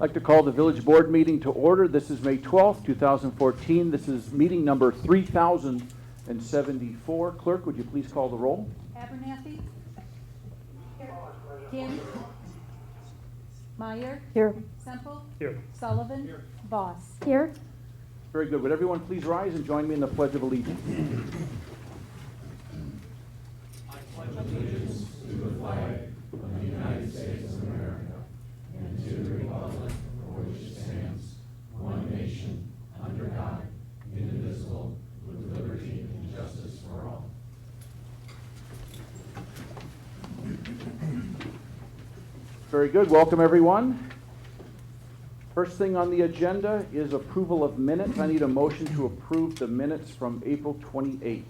I'd like to call the village board meeting to order. This is May 12th, 2014. This is meeting number 3074. Clerk, would you please call the roll? Abernathy? Here. Kim? Meyer? Here. Semple? Here. Sullivan? Here. Voss? Here. Very good. Would everyone please rise and join me in the Pledge of Allegiance? I pledge allegiance to the flag of the United States of America and to the republic for which it stands, one nation, under God, indivisible, with liberty and justice for all. Very good. Welcome, everyone. First thing on the agenda is approval of minutes. I need a motion to approve the minutes from April 28th.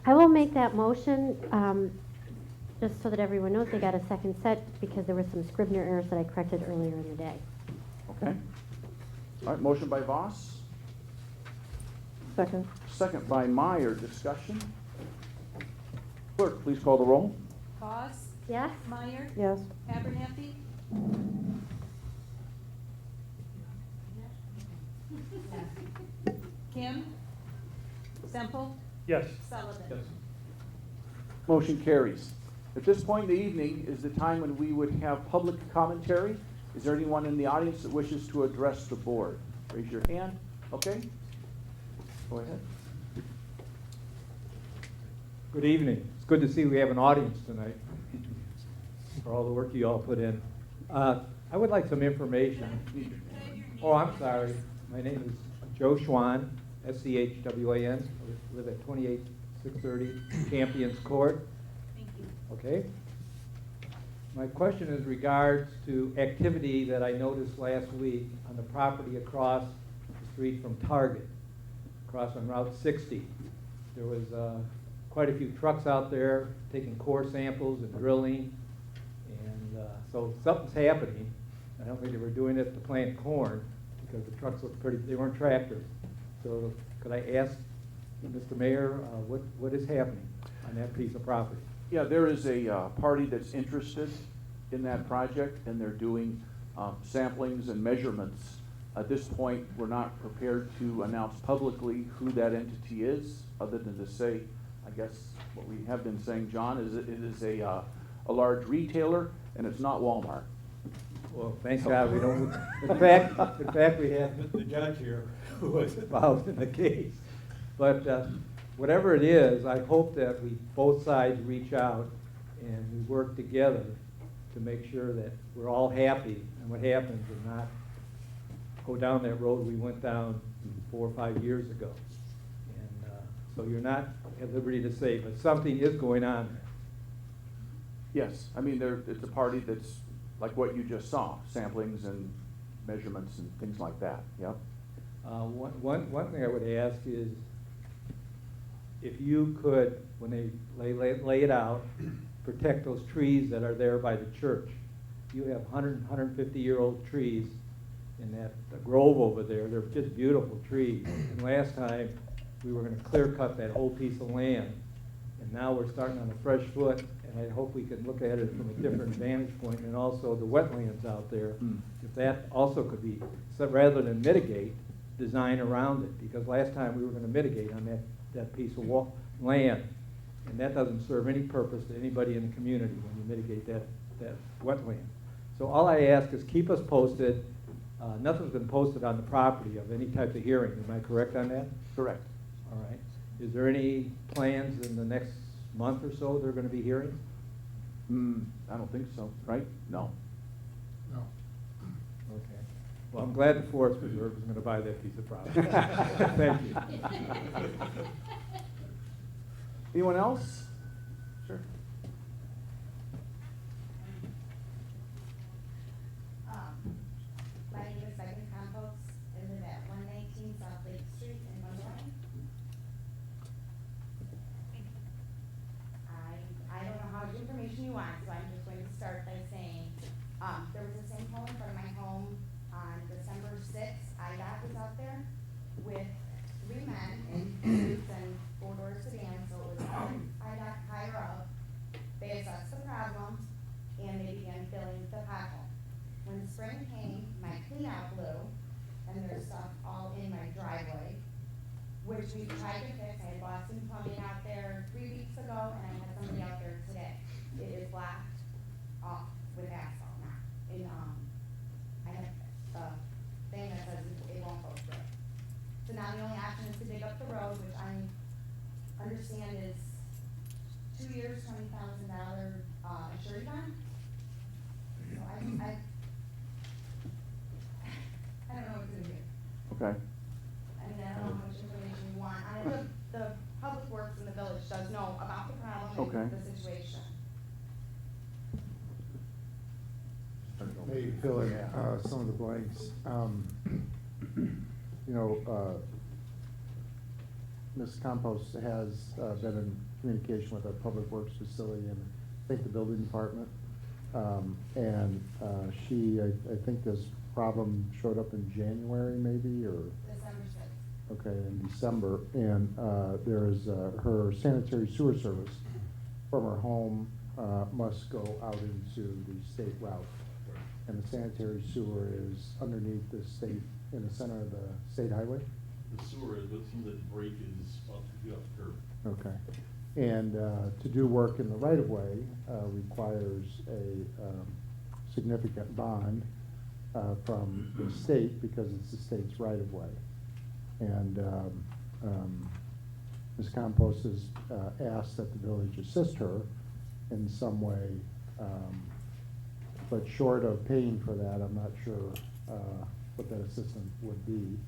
I will make that motion, just so that everyone knows they got a second set because there were some Scribner errors that I corrected earlier in the day. Okay. All right, motion by Voss. Second. Second by Meyer. Discussion. Clerk, please call the roll. Voss? Yes? Meyer? Yes. Abernathy? Kim? Semple? Yes. Sullivan? Yes. Motion carries. At this point in the evening is the time when we would have public commentary. Is there anyone in the audience that wishes to address the board? Raise your hand. Okay. Go ahead. Good evening. It's good to see we have an audience tonight for all the work you all put in. I would like some information. Oh, I'm sorry. My name is Joe Schwan, S-C-H-W-A-N. I live at 28630 Champions Court. Thank you. Okay. My question is regards to activity that I noticed last week on the property across the street from Target, across on Route 60. There was quite a few trucks out there taking core samples and drilling, and so something's happening. I don't think they were doing it to plant corn because the trucks looked pretty, they weren't tractors. So could I ask Mr. Mayor what is happening on that piece of property? Yeah, there is a party that's interested in that project, and they're doing samplings and measurements. At this point, we're not prepared to announce publicly who that entity is, other than to say, I guess what we have been saying, John, is it is a large retailer, and it's not Walmart. Well, thank God we don't. In fact, we have the judge here who was involved in the case. But whatever it is, I hope that we both sides reach out and we work together to make sure that we're all happy and what happens and not go down that road we went down 4 or 5 years ago. And so you're not at liberty to say, but something is going on there. Yes, I mean, it's a party that's like what you just saw, samplings and measurements and things like that, yep. One thing I would ask is if you could, when they lay it out, protect those trees that are there by the church. You have 150-year-old trees in that grove over there. They're just beautiful trees. And last time, we were going to clear cut that whole piece of land. And now we're starting on a fresh foot, and I hope we can look at it from a different vantage point, and also the wetlands out there. If that also could be, so rather than mitigate, design around it. Because last time we were going to mitigate on that piece of land, and that doesn't serve any purpose to anybody in the community when you mitigate that wetland. So all I ask is keep us posted. Nothing's been posted on the property of any type of hearing. Am I correct on that? Correct. All right. Is there any plans in the next month or so there are going to be hearings? I don't think so, right? No. No. Okay. Well, I'm glad the Forest Preserve is going to buy that piece of property. Thank you. Anyone else? Sure. My name is Megan Campos. I live at 119 South Lake Street in Mundelein. I don't know how much information you want, so I'm just going to start by saying there was a sinkhole in front of my home on December 6th. IDOT was out there with 3 men in suits and 4-door sedans, so it was IDOT higher up. They assessed the problem and they began filling the pothole. When spring came, my cleanout blew, and there's stuff all in my driveway, which we tried to fix. I had Boston Plumbing out there 3 weeks ago, and I had somebody out there today. It is blocked off with asphalt now. I have a thing that says it won't go through. So now the only option is to dig up the road, which I understand is 2 years, $20,000, surety bond. So I don't know what to do. Okay. I mean, I don't know how much information you want. I know the Public Works in the village does know about the problem Okay. and the situation. Maybe fill in some of the blanks. You know, Ms. Compost has been in communication with our Public Works facility and I think the building department. And she, I think this problem showed up in January maybe, or? December 6th. Okay, in December, and there is her sanitary sewer service from her home must go out into the state route. And the sanitary sewer is underneath the state, in the center of the state highway? The sewer, it seems that the break is about 2 feet off the curb. Okay. And to do work in the right-of-way requires a significant bond from the state because it's the state's right-of-way. And Ms. Compost has asked that the village assist her in some way, but short of paying for that, I'm not sure what that assistance would be.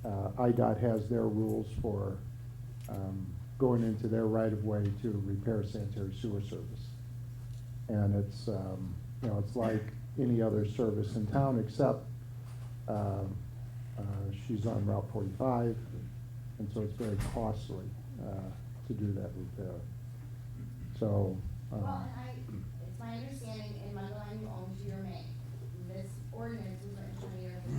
IDOT has their rules for going into their right-of-way to repair sanitary sewer service. And it's, you know, it's like any other service in town except she's on Route 45, and so it's very costly to do that repair. So. Well, and it's my understanding in Mundelein, you own to your main. This ordinance was written 20 years ago.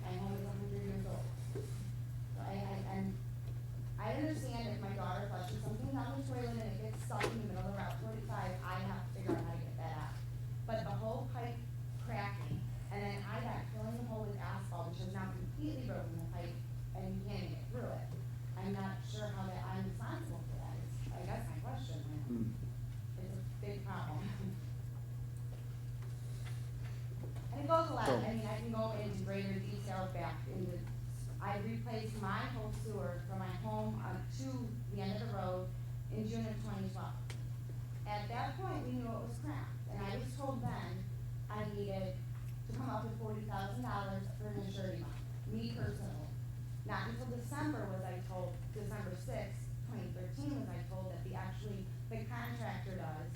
My home is 100 years old. So I understand if my daughter flushes something down the toilet and it gets stuck in the middle of Route 45, I have to figure out how to get that out. But the whole pipe cracking, and then I got filling the hole with asphalt, which has now completely broken the pipe, and you can't get through it. I'm not sure how that I'm responsible for that, is, I guess my question. Hmm. It's a big problem. And it goes a lot, So- I mean, I can go into greater detail back into, I replaced my whole sewer from my home to the end of the road in June of 2012. At that point, we knew it was cracked, and I was told then I needed to come up with $40,000 for an surety bond, me personally. Not until December was I told, December 6th, 2013 was I told that the contractor does,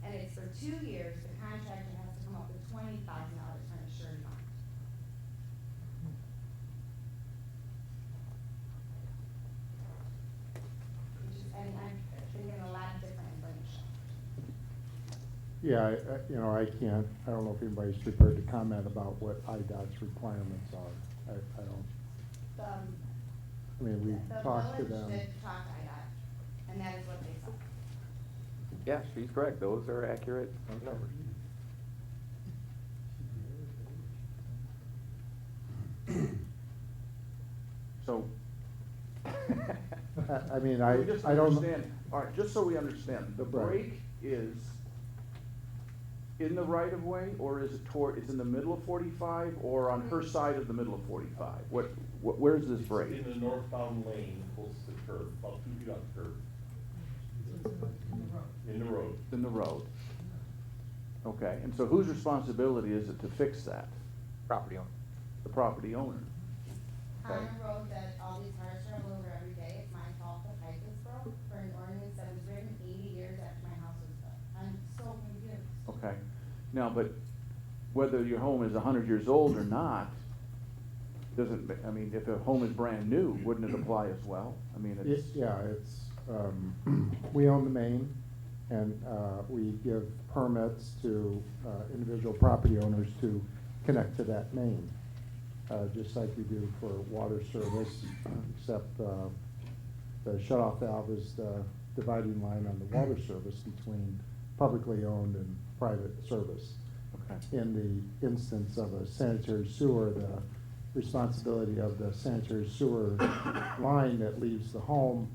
and it's for 2 years, the contractor has to come up with $20,000 for an surety bond. Which is, and I've been given a lot of different information. Yeah, you know, I don't know if anybody's prepared to comment about what IDOT's requirements are. I don't, I mean, we talked to them. The village did talk to IDOT, and that is what they said. Yeah, she's correct. Those are accurate numbers. So. I mean, We just I don't. understand, all right, just so we understand, the Right. break is in the right of way, or is it it's in the middle of 45, or on her side of the middle of 45? Where's this break? In the northbound lane, close to the curb, about 2 feet off the curb. In the road. In the road. Okay, and so whose responsibility is it to fix that? Property owner. The property owner? On Okay. a road that all these cars travel over every day, it's my fault the pipe is broke for an ordinance that was written 80 years after my house was built. I'm so confused. Okay, now, but whether your home is 100 years old or not, doesn't, I mean, if a home is brand new, wouldn't it apply as well? I mean, it's. Yeah, it's, we own the main, and we give permits to individual property owners to connect to that main, just like we do for water service, except the shut-off valve is the dividing line on the water service between publicly owned and private service. Okay. In the instance of a sanitary sewer, the responsibility of the sanitary sewer line that leaves the home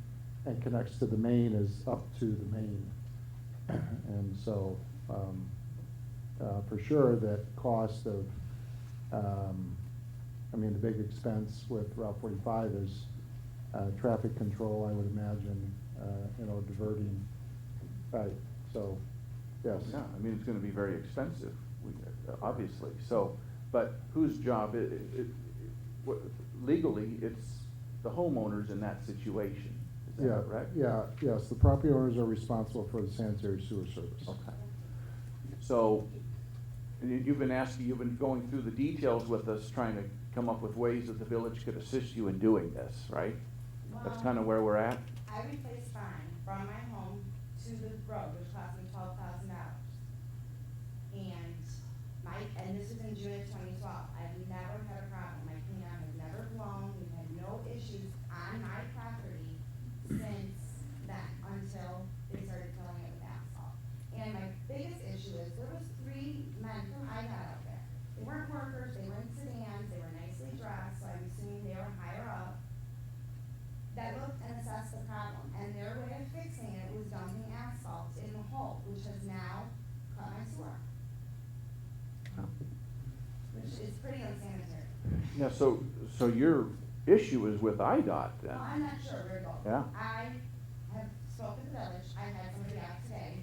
and connects to the main is up to the main. And so, for sure, that cost of, I mean, the big expense with Route 45 is traffic control, I would imagine, diverting, right, so, yes. Yeah, I mean, it's gonna be very expensive, obviously, so, but whose job, legally, it's the homeowners in that situation, is Yeah, that correct? yeah, yes, the property owners are responsible for the sanitary sewer service. Okay. So, you've been going through the details with us, trying to come up with ways that the village could assist you in doing this, right? That's kind of where we're at? I replaced mine from my home to the road, which cost me $12,000. And this was in June of 2012. I've never had a problem. My cleanout has never blown. We've had no issues on my property since then, until they started filling it with asphalt. And my biggest issue is there was 3 men from IDOT out there. They weren't workers, they were in sedans, they were nicely dressed, so I'm assuming they were higher up, that looked and assessed the problem. And their way of fixing it was dumping asphalt in the hole, which has now cut my sewer. Which is pretty unsanitary. Yeah, so your issue is with IDOT then? Well, I'm not sure where to go. Yeah. I have spoken to the village, I had somebody out today,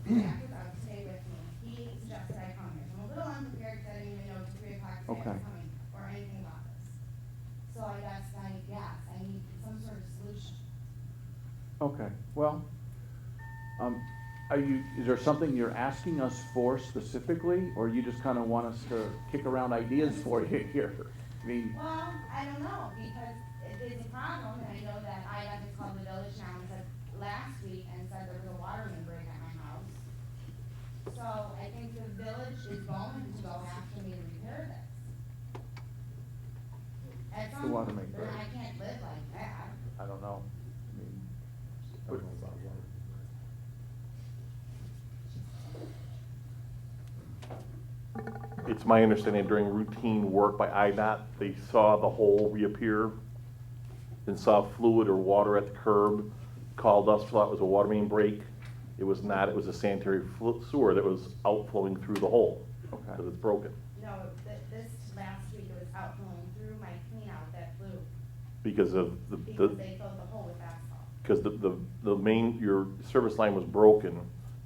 Jack was out today with me, he suggested I come here, so I'm a little unprepared, because I didn't even know it was 3 o'clock today I Okay. was coming, or anything about this. So I guess I need some sort of solution. Okay, well, is there something you're asking us for specifically, or you just kind of want us to kick around ideas for you here? I mean, Well, I don't know, because it is a problem, and I know that I got to call the village now and said, last week, and said there was a water main break at my house. So I think the village is going to go after me to repair this. At The some water point, main but break. I can't live like that. I don't know. I mean, I don't know about water. It's my understanding during routine work by IDOT, they saw the hole reappear and saw fluid or water at the curb, called us, thought it was a water main break. It was not, it was a sanitary sewer that was outflowing through the hole, Okay. because it's broken. No, this last week it was outflowing through my clean out that flew, Because of because they filled the hole with asphalt. because the main, your service line was broken,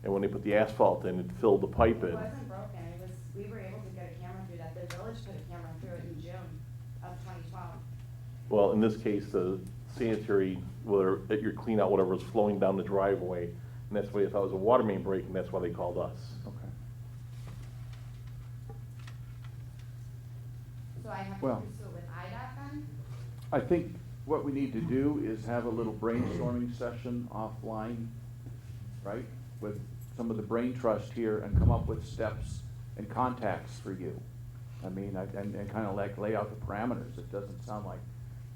and when they put the asphalt in, it filled the pipe It in. wasn't broken, we were able to get a camera through that, the village put a camera through it in June of 2012. Well, in this case, the sanitary, whether at your clean out, whatever was flowing down the driveway, and that's why they thought it was a water main break, and that's why they called us. okay. So I have to Well- pursue it with IDOT then? I think what we need to do is have a little brainstorming session offline, right? With some of the brain trust here and come up with steps and contacts for you. I mean, and kind of like lay out the parameters. It doesn't sound like,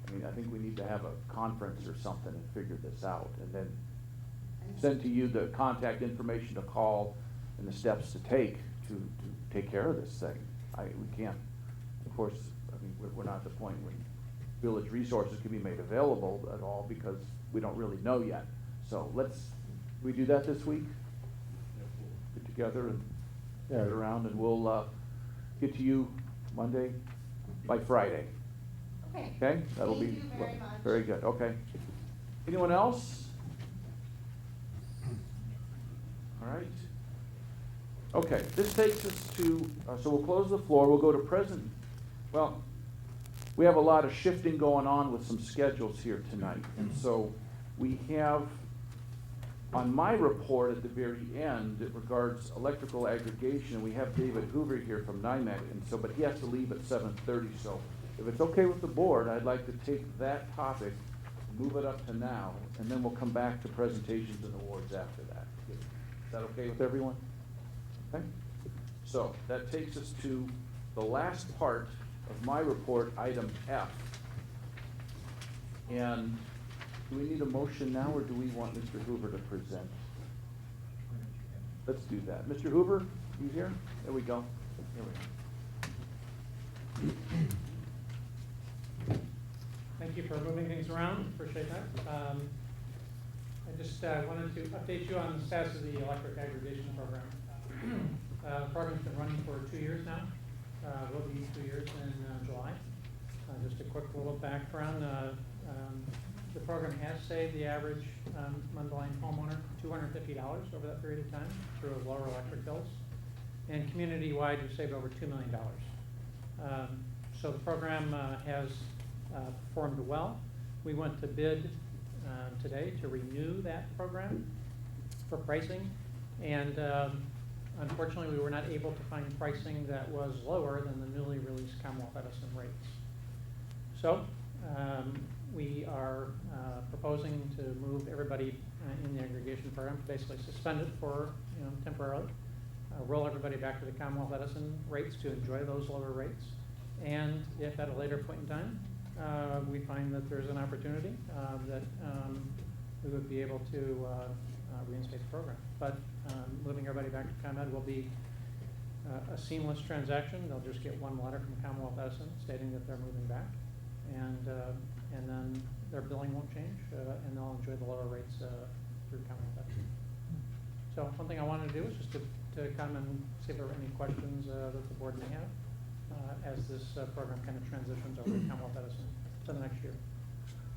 I think we need to have a conference or something and figure this out. And then send to you the contact information to call and the steps to take care of this thing. We can't, of course, we're not at the point when village resources can be made available at all because we don't really know yet. So we do that this week? Get together and get Yeah. around and we'll get to you Monday by Friday. Okay. Okay? That'll be Thank you very much. very good. Okay. Anyone else? All right. Okay, this takes us to, so we'll close the floor, we'll go to present. Well, we have a lot of shifting going on with some schedules here tonight. And so we have, on my report at the very end, it regards electrical aggregation, we have David Hoover here from NIMEC, and so, but he has to leave at 7:30, so if it's okay with the board, I'd like to take that topic, move it up to now, and then we'll come back to presentations and awards after that. Is that okay with everyone? Okay? So that takes us to the last part of my report, item F. And do we need a motion now, or do we want Mr. Hoover to present? Let's do that. Mr. Hoover, you here? There we go. Thank you for moving things around, appreciate that. I just wanted to update you on the status of the electric aggregation program. The program's been running for 2 years now, will be 2 years in July. Just a quick little background, the program has saved the average Mundelein homeowner $250 over that period of time through lower electric bills. And community-wide, we've saved over $2 million. So the program has performed well. We went to bid today to renew that program for pricing, and unfortunately, we were not able to find pricing that was lower than the newly released Commonwealth Edison rates. So we are proposing to move everybody in the aggregation program, basically suspend it for temporarily, roll everybody back to the Commonwealth Edison rates to enjoy those lower rates, and if at a later point in time we find that there's an opportunity that we would be able to reinstate the program. But moving everybody back to ComEd will be a seamless transaction. They'll just get one letter from Commonwealth Edison stating that they're moving back, and then their billing won't change, and they'll enjoy the lower rates through Commonwealth Edison. So one thing I wanted to do is just to come and see if there were any questions that the board may have as this program kind of transitions over to Commonwealth Edison for the next year.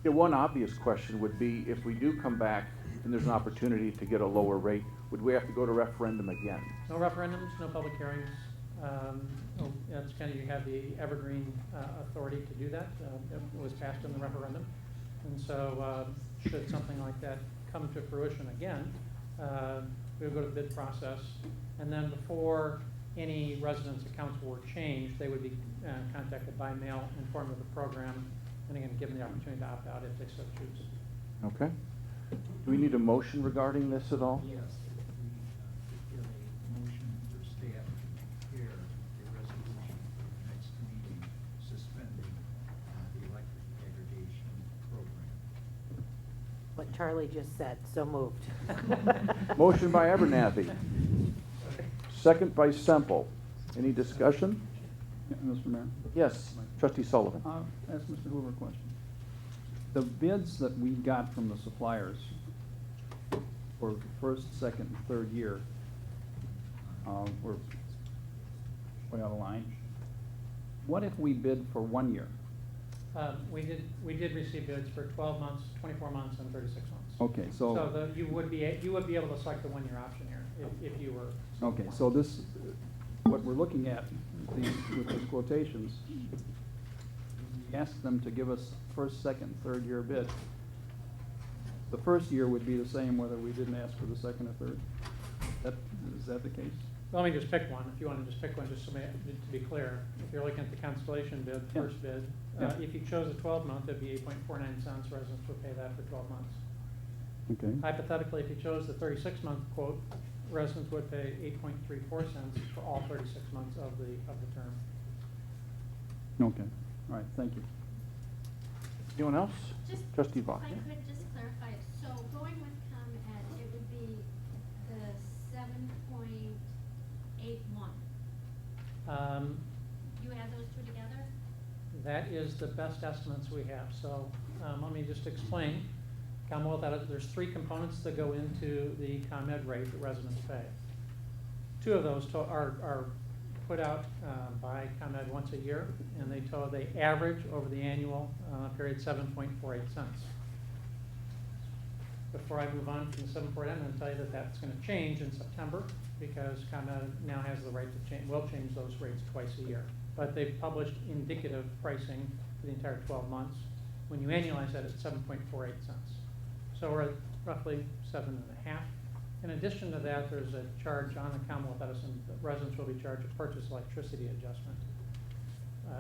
Yeah, one obvious question would be, if we do come back and there's an opportunity to get a lower rate, would we have to go to referendum again? No referendums, no public hearings. It's kind of, you have the evergreen authority to do that. It was passed in the referendum. And so should something like that come to fruition again, we would go to the bid process. And then before any residents' accounts were changed, they would be contacted by mail, informed of the program, and again, given the opportunity to opt out if they so choose. Okay. Do we need a motion regarding this at all? Yes, we give a motion for staff to prepare a resolution for the next meeting suspending the electric aggregation program. What Charlie just said, so moved. Motion by Abernathy. Second by Semple. Any discussion? Yeah, Mr. Mayor, Yes, Trustee Sullivan. ask Mr. Hoover a question. The bids that we got from the suppliers for the first, second, and third year were way out of line. What if we bid for 1 year? We did receive bids for 12 months, 24 months, and 36 months. Okay, so. You would be able to select the 1 year option here if you were. Okay, so this, what we're looking at with these quotations, we ask them to give us first, second, third year bid. The first year would be the same whether we didn't ask for the second or third. Is that the case? Let me just pick one, if you want to just pick one, just to be clear. If you're looking at the Constellation bid, Yeah. first bid, Yeah. if you chose a 12-month, it'd be 8.49 cents. Residents would pay that for 12 months. Okay. Hypothetically, if you chose the 36-month quote, residents would pay 8.34 cents for all 36 months of the term. Okay, all right, thank you. Anyone else? Just, Trustee Bach. if I could just clarify, so going with ComEd, it would be the 7.81. You add those two together? That is the best estimates we have. So let me just explain. Commonwealth Edison, there's 3 components that go into the ComEd rate that residents pay. 2 of those are put out by ComEd once a year, and they average over the annual period 7.48 cents. Before I move on from the 7.48, I'm going to tell you that that's going to change in September because ComEd now has the right to change, will change those rates twice a year. But they've published indicative pricing for the entire 12 months. When you annualize that, it's 7.48 cents. So we're at roughly 7.5. In addition to that, there's a charge on the Commonwealth Edison that residents will be charged a purchase electricity adjustment.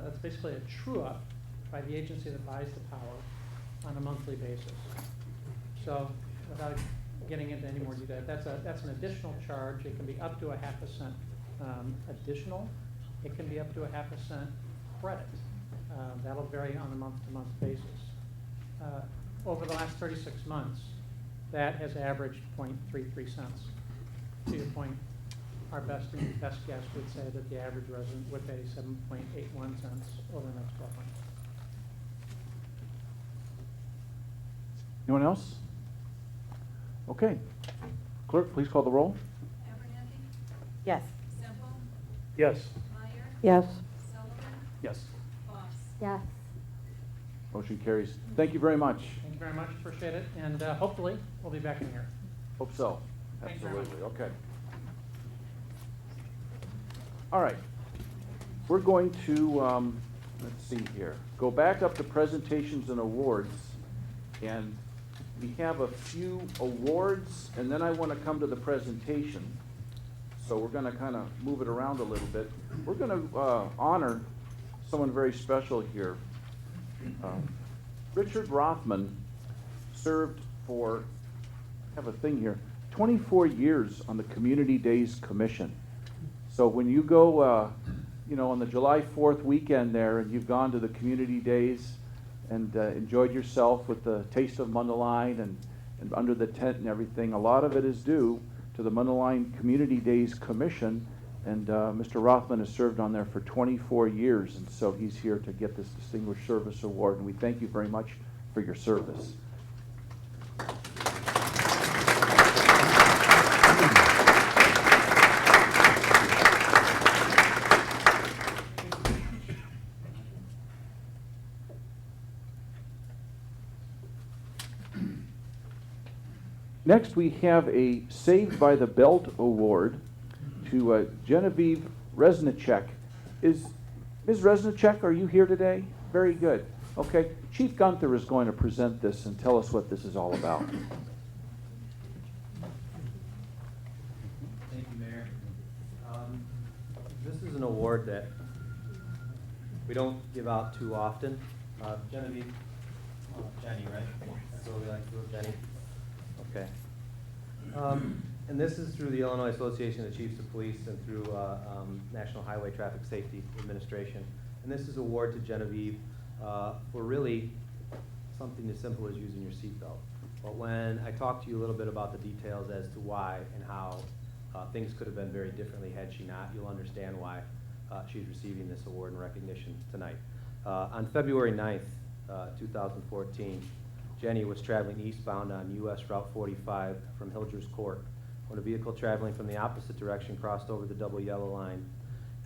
That's basically a true-up by the agency that buys the power on a monthly basis. So without getting into any more detail, that's an additional charge. It can be up to a 0.5 cent additional. It can be up to a 0.5 cent credit. That'll vary on a month-to-month basis. Over the last 36 months, that has averaged 0.33 cents. To your point, our best guess would say that the average resident would pay 7.81 cents over the next 12 months. Anyone else? Okay. Clerk, please call the roll. Abernathy, Yes. Semple, Yes. Meyer, Yes. Sullivan, Yes. Boss. Yes. Motion carries. Thank you very much. Thank you very much, appreciate it, and hopefully, we'll be back in here. Hope so. Thank you very much. Absolutely. Okay. All right. We're going to, let's see here, go back up to presentations and awards. And we have a few awards, and then I want to come to the presentation. So we're going to kind of move it around a little bit. We're going to honor someone very special here. Richard Rothman served for, I have a thing here, 24 years on the Community Days Commission. So when you go, you know, on the July 4th weekend there, and you've gone to the Community Days and enjoyed yourself with the taste of Mundelein and under the tent and everything, a lot of it is due to the Mundelein Community Days Commission. And Mr. Rothman has served on there for 24 years, and so he's here to get this Distinguished Service Award, and we thank you very much for your service. Next, we have a Saved by the Belt Award to Genevieve Resnicek. Is Ms. Resnicek, are you here today? Very good. Okay, Chief Gunther is going to present this and tell us what this is all about. Thank you, Mayor. This is an award that we don't give out too often. Genevieve, Jenny, right? That's what we like to do with Jenny. Okay. And this is through the Illinois Association of Chiefs of Police and through National Highway Traffic Safety Administration. And this is an award to Genevieve for really something as simple as using your seatbelt. But when I talk to you a little bit about the details as to why and how things could have been very differently had she not, you'll understand why she's receiving this award and recognition tonight. On February 9th, 2014, Jenny was traveling eastbound on US Route 45 from Hildreth Court when a vehicle traveling from the opposite direction crossed over the double yellow line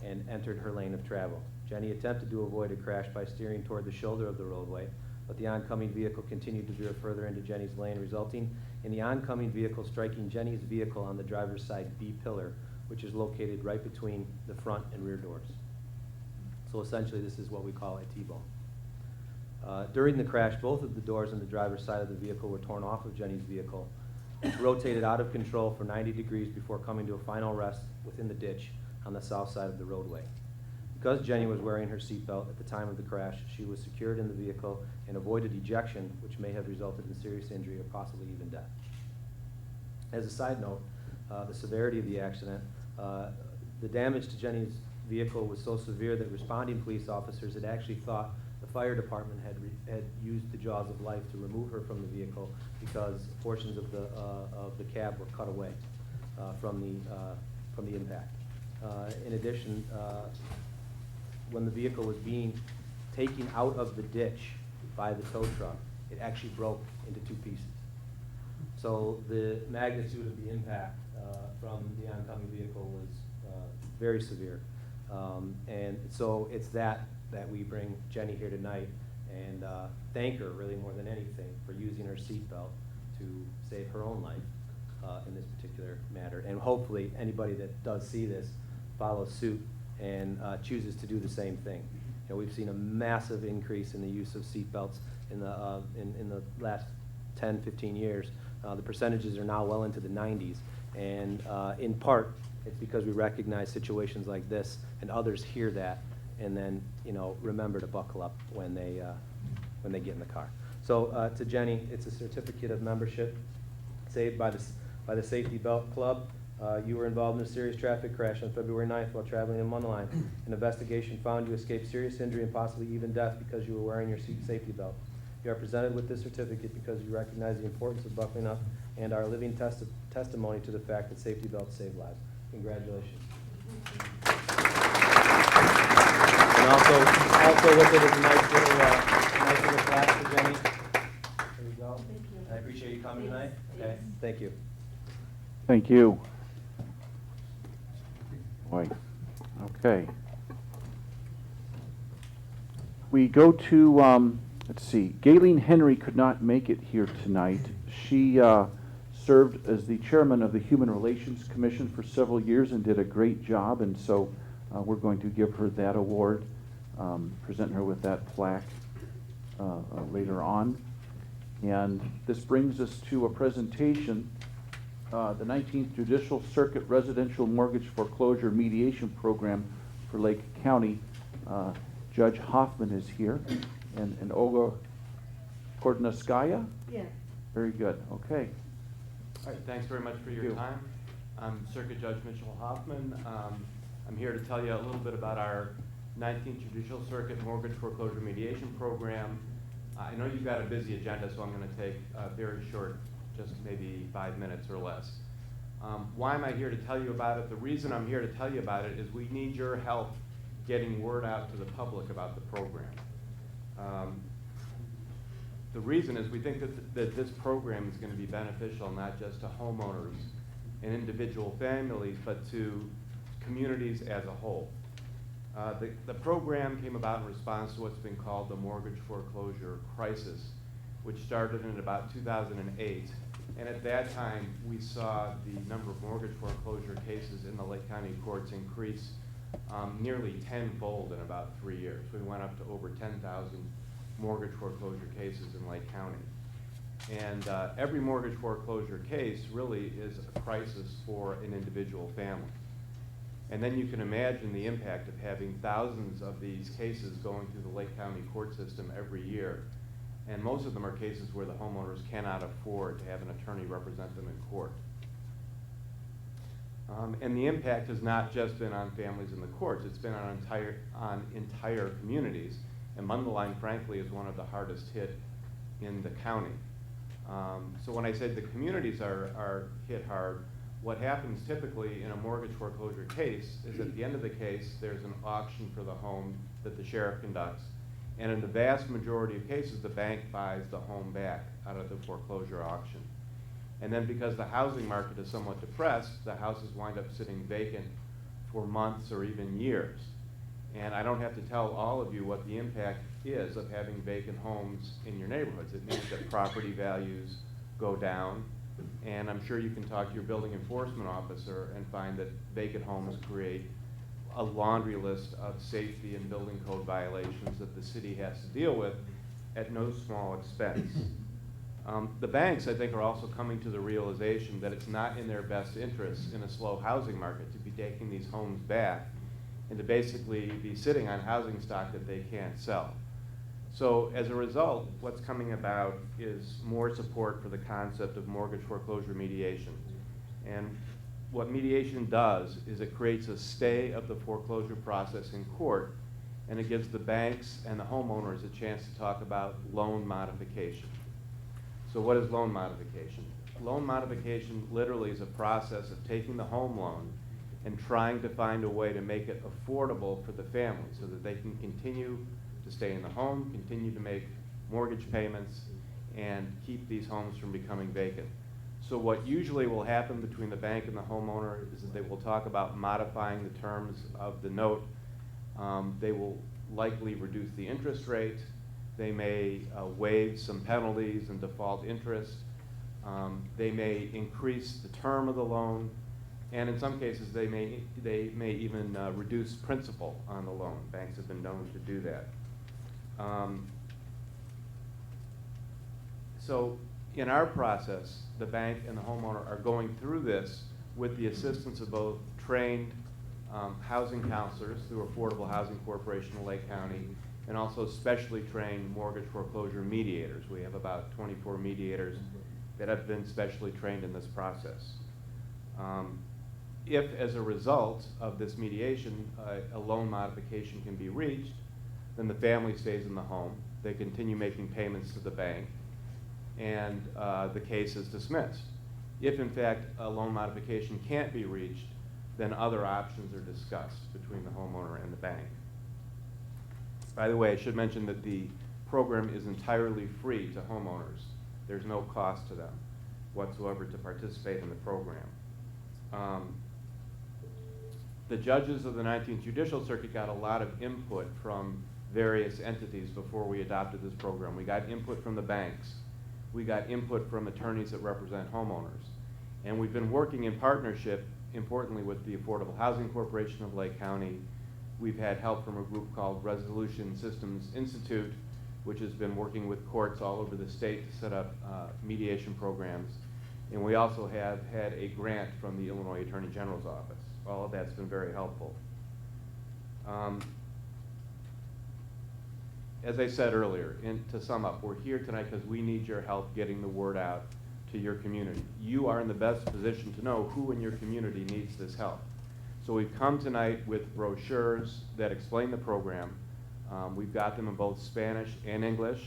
and entered her lane of travel. Jenny attempted to avoid a crash by steering toward the shoulder of the roadway, but the oncoming vehicle continued to veer further into Jenny's lane, resulting in the oncoming vehicle striking Jenny's vehicle on the driver's side B pillar, which is located right between the front and rear doors. So essentially, this is what we call a T-bone. During the crash, both of the doors on the driver's side of the vehicle were torn off of Jenny's vehicle, which rotated out of control for 90 degrees before coming to a final rest within the ditch on the south side of the roadway. Because Jenny was wearing her seatbelt at the time of the crash, she was secured in the vehicle and avoided ejection, which may have resulted in serious injury or possibly even death. As a side note, the severity of the accident, the damage to Jenny's vehicle was so severe that responding police officers had actually thought the fire department had used the jaws of life to remove her from the vehicle because portions of the cab were cut away from the impact. In addition, when the vehicle was being taken out of the ditch by the tow truck, it actually broke into two pieces. So the magnitude of the impact from the oncoming vehicle was very severe. And so it's that we bring Jenny here tonight and thank her really more than anything for using her seatbelt to save her own life in this particular matter. And hopefully anybody that does see this follows suit and chooses to do the same thing. You know, we've seen a massive increase in the use of seatbelts in the last 10, 15 years. The percentages are now well into the 90s, and in part it's because we recognize situations like this and others hear that and then, you know, remember to buckle up when they get in the car. So to Jenny, it's a certificate of membership saved by the Safety Belt Club. You were involved in a serious traffic crash on February 9th while traveling in Mundelein. An investigation found you escaped serious injury and possibly even death because you were wearing your safety belt. You are presented with this certificate because you recognize the importance of buckling up and are a living testimony to the fact that safety belts save lives. Congratulations. And also with it is a nice little plaque for Jenny. There you go. Thank you. I appreciate you coming tonight. Okay, thank you. Thank you. Boy, okay. We go to, let's see, Gayleen Henry could not make it here tonight. She served as the chairman of the Human Relations Commission for several years and did a great job, and so we're going to give her that award, present her with that plaque later on. And this brings us to a presentation, the 19th Judicial Circuit Residential Mortgage Foreclosure Mediation Program for Lake County. Judge Hoffman is here, and Olga Kordnaskaya? Yeah. Very good, okay. All right, thanks very much for your time. I'm Circuit Judge Mitchell Hoffman. I'm here to tell you a little bit about our 19th Judicial Circuit Mortgage Foreclosure Mediation Program. I know you've got a busy agenda, so I'm going to take very short, just maybe 5 minutes or less. Why am I here to tell you about it? The reason I'm here to tell you about it is we need your help getting word out to the public about the program. The reason is we think that this program is going to be beneficial not just to homeowners and individual families, but to communities as a whole. The program came about in response to what's been called the mortgage foreclosure crisis, which started in about 2008. And at that time, we saw the number of mortgage foreclosure cases in the Lake County courts increase nearly tenfold in about 3 years. We went up to over 10,000 mortgage foreclosure cases in Lake County. And every mortgage foreclosure case really is a crisis for an individual family. And then you can imagine the impact of having thousands of these cases going through the Lake County court system every year. And most of them are cases where the homeowners cannot afford to have an attorney represent them in court. And the impact has not just been on families in the courts, it's been on entire communities. And Mundelein, frankly, is one of the hardest hit in the county. So when I said the communities are hit hard, what happens typically in a mortgage foreclosure case is at the end of the case, there's an auction for the home that the sheriff conducts. And in the vast majority of cases, the bank buys the home back out of the foreclosure auction. And then because the housing market is somewhat depressed, the houses wind up sitting vacant for months or even years. And I don't have to tell all of you what the impact is of having vacant homes in your neighborhoods. It means that property values go down. And I'm sure you can talk to your building enforcement officer and find that vacant homes create a laundry list of safety and building code violations that the city has to deal with at no small expense. The banks, I think, are also coming to the realization that it's not in their best interest in a slow housing market to be taking these homes back and to basically be sitting on housing stock that they can't sell. So as a result, what's coming about is more support for the concept of mortgage foreclosure mediation. And what mediation does is it creates a stay of the foreclosure process in court, and it gives the banks and the homeowners a chance to talk about loan modification. So what is loan modification? Loan modification literally is a process of taking the home loan and trying to find a way to make it affordable for the family so that they can continue to stay in the home, continue to make mortgage payments, and keep these homes from becoming vacant. So what usually will happen between the bank and the homeowner is that they will talk about modifying the terms of the note. They will likely reduce the interest rate. They may waive some penalties and default interest. They may increase the term of the loan. And in some cases, they may even reduce principal on the loan. Banks have been known to do that. So in our process, the bank and the homeowner are going through this with the assistance of both trained housing counselors through Affordable Housing Corporation of Lake County and also specially trained mortgage foreclosure mediators. We have about 24 mediators that have been specially trained in this process. If, as a result of this mediation, a loan modification can be reached, then the family stays in the home. They continue making payments to the bank, and the case is dismissed. If, in fact, a loan modification can't be reached, then other options are discussed between the homeowner and the bank. By the way, I should mention that the program is entirely free to homeowners. There's no cost to them whatsoever to participate in the program. The judges of the 19th Judicial Circuit got a lot of input from various entities before we adopted this program. We got input from the banks. We got input from attorneys that represent homeowners. And we've been working in partnership, importantly, with the Affordable Housing Corporation of Lake County. We've had help from a group called Resolution Systems Institute, which has been working with courts all over the state to set up mediation programs. And we also have had a grant from the Illinois Attorney General's office. All of that's been very helpful. As I said earlier, and to sum up, we're here tonight because we need your help getting the word out to your community. You are in the best position to know who in your community needs this help. So we've come tonight with brochures that explain the program. We've got them in both Spanish and English.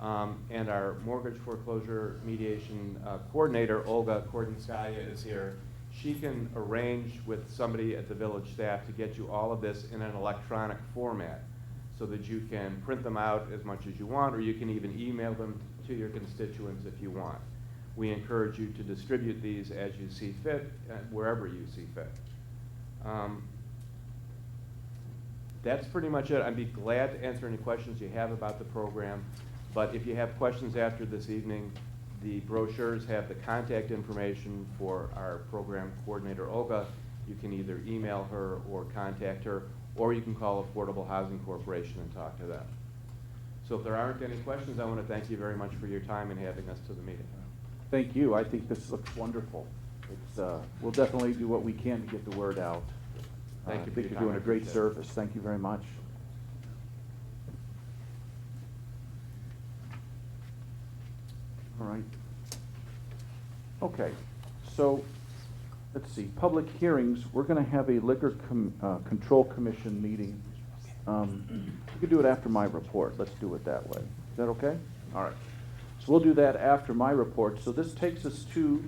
And our mortgage foreclosure mediation coordinator, Olga Kordenskaya, is here. She can arrange with somebody at the village staff to get you all of this in an electronic format so that you can print them out as much as you want, or you can even email them to your constituents if you want. We encourage you to distribute these as you see fit, wherever you see fit. That's pretty much it. I'd be glad to answer any questions you have about the program, but if you have questions after this evening, the brochures have the contact information for our program coordinator, Olga. You can either email her or contact her, or you can call Affordable Housing Corporation and talk to them. So if there aren't any questions, I want to thank you very much for your time and having us to the meeting. Thank you. I think this looks wonderful. We'll definitely do what we can to get the word out. Thank you I for think your you're doing time. a great I appreciate it. service. Thank you very much. All right. Okay, so let's see, public hearings. We're going to have a liquor control commission meeting. We could do it after my report. Let's do it that way. Is that okay? All right. So we'll do that after my report. So this takes us to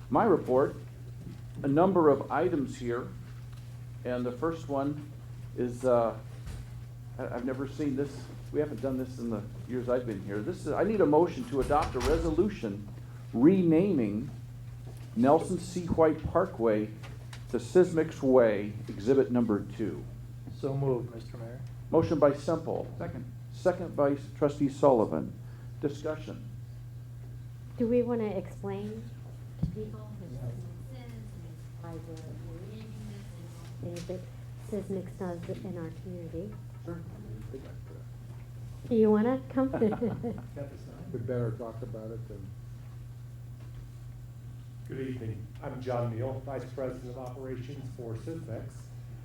my report. A number of items here. And the first one is, I've never seen this. We haven't done this in the years I've been here. I need a motion to adopt a resolution renaming Nelson C. White Parkway to Sismix Way, Exhibit Number 2. So moved, Mr. Mayor. Motion by Semple. Second. Second by Trustee Sullivan. Discussion. Do we want to explain to people why we're things that Sismix does in our community? Sure. Do you want to come? We'd better talk about it than. Good evening. I'm John Neal, Vice President of Operations for Sysmex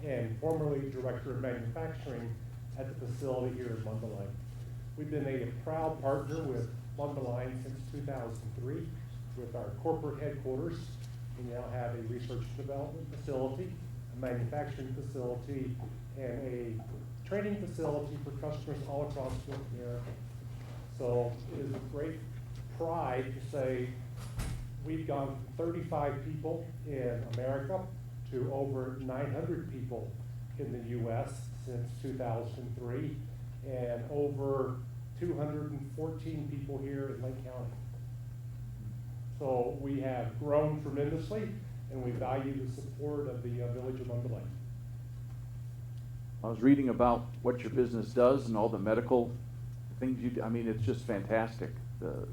and formerly Director of Manufacturing at the facility here in Mundelein. We've been a proud partner with Mundelein since 2003 with our corporate headquarters. We now have a research and development facility, a manufacturing facility, and a training facility for customers all across North America. So it is a great pride to say we've gone from 35 people in America to over 900 people in the U.S. since 2003, and over 214 people here in Lake County. So we have grown tremendously, and we value the support of the village of Mundelein. I was reading about what your business does and all the medical things you do. I mean, it's just fantastic, the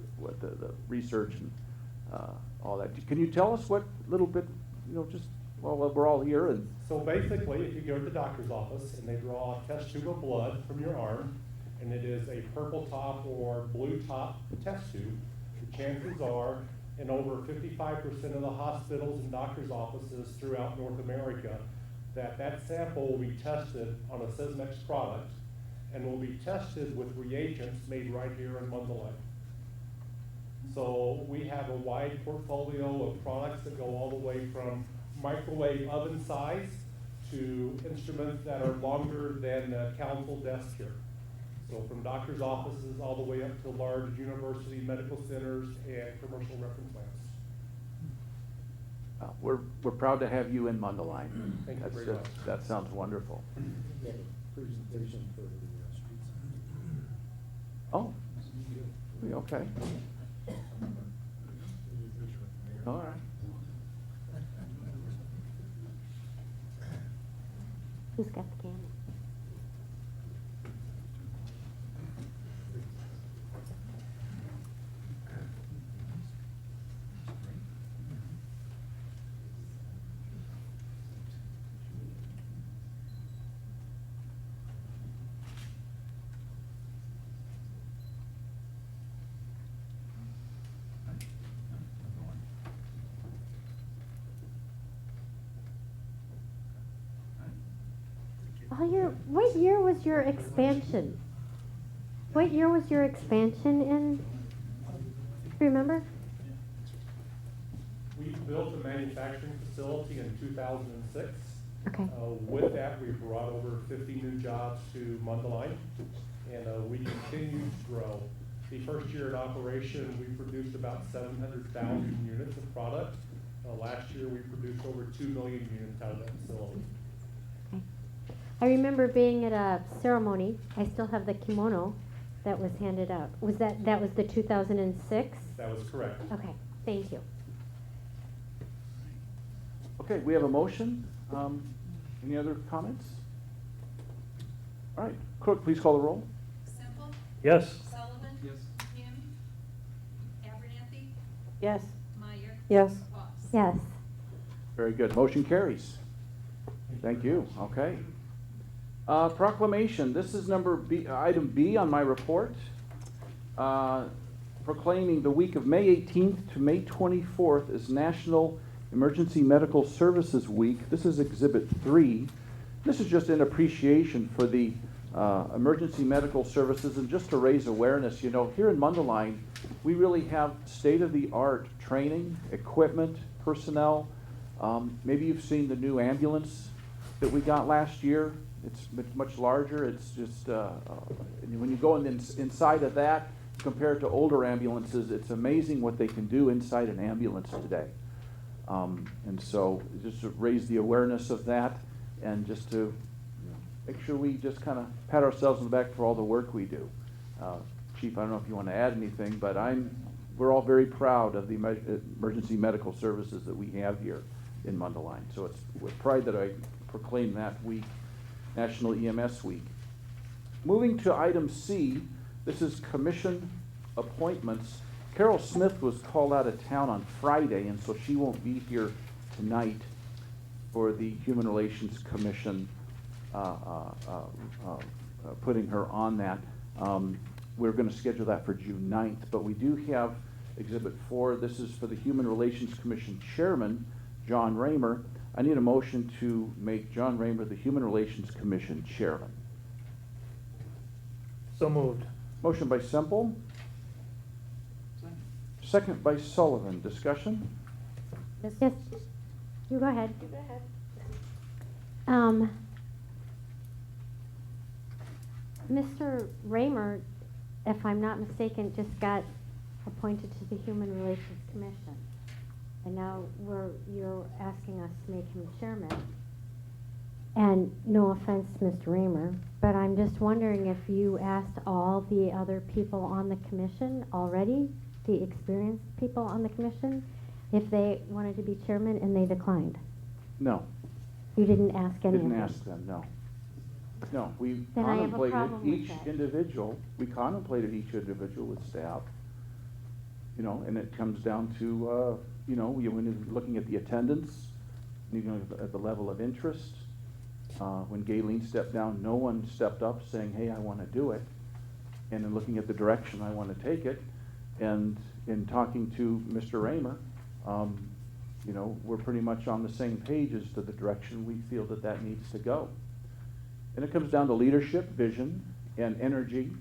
research and all that. Can you tell us what little bit, just while we're all here? And So basically, if you go to the doctor's office and they draw a test tube of blood from your arm, and it is a purple top or blue top test tube, the chances are in over 55% of the hospitals and doctor's offices throughout North America that sample will be tested on a Sysmex product and will be tested with reagents made right here in Mundelein. So we have a wide portfolio of products that go all the way from microwave oven size to instruments that are longer than a council desk here. So from doctor's offices all the way up to large university medical centers and commercial reference labs. We're proud to have you in Mundelein. Thank you That's very just- much. That sounds wonderful. Presentation for the streets. Oh, okay. All right. Who's got the camera? What year was your expansion? What year was your expansion in? Remember? We built a manufacturing facility in 2006. Okay. With that, we brought over 50 new jobs to Mundelein, and we continue to grow. The first year in operation, we produced about 700,000 units of product. Last year, we produced over 2 million units out of that facility. I remember being at a ceremony. I still have the kimono that was handed out. Was that was the 2006? That was correct. Okay, thank you. Okay, we have a motion. Any other comments? All right, clerk, please call the roll. Semple? Yes. Sullivan? Yes. Ham? Abernathy? Yes. Meyer? Yes. Voss? Yes. Very good. Motion carries. Thank you. Okay. Proclamation. This is number B, item B on my report. Proclaiming the week of May 18th to May 24th as National Emergency Medical Services Week. This is Exhibit 3. This is just an appreciation for the emergency medical services and just to raise awareness. You know, here in Mundelein, we really have state-of-the-art training, equipment, personnel. Maybe you've seen the new ambulance that we got last year. It's much larger. It's just, when you go inside of that, compared to older ambulances, it's amazing what they can do inside an ambulance today. And so just to raise the awareness of that and just to make sure we just kind of pat ourselves on the back for all the work we do. Chief, I don't know if you want to add anything, but we're all very proud of the emergency medical services that we have here in Mundelein. So it's with pride that I proclaim that week National EMS Week. Moving to item C, this is commission appointments. Carol Smith was called out of town on Friday, and so she won't be here tonight for the Human Relations Commission, putting her on that. We're going to schedule that for June 9th, but we do have Exhibit 4. This is for the Human Relations Commission Chairman, John Raymer. I need a motion to make John Raymer the Human Relations Commission Chairman. So moved. Motion by Semple. Second by Sullivan. Discussion? Yes. You go ahead. You go ahead. Mr. Raymer, if I'm not mistaken, just got appointed to the Human Relations Commission. And now you're asking us to make him chairman. And no offense, Mr. Raymer, but I'm just wondering if you asked all the other people on the commission already, the experienced people on the commission, if they wanted to be chairman and they declined. No. You didn't ask any of them? Didn't ask them, no. No, we Then I have a contemplated problem with each that. individual, we contemplated each individual with staff, you know, and it comes down to, you know, when you're looking at the attendance, you know, at the level of interest. When Gayleen stepped down, no one stepped up saying, hey, I want to do it. And in looking at the direction I want to take it, and in talking to Mr. Raymer, you know, we're pretty much on the same page as to the direction we feel that that needs to go. And it comes down to leadership, vision, and energy,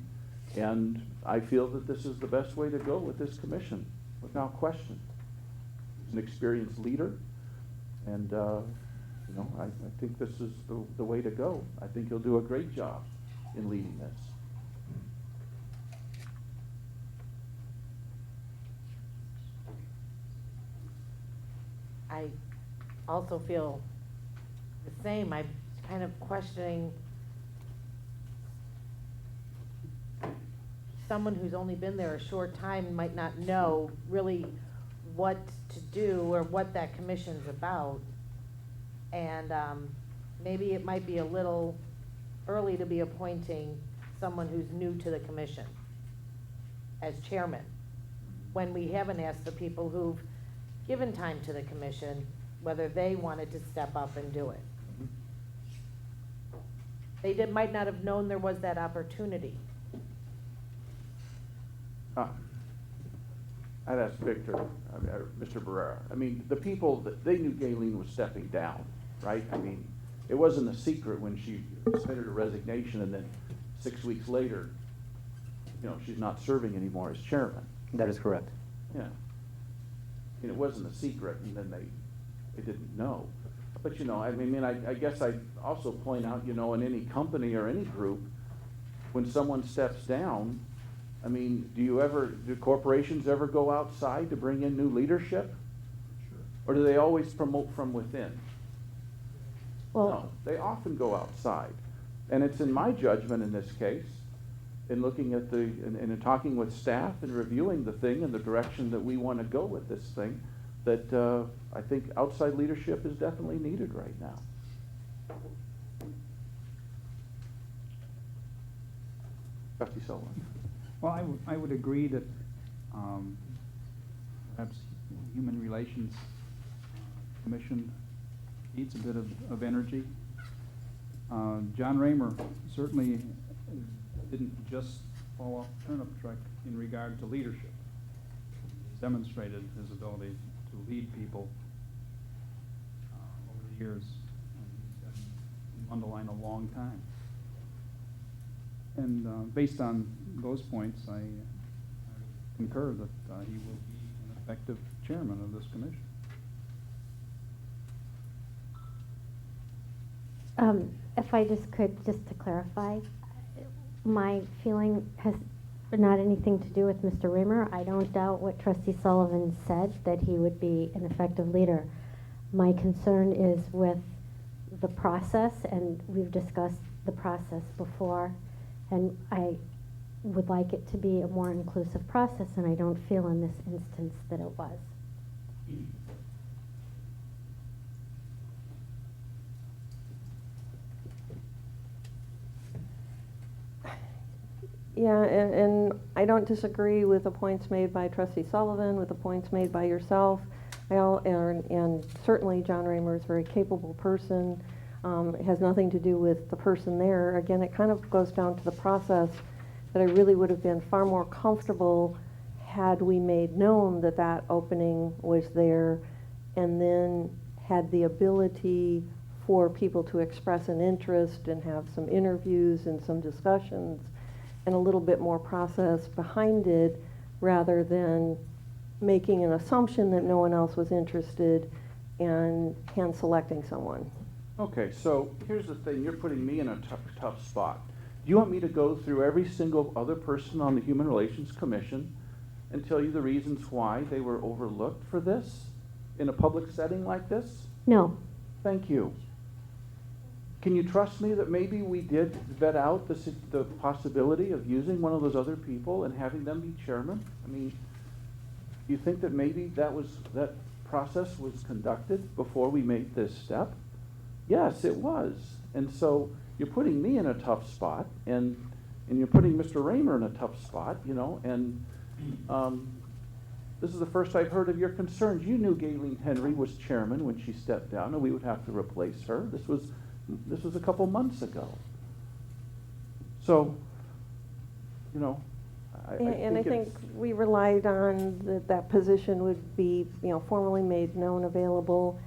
and I feel that this is the best way to go with this commission, without question. He's an experienced leader, and you know, I think this is the way to go. I think he'll do a great job in leading this. I also feel the same. I'm kind of questioning someone who's only been there a short time might not know really what to do or what that commission's about. And maybe it might be a little early to be appointing someone who's new to the commission as chairman, when we haven't asked the people who've given time to the commission whether they wanted to step up and do it. They might not have known there was that opportunity. I'd ask Victor, or Mr. Barrera. I mean, the people, they knew Galen was stepping down, right? I mean, it wasn't a secret when she submitted her resignation and then 6 weeks later, you know, she's not serving anymore as chairman. That is correct. Yeah. And it wasn't a secret, and then they didn't know. But, you know, I mean, I guess I'd also point out, you know, in any company or any group, when someone steps down, I mean, do corporations ever go outside to bring in new leadership? Sure. Or do they always promote from within? Well, No, they often go outside. And it's in my judgment in this case, in looking at and in talking with staff and reviewing the thing and the direction that we want to go with this thing, that I think outside leadership is definitely needed right now. Trustee Sullivan. Well, I would agree that perhaps Human Relations Commission needs a bit of energy. John Raymer certainly didn't just fall off the turnip truck in regard to leadership. He's demonstrated his ability to lead people over the years. And he's been in Mundelein a long time. And based on those points, I concur that he will be an effective chairman of this commission. If I just could, just to clarify, my feeling has not anything to do with Mr. Raymer. I don't doubt what Trustee Sullivan said, that he would be an effective leader. My concern is with the process, and we've discussed the process before, and I would like it to be a more inclusive process, and I don't feel in this instance that it was. Yeah, and I don't disagree with the points made by Trustee Sullivan, with the points made by yourself. And certainly John Raymer is a very capable person. It has nothing to do with the person there. Again, it kind of goes down to the process that I really would have been far more comfortable had we made known that that opening was there, and then had the ability for people to express an interest and have some interviews and some discussions and a little bit more process behind it, rather than making an assumption that no one else was interested and hand selecting someone. Okay, so here's the thing, you're putting me in a tough spot. Do you want me to go through every single other person on the Human Relations Commission and tell you the reasons why they were overlooked for this in a public setting like this? No. Thank you. Can you trust me that maybe we did vet out the possibility of using one of those other people and having them be chairman? I mean, do you think that maybe that process was conducted before we made this step? Yes, it was. And so you're putting me in a tough spot, and you're putting Mr. Raymer in a tough spot, you know, and this is the first I've heard of your concerns. You knew Galen Henry was chairman when she stepped down, and we would have to replace her. This was a couple months ago. So, you know, I think we relied on that position would be, you know, formally made known, available.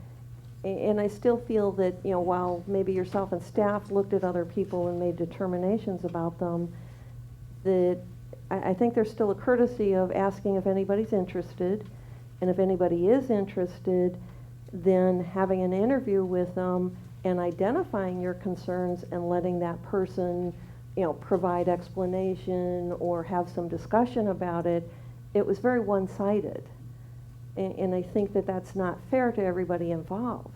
And I still feel that, you know, while maybe yourself and staff looked at other people and made determinations about them, that I think there's still a courtesy of asking if anybody's interested. And if anybody is interested, then having an interview with them and identifying your concerns and letting that person, you know, provide explanation or have some discussion about it. It was very one-sided. And I think that that's not fair to everybody involved.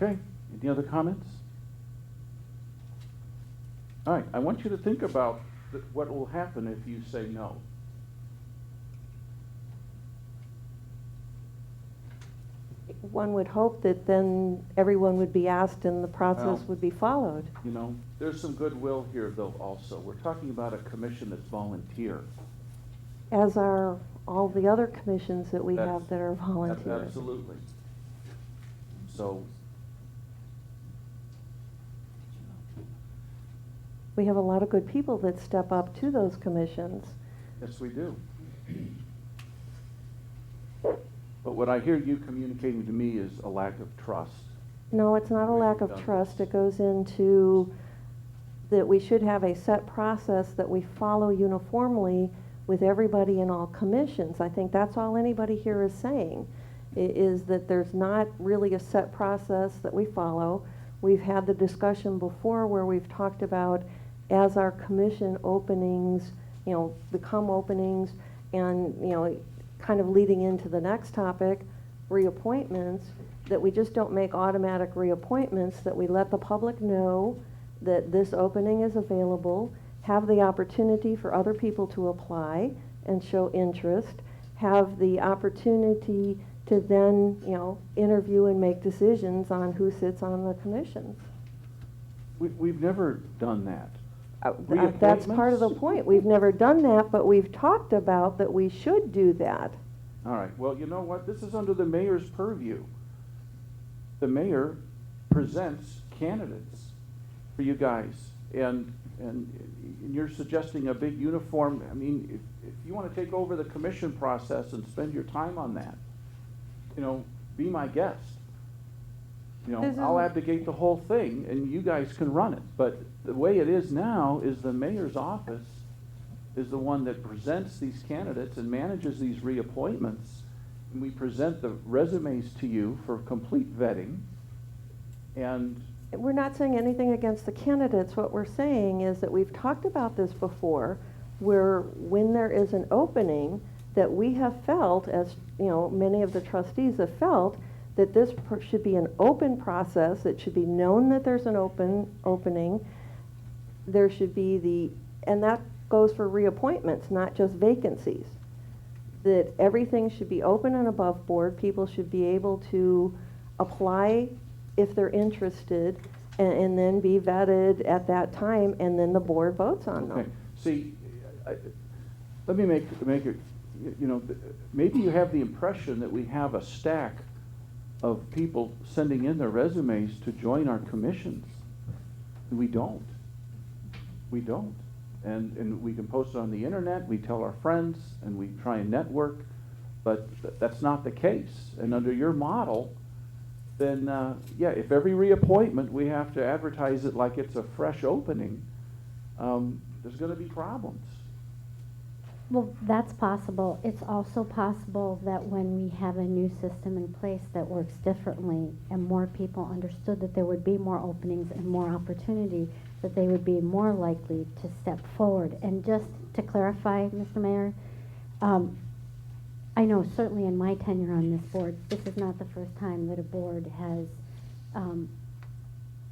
Okay, any other comments? All right, I want you to think about what will happen if you say no. One would hope that then everyone would be asked and the process Well, would be followed. You know, there's some goodwill here though also. We're talking about a commission that's volunteer. As are all the other commissions that we That's- have that are volunteer. Absolutely. So, We have a lot of good people that step up to those commissions. yes, we do. But what I hear you communicating to me is a lack of trust. No, it's not a lack of trust. It goes into that we should have a set process that we follow uniformly with everybody in all commissions. I think that's all anybody here is saying, is that there's not really a set process that we follow. We've had the discussion before where we've talked about as our commission openings, become openings, and, kind of leading into the next topic, reappointments, that we just don't make automatic reappointments, that we let the public know that this opening is available, have the opportunity for other people to apply and show interest, have the opportunity to then, interview and make decisions on who sits on the commissions. We've never done that. That's part of the point. We've never done that, but we've talked about that we should do that. All right, well, you know what? This is under the mayor's purview. The mayor presents candidates for you guys, and you're suggesting a big uniform. I mean, if you want to take over the commission process and spend your time on that, be my guest. I'll abdicate the whole thing, and you guys can run it. But the way it is now is the mayor's office is the one that presents these candidates and manages these reappointments. And we present the resumes to you for complete vetting. And We're not saying anything against the candidates. What we're saying is that we've talked about this before, where when there is an opening, that we have felt, as many of the trustees have felt, that this should be an open process. It should be known that there's an opening. There should be and that goes for reappointments, not just vacancies. That everything should be open and above board. People should be able to apply if they're interested, and then be vetted at that time, and then the board votes on them. okay, see, let me make it. Maybe you have the impression that we have a stack of people sending in their resumes to join our commissions. We don't. We don't. And we can post it on the internet, we tell our friends, and we try and network, but that's not the case. And under your model, then, if every reappointment we have to advertise it like it's a fresh opening, there's going to be problems. Well, that's possible. It's also possible that when we have a new system in place that works differently and more people understood that there would be more openings and more opportunity, that they would be more likely to step forward. And just to clarify, Mr. Mayor, I know certainly in my tenure on this board, this is not the first time that a board has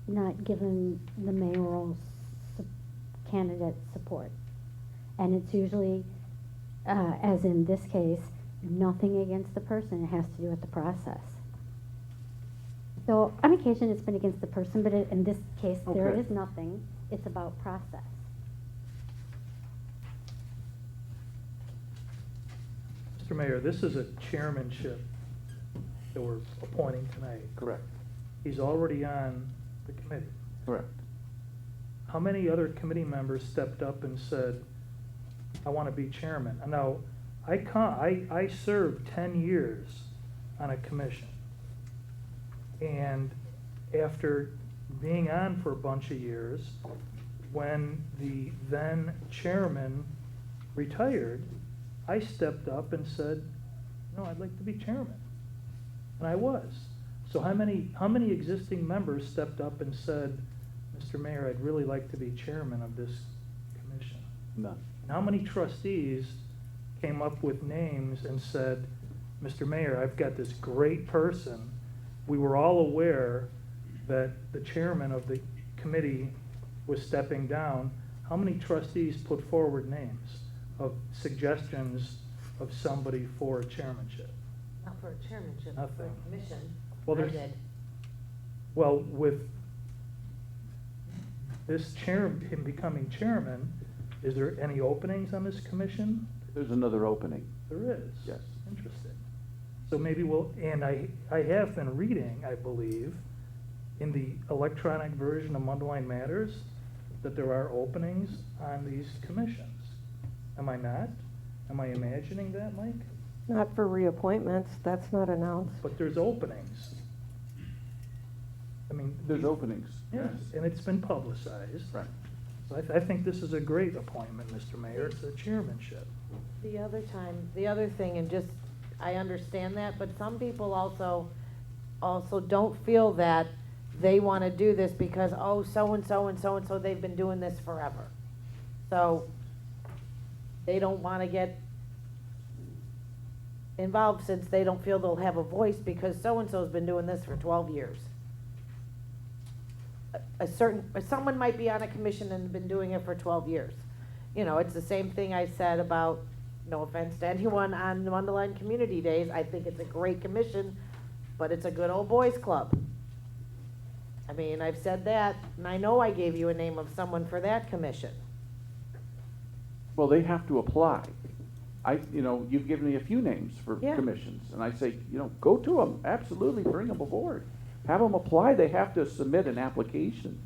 not given the mayoral candidate support. And it's usually, as in this case, nothing against the person. It has to do with the process. So on occasion it's been against the person, but in this case there Okay. is nothing. It's about process. Mr. Mayor, this is a chairmanship that we're appointing tonight. Correct. He's already on the committee. Correct. How many other committee members stepped up and said, I want to be chairman? Now, I served 10 years on a commission. And after being on for a bunch of years, when the then chairman retired, I stepped up and said, no, I'd like to be chairman. And I was. So how many existing members stepped up and said, Mr. Mayor, I'd really like to be chairman of this commission? None. And how many trustees came up with names and said, Mr. Mayor, I've got this great person. We were all aware that the chairman of the committee was stepping down, how many trustees put forward names of suggestions of somebody for chairmanship? Not for a chairmanship, but for Nothing. a commission. Well, I there's- did. Well, with this him becoming chairman, is there any openings on this commission? There's another opening. There is? Yes. Interesting. So maybe and I have been reading, I believe, in the electronic version of Mundelein Matters, that there are openings on these commissions. Am I not? Am I imagining that, Mike? Not for reappointments, that's not announced. But there's openings. I mean. There's openings. Yes, and it's been publicized. Right. So I think this is a great appointment, Mr. Mayor, it's a chairmanship. The other thing, and just, I understand that, but some people also don't feel that they want to do this because, oh, so-and-so and so-and-so, they've been doing this forever. So they don't want to get involved since they don't feel they'll have a voice because so-and-so's been doing this for 12 years. Someone might be on a commission and been doing it for 12 years. You know, it's the same thing I said about, no offense to anyone on the Mundelein Community Days, I think it's a great commission, but it's a good old boys club. I mean, I've said that, and I know I gave you a name of someone for that commission. Well, they have to apply. You've given me a few names for Yeah. commissions, and I say, go to them, absolutely, bring them aboard. Have them apply, they have to submit an application.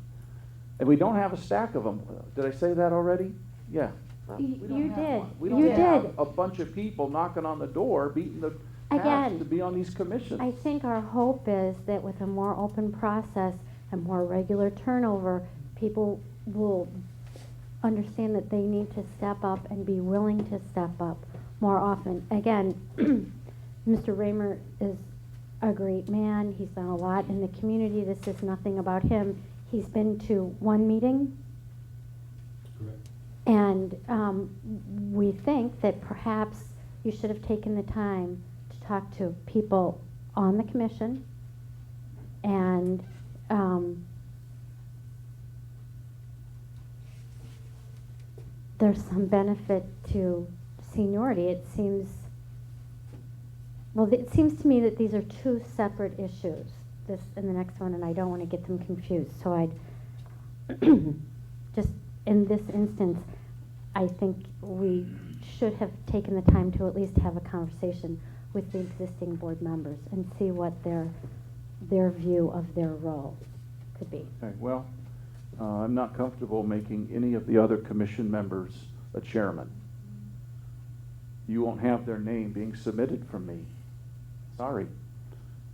And we don't have a stack of them. Did I say that already? Yeah. You We don't have did. one. We You don't have did. a bunch of people knocking on the door, beating the past Again, to be on these commissions. I think our hope is that with a more open process and more regular turnover, people will understand that they need to step up and be willing to step up more often. Again, Mr. Raymer is a great man. He's done a lot in the community. This is nothing about him. He's been to one meeting. Correct. And we think that perhaps you should have taken the time to talk to people on the commission and there's some benefit to seniority. It seems to me that these are two separate issues, this and the next one, and I don't want to get them confused. So I'd just, in this instance, I think we should have taken the time to at least have a conversation with the existing board members and see what their view of their role could be. Okay, well, I'm not comfortable making any of the other commission members a chairman. You won't have their name being submitted from me. Sorry.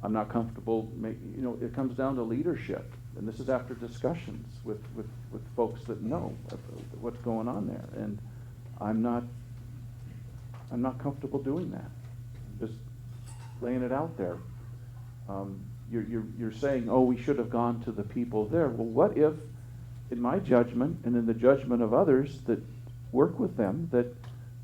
I'm not comfortable it comes down to leadership. And this is after discussions with folks that know what's going on there. And I'm not comfortable doing that. Just laying it out there. You're saying, oh, we should have gone to the people there. Well, what if, in my judgment and in the judgment of others that work with them, that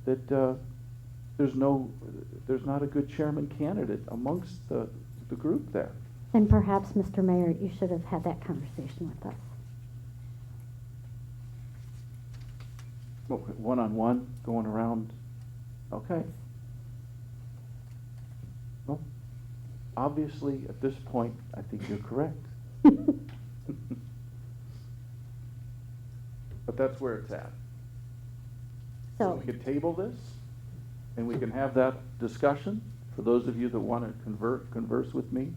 there's not a good chairman candidate amongst the group there? And perhaps, Mr. Mayor, you should have had that conversation with us. One-on-one, going around, okay. Well, obviously, at this point, I think you're correct. But that's where it's at. So we could table this, and we can have that discussion, for those of you that want to converse with me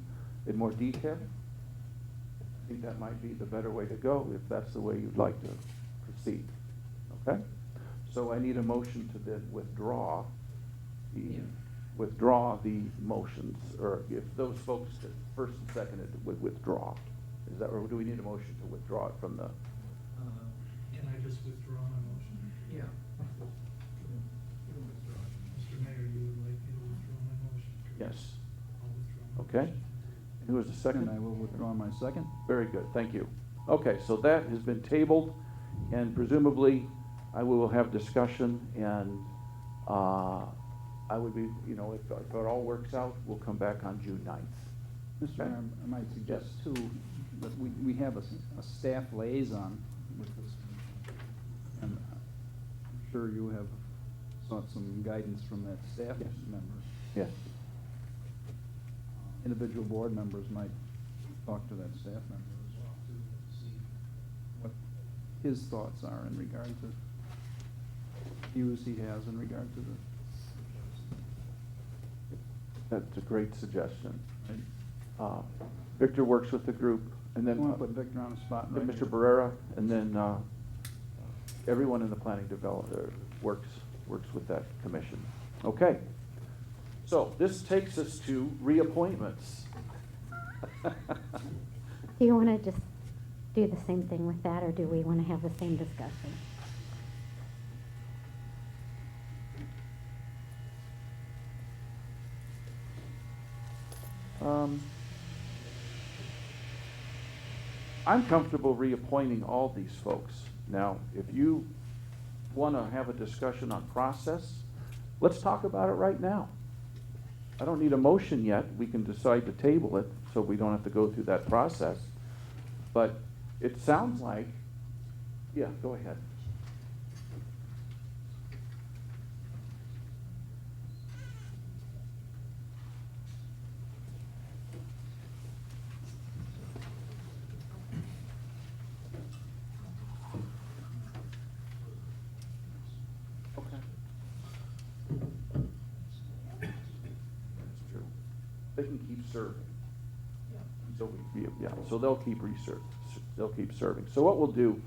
in more detail. I think that might be the better way to go, if that's the way you'd like to proceed. Okay? So I need a motion to then withdraw the motions, or if those folks that first and seconded would withdraw. Is that, or do we need a motion to withdraw it from the? Can I just withdraw my motion? Yeah. Mr. Mayor, you would like me to withdraw my motion? Yes. I'll withdraw my Okay. motion. And who was the second? And I will withdraw my second. Very good, thank you. Okay, so that has been tabled, and presumably I will have discussion, and I would be, if it all works out, we'll come back on June 9th. Mr. Mayor, I might suggest too, but we have a staff liaison with this commission. And I'm sure you have sought some guidance from that staff Yes. member. Yes. Individual board members might talk to that staff member as well, too, to see what his thoughts are in regard to views he has in regard to the. That's a great suggestion. Right? Victor works with the group, and then I want to put Victor on the spot right Mr. here. Barrera, and then everyone in the planning works with that commission. Okay. So this takes us to reappointments. Do you want to just do the same thing with that, or do we want to have the same discussion? I'm comfortable reappointing all these folks. Now, if you want to have a discussion on process, let's talk about it right now. I don't need a motion yet. We can decide to table it so we don't have to go through that process. But it sounds like, yeah, go ahead. Okay. That's true. They can keep serving. So so they'll keep serving. So what we'll do,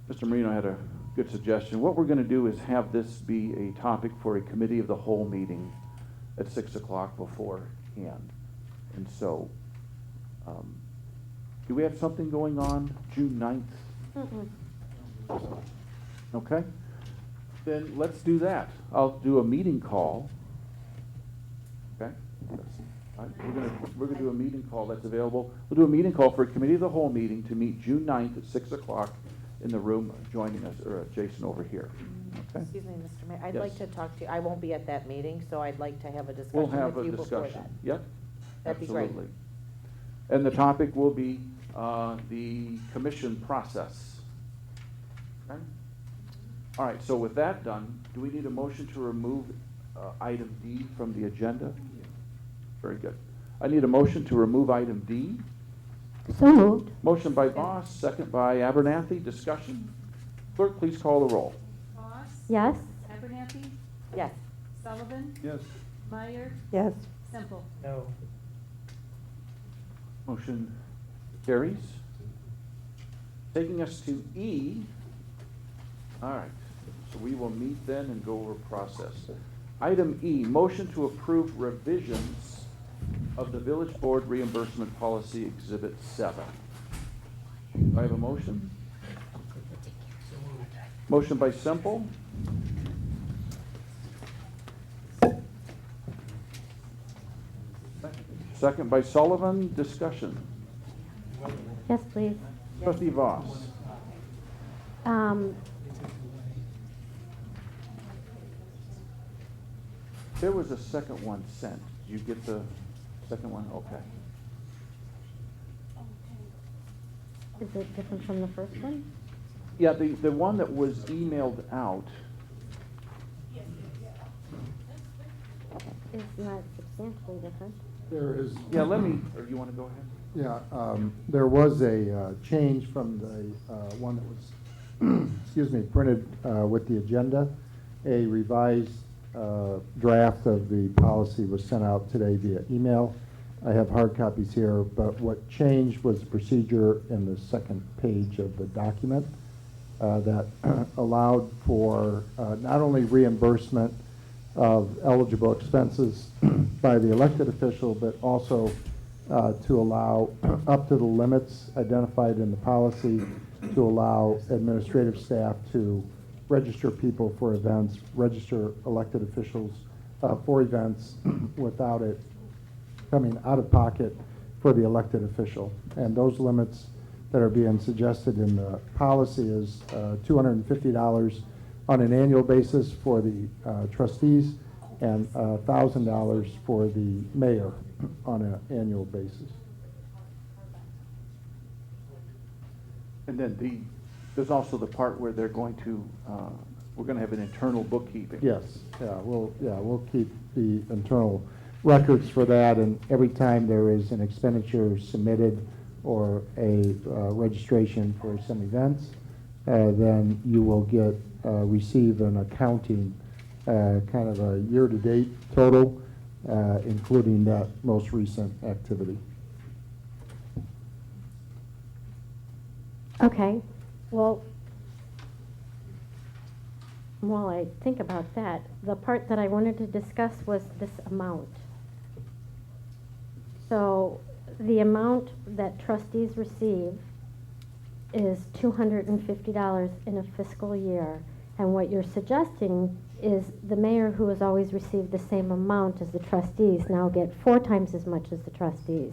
Mr. Marino had a good suggestion. What we're going to do is have this be a topic for a committee of the whole meeting at 6 o'clock beforehand. And so, do we have something going on June 9th? Okay. Then let's do that. I'll do a meeting call. Okay? All right, we're gonna do a meeting call that's available. We'll do a meeting call for a committee of the whole meeting to meet June 9th at 6 o'clock in the room joining us, or Jason over here. Okay? Excuse me, Mr. Mayor, I'd Yes. like to talk to you, I won't be at that meeting, so I'd like to have a We'll discussion have with a you before discussion. that. Yep. That'd be great. Absolutely. And the topic will be the commission process. Okay? All right, so with that done, do we need a motion to remove item D from the agenda? Very good. I need a motion to remove item D. So moved. Motion by Voss, second by Abernathy. Discussion? Clerk, please call the roll. Voss? Yes? Abernathy? Yes. Sullivan? Yes. Meyer? Yes. Semple? No. Motion carries. Taking us to E. All right, so we will meet then and go over process. Item E, motion to approve revisions of the Village Board Reimbursement Policy Exhibit 7. Do I have a motion? Motion by Semple. Second by Sullivan. Discussion. Yes, please. Trustee Voss. There was a second one sent. Did you get the second one? Okay. Is it different from the first one? Yeah, the one that was emailed out, It's not substantially different. There is. yeah, let me, or you want to go ahead? Yeah, there was a change from the one that was, excuse me, printed with the agenda. A revised draft of the policy was sent out today via email. I have hard copies here, but what changed was the procedure in the second page of the document that allowed for not only reimbursement of eligible expenses by the elected official, but also to allow up to the limits identified in the policy to allow administrative staff to register people for events, register elected officials for events without it coming out of pocket for the elected official. And those limits that are being suggested in the policy is $250 on an annual basis for the trustees and $1,000 for the mayor on an annual basis. And then there's also the part where they're going to, we're gonna have an internal bookkeeping. Yes, we'll keep the internal records for that, and every time there is an expenditure submitted or a registration for some events, then you will receive an accounting, kind of a year-to-date total, including that most recent activity. Okay, well, while I think about that, the part that I wanted to discuss was this amount. So the amount that trustees receive is $250 in a fiscal year. And what you're suggesting is the mayor, who has always received the same amount as the trustees, now get 4 times as much as the trustees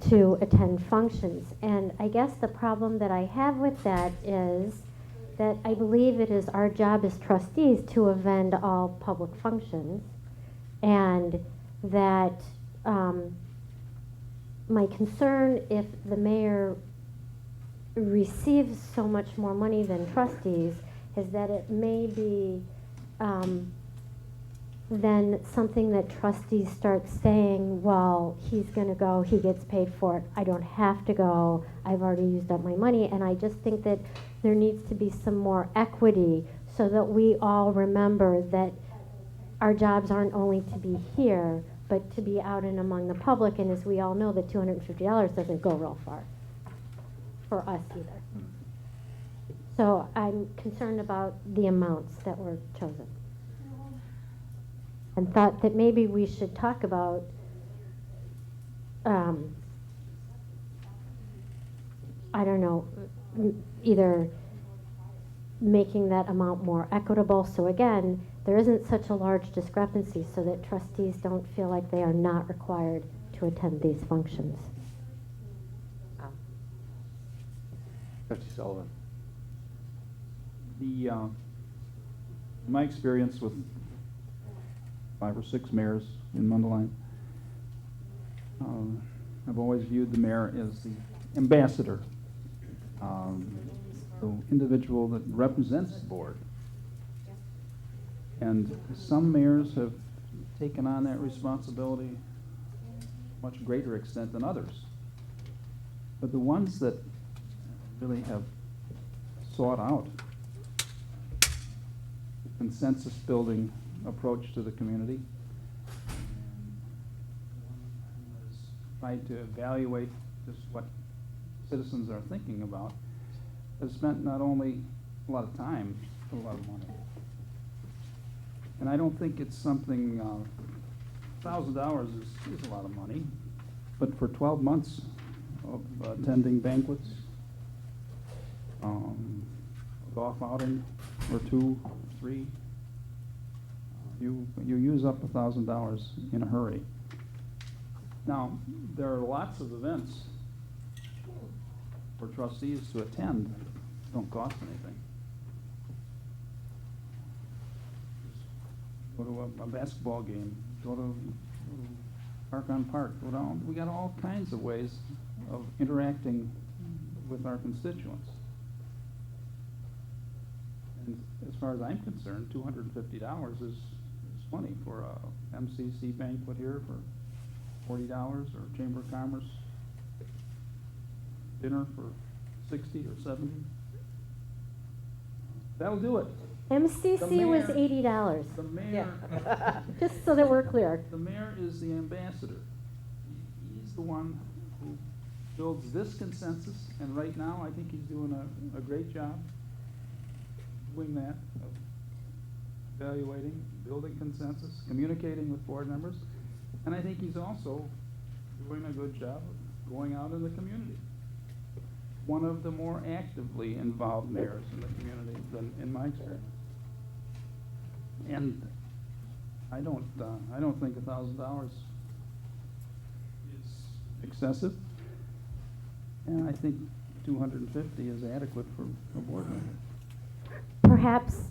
to attend functions. And I guess the problem that I have with that is that I believe it is our job as trustees to attend all public functions, and that my concern, if the mayor receives so much more money than trustees, is that it may be then something that trustees start saying, well, he's going to go, he gets paid for it, I don't have to go, I've already used up my money. And I just think that there needs to be some more equity so that we all remember that our jobs aren't only to be here, but to be out and among the public. And as we all know, the $250 doesn't go real far for us either. So I'm concerned about the amounts that were chosen, and thought that maybe we should talk about I don't know, either making that amount more equitable, so again, there isn't such a large discrepancy, so that trustees don't feel like they are not required to attend these functions. Trustee Sullivan. My experience with 5 or 6 mayors in Mundelein, I've always viewed the mayor as the ambassador, the individual that represents the board. And some mayors have taken on that responsibility to a much greater extent than others. But the ones that really have sought out consensus-building approach to the community, tried to evaluate just what citizens are thinking about, has spent not only a lot of time, but a lot of money. And I don't think it's something, $1,000 is a lot of money, but for 12 months of attending banquets, a golf outing or 2, 3, you use up $1,000 in a hurry. Now, there are lots of events for trustees to attend that don't cost anything. Go to a basketball game, go to Park on Park, go down. We got all kinds of ways of interacting with our constituents. And as far as I'm concerned, $250 is money for a MCC banquet here for $40, or Chamber of Commerce dinner for 60 or 70. That'll do it. MCC was $80. The mayor, Just so that we're clear. the mayor is the ambassador. He's the one who builds this consensus, and right now I think he's doing a great job doing that, of evaluating, building consensus, communicating with board members, and I think he's also doing a good job of going out in the community. One of the more actively involved mayors in the community than in my experience. And I don't think $1,000 is excessive, and I think $250 is adequate for a board member. Perhaps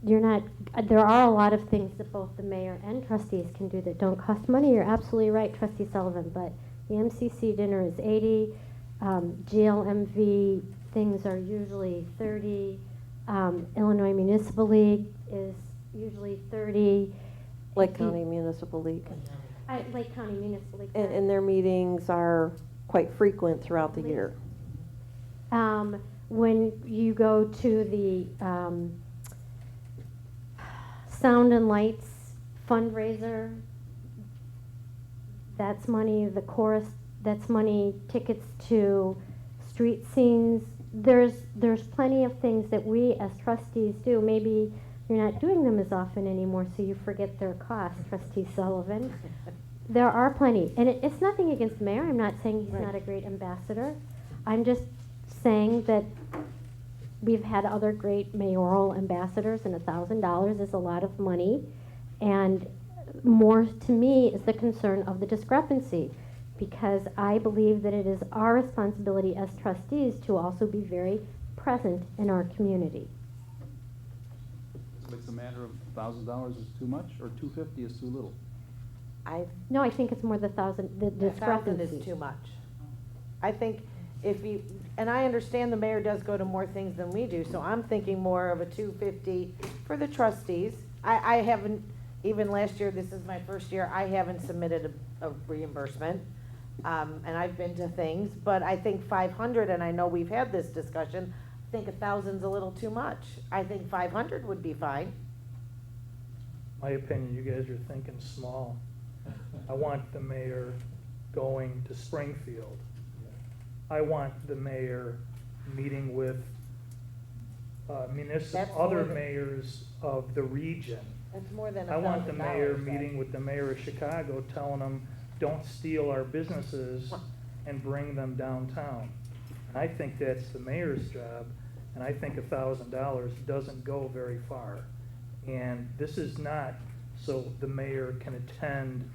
you're not, there are a lot of things that both the mayor and trustees can do that don't cost money. You're absolutely right, Trustee Sullivan, but the MCC dinner is $80. GLMV things are usually 30. Illinois Municipal League is usually 30. Lake County Municipal League. Lake County Municipal League. And their meetings are quite frequent throughout the year. When you go to the Sound and Lights fundraiser, that's money. The chorus, that's money. Tickets to street scenes. There's plenty of things that we as trustees do. Maybe you're not doing them as often anymore, so you forget their cost, Trustee Sullivan. There are plenty, and it's nothing against the mayor. I'm not saying he's not a great ambassador. I'm just saying that we've had other great mayoral ambassadors, and $1,000 is a lot of money. And more to me is the concern of the discrepancy, because I believe that it is our responsibility as trustees to also be very present in our community. So it's a matter of $1,000 is too much or $250 is too little? No, I think it's more the discrepancy. 1,000 is too much. I think if you, and I understand the mayor does go to more things than we do, so I'm thinking more of a $250 for the trustees. I haven't, even last year, this is my first year, I haven't submitted a reimbursement. And I've been to things, but I think 500, and I know we've had this discussion, I think 1,000's a little too much. I think 500 would be fine. My opinion, you guys are thinking small. I want the mayor going to Springfield. I want the mayor meeting with other mayors of the region. That's more than I want the mayor $1,000, meeting with the mayor of Chicago, telling them, don't steal our businesses and bring them downtown. And I think that's the mayor's job, and I think $1,000 doesn't go very far. And this is not so the mayor can attend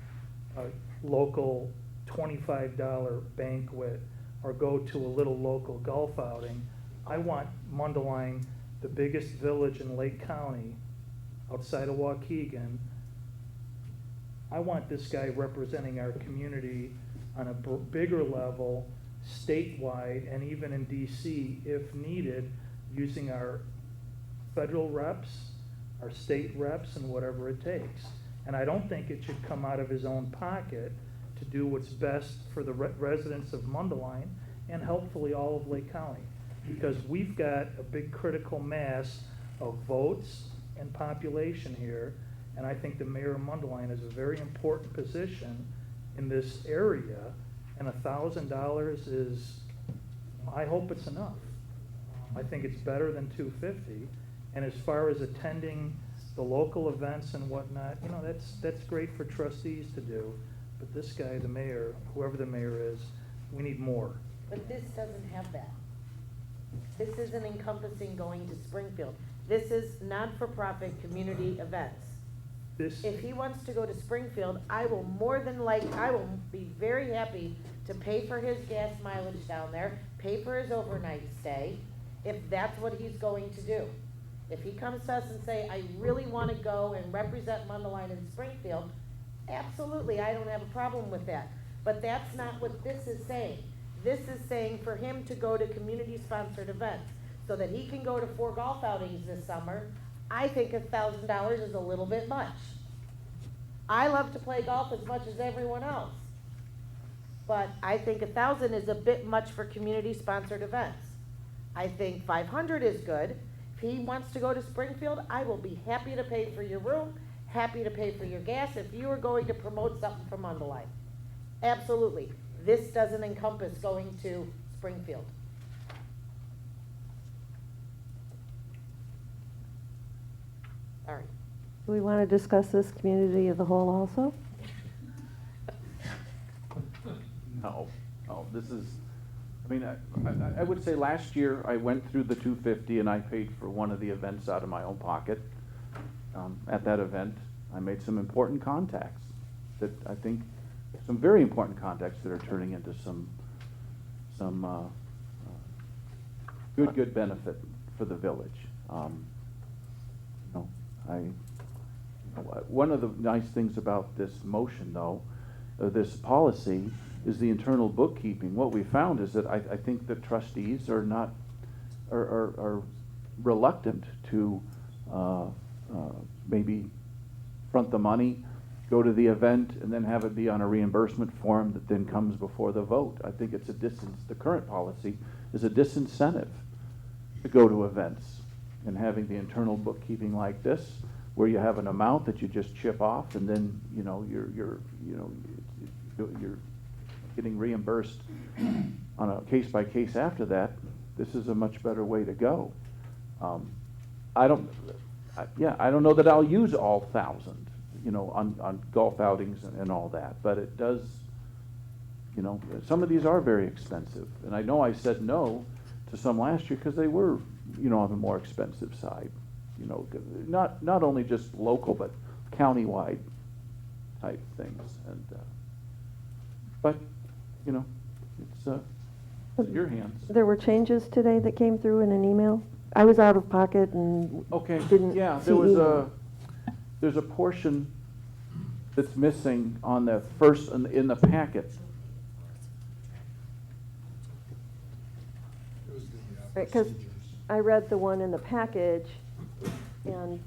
a local $25 banquet or go to a little local golf outing. I want Mundelein, the biggest village in Lake County, outside of Waukegan. I want this guy representing our community on a bigger level, statewide, and even in DC, if needed, using our federal reps, our state reps, and whatever it takes. And I don't think it should come out of his own pocket to do what's best for the residents of Mundelein and hopefully all of Lake County. Because we've got a big critical mass of votes and population here, and I think the mayor of Mundelein is a very important position in this area, and $1,000 is, I hope it's enough. I think it's better than $250, and as far as attending the local events and whatnot, you know, that's great for trustees to do, but this guy, the mayor, whoever the mayor is, we need more. But this doesn't have that. This isn't encompassing going to Springfield. This is not-for-profit community events. If he wants to go to Springfield, I will be very happy to pay for his gas mileage down there, pay for his overnight stay, if that's what he's going to do. If he comes to us and say, I really want to go and represent Mundelein in Springfield, absolutely, I don't have a problem with that. But that's not what this is saying. This is saying for him to go to community-sponsored events so that he can go to 4 golf outings this summer. I think $1,000 is a little bit much. I love to play golf as much as everyone else. But I think 1,000 is a bit much for community-sponsored events. I think 500 is good. If he wants to go to Springfield, I will be happy to pay for your room, happy to pay for your gas if you are going to promote something from Mundelein. Absolutely. This doesn't encompass going to Springfield. All right. Do we want to discuss this community of the whole also? No, this is, I mean, I would say last year I went through the $250 and I paid for one of the events out of my own pocket. At that event, I made some important contacts that I think, some very important contacts that are turning into some good benefit for the village. One of the nice things about this motion, though, this policy, is the internal bookkeeping. What we found is that I think the trustees are not, are reluctant to maybe front the money, go to the event, and then have it be on a reimbursement form that then comes before the vote. I think it's the current policy is a disincentive to go to events, and having the internal bookkeeping like this, where you have an amount that you just chip off, and then you're getting reimbursed on a case by case after that. This is a much better way to go. I don't know that I'll use all 1,000, on golf outings and all that, but it does, some of these are very expensive. And I know I said no to some last year because they were, on the more expensive side. Not only just local, but countywide type things. And, but, it's in your hands. There were changes today that came through in an email. I was out of pocket and Okay, didn't yeah, see there was email. there's a portion that's missing on the first, in the packet. Because I read the one in the package, and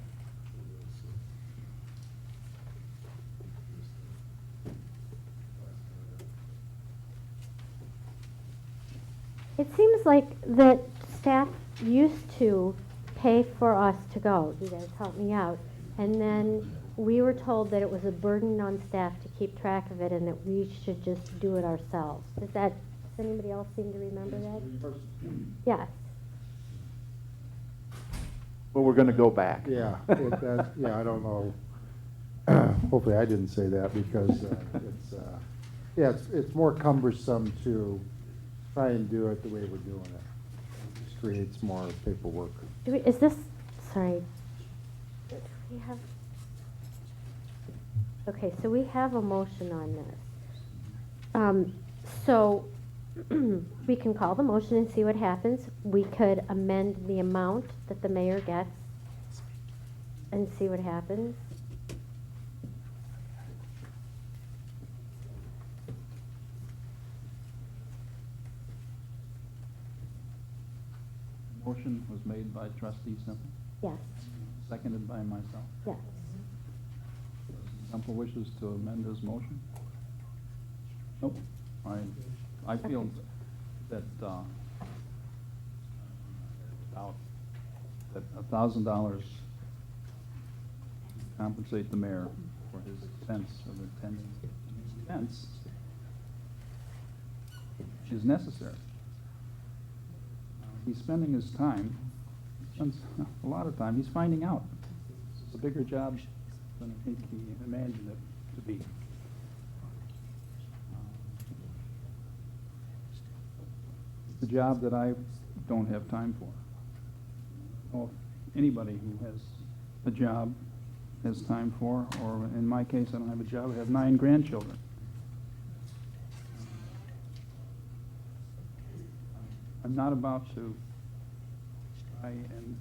It seems like that staff used to pay for us to go. You guys help me out. And then we were told that it was a burden on staff to keep track of it and that we should just do it ourselves. Does anybody else seem to remember that? Yes. Well, we're gonna go back. Yeah, I don't know. Hopefully I didn't say that because it's more cumbersome to try and do it the way we're doing it. It just creates more paperwork. Sorry. Do we have? Okay, so we have a motion on this. So we can call the motion and see what happens. We could amend the amount that the mayor gets and see what happens. Motion was made by trustee Semple, Yes, seconded by myself. yes. Semple wishes to amend his motion? Nope. I feel that, that $1,000 compensate the mayor for his expense of attending events is necessary. He's spending his time, he spends a lot of time, he's finding out. It's a bigger job than I think he imagined it to be. It's a job that I don't have time for. Or anybody who has a job has time for, or in my case, I don't have a job, I have 9 grandchildren. I'm not about to try and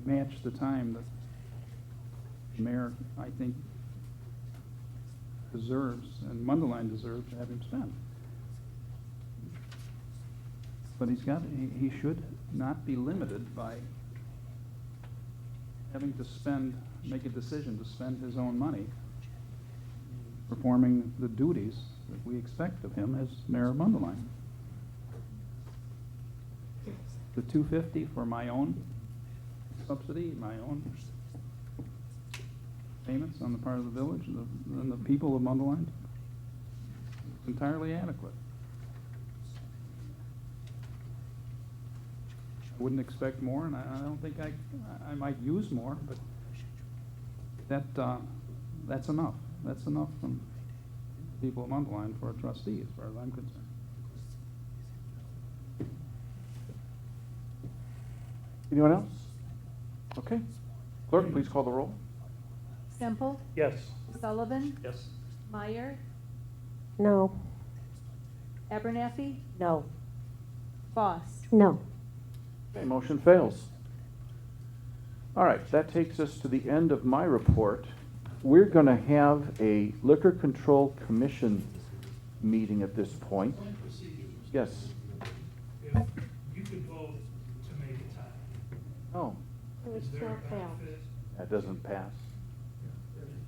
match the time that the mayor, I think, deserves, and Mundelein deserves to have him spend. But he should not be limited by having to make a decision to spend his own money performing the duties that we expect of him as mayor of Mundelein. The $250 for my own subsidy, my own payments on the part of the village and the people of Mundelein, is entirely adequate. I wouldn't expect more, and I don't think I might use more, but that's enough. That's enough from people of Mundelein for a trustee, as far as I'm concerned. Anyone else? Okay. Clerk, please call the roll. Semple, Yes. Sullivan, Yes. Meyer, no. Abernathy, No. Voss. No. Okay, motion fails. All right, that takes us to the end of my report. We're going to have a Liquor Control Commission meeting at this point. Yes. If you could vote to make a tie, Oh, It would is there still a fail. benefit? that doesn't pass.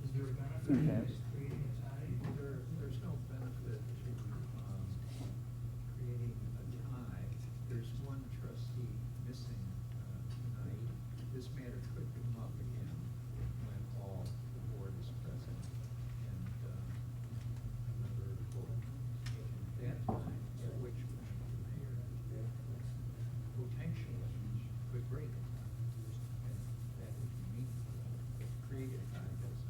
Is there a benefit in creating a tie? There's no benefit to creating a tie. There's one trustee missing tonight. This matter could come up again when all the board is present. And another vote at that time, at which the mayor potentially could break it. And that would be meaningful. But create a tie doesn't.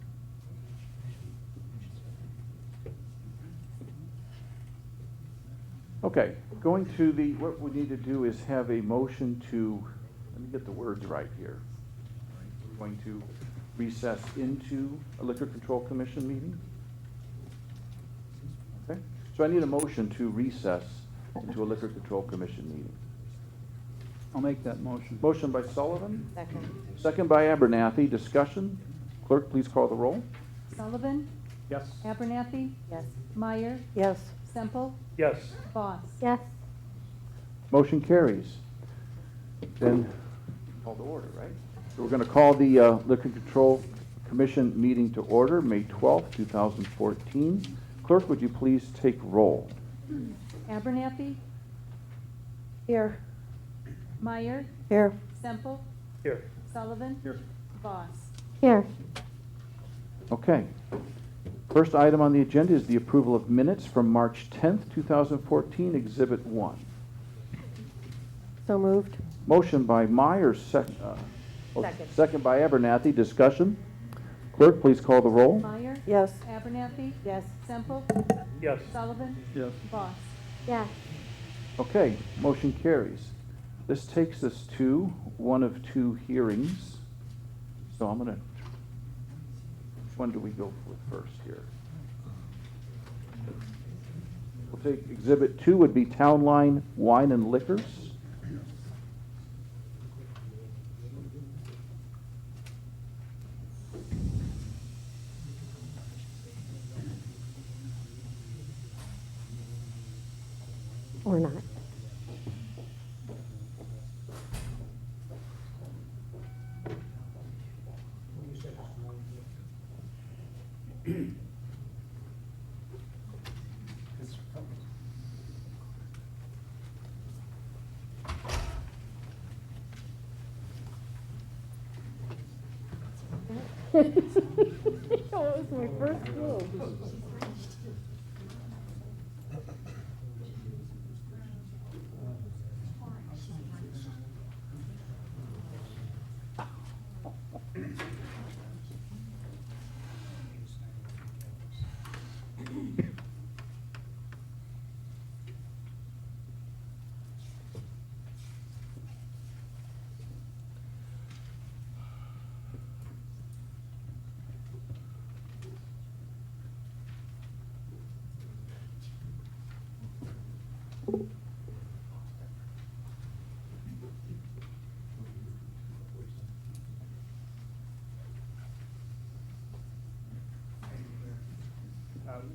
Okay, going to the, what we need to do is have a motion to, let me get the words right here. We're going to recess into a Liquor Control Commission meeting. Okay, so I need a motion to recess into a Liquor Control Commission meeting. I'll make that motion. Motion by Sullivan, Second. second by Abernathy. Discussion. Clerk, please call the roll. Sullivan, Yes. Abernathy, Yes. Meyer, Yes. Semple, Yes. Voss. Yes. Motion carries. Then, call to order, right? So we're going to call the Liquor Control Commission meeting to order, May 12th, 2014. Clerk, would you please take roll? Abernathy, Here. Meyer, Here. Semple, Here. Sullivan, Here. Voss. Here. Okay. First item on the agenda is the approval of minutes from March 10th, 2014, Exhibit 1. So moved. Motion by Myers, Second. second by Abernathy. Discussion. Clerk, please call the roll. Meyer, Yes. Abernathy, Yes. Semple, Yes. Sullivan, Yes. Voss. Yes. Okay, motion carries. This takes us to one of two hearings. So I'm going to, which one do we go with first here? We'll take Exhibit 2 would be Town Line Wine and Liquors. Or not. It was my first clue.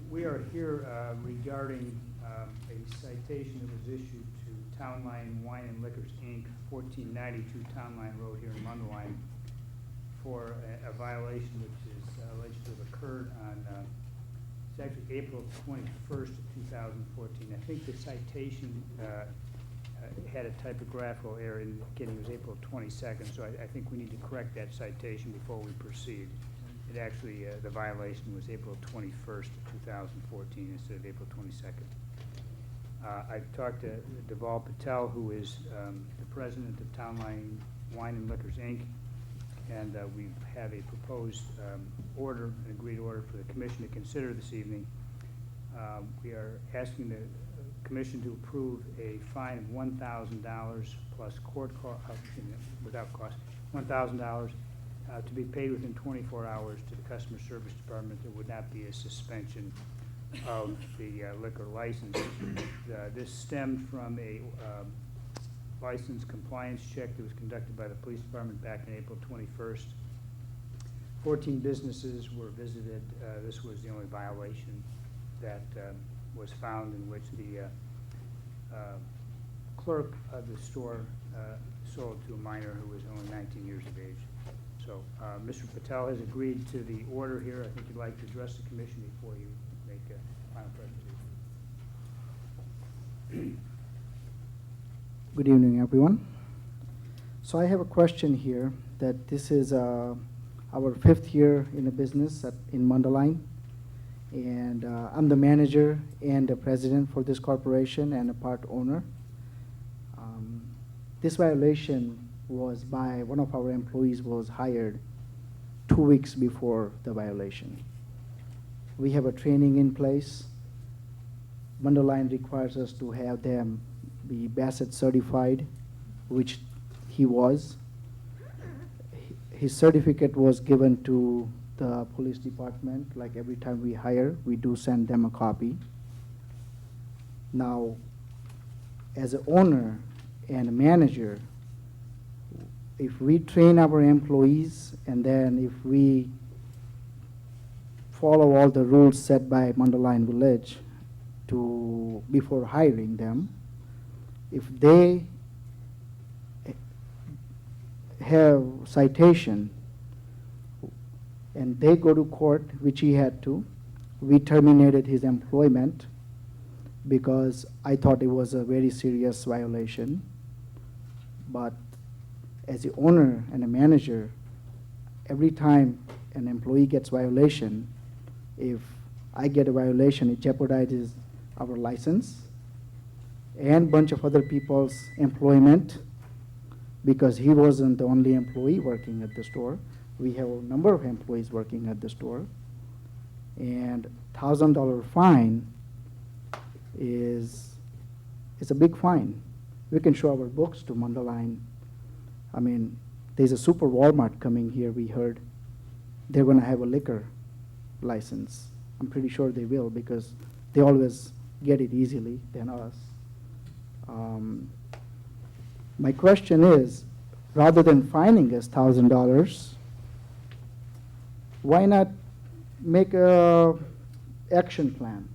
We are here regarding a citation that was issued to Town Line Wine and Liquors, Inc., 1492 Town Line Road here in Mundelein, for a violation which is alleged to have occurred on, it's actually April 21st of 2014. I think the citation had a typographical error indicating it was April 22nd, so I think we need to correct that citation before we proceed. It actually, the violation was April 21st of 2014 instead of April 22nd. I talked to Deval Patel, who is the president of Town Line Wine and Liquors, Inc., and we have a proposed order, an agreed order for the commission to consider this evening. We are asking the commission to approve a fine of $1,000 plus court cost, without cost, $1,000 to be paid within 24 hours to the customer service department. There would not be a suspension of the liquor license. This stemmed from a license compliance check that was conducted by the police department back on April 21st. 14 businesses were visited. This was the only violation that was found in which the clerk of the store sold to a minor who was only 19 years of age. So Mr. Patel has agreed to the order here. I think you'd like to address the commission before you make a final presentation. Good evening, everyone. So I have a question here that this is our 5th year in a business in Mundelein. And I'm the manager and the president for this corporation and a part owner. This violation was by one of our employees was hired 2 weeks before the violation. We have a training in place. Mundelein requires us to have them be Bassett certified, which he was. His certificate was given to the police department. Like every time we hire, we do send them a copy. Now, as an owner and a manager, if we train our employees and then if we follow all the rules set by Mundelein Village before hiring them, if they have citation and they go to court, which he had to, we terminated his employment because I thought it was a very serious violation. But as the owner and a manager, every time an employee gets violation, if I get a violation, it jeopardizes our license and bunch of other people's employment because he wasn't the only employee working at the store. We have a number of employees working at the store. And $1,000 fine is a big fine. We can show our books to Mundelein. I mean, there's a super Walmart coming here, we heard. They're going to have a liquor license. I'm pretty sure they will because they always get it easily than us. My question is, rather than fining us $1,000, why not make a action plan?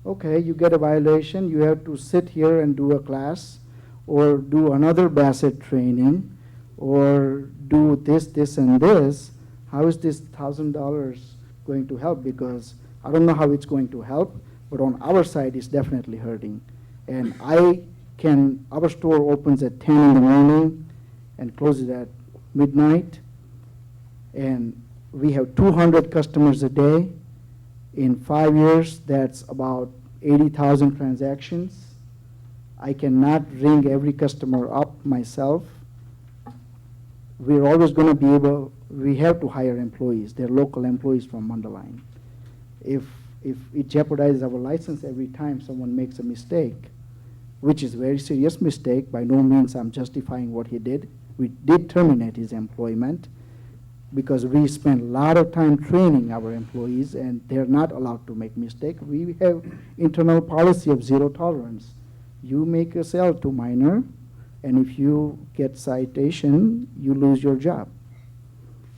Okay, you get a violation, you have to sit here and do a class or do another Bassett training or do this, and this. How is this $1,000 going to help? Because I don't know how it's going to help, but on our side, it's definitely hurting. And our store opens at 10 in the morning and closes at midnight. And we have 200 customers a day. In 5 years, that's about 80,000 transactions. I cannot ring every customer up myself. We're always going to be we have to hire employees. They're local employees from Mundelein. If it jeopardizes our license every time someone makes a mistake, which is a very serious mistake, by no means I'm justifying what he did. We did terminate his employment because we spent a lot of time training our employees and they're not allowed to make mistakes. We have internal policy of zero tolerance. You make a sale to minor, and if you get citation, you lose your job.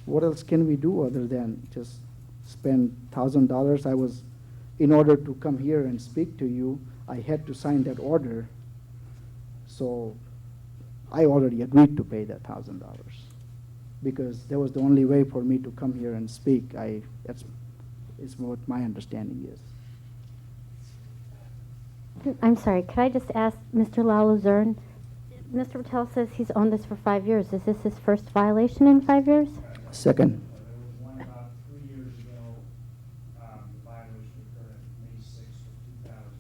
What else can we do other than just spend $1,000? In order to come here and speak to you, I had to sign that order. So I already agreed to pay that $1,000 because that was the only way for me to come here and speak. That's what my understanding is. I'm sorry, could I just ask Mr. Laluzerne? Mr. Patel says he's owned this for 5 years. Is this his first violation in 5 years? Second. There was one about 3 years ago. The violation occurred May 6th of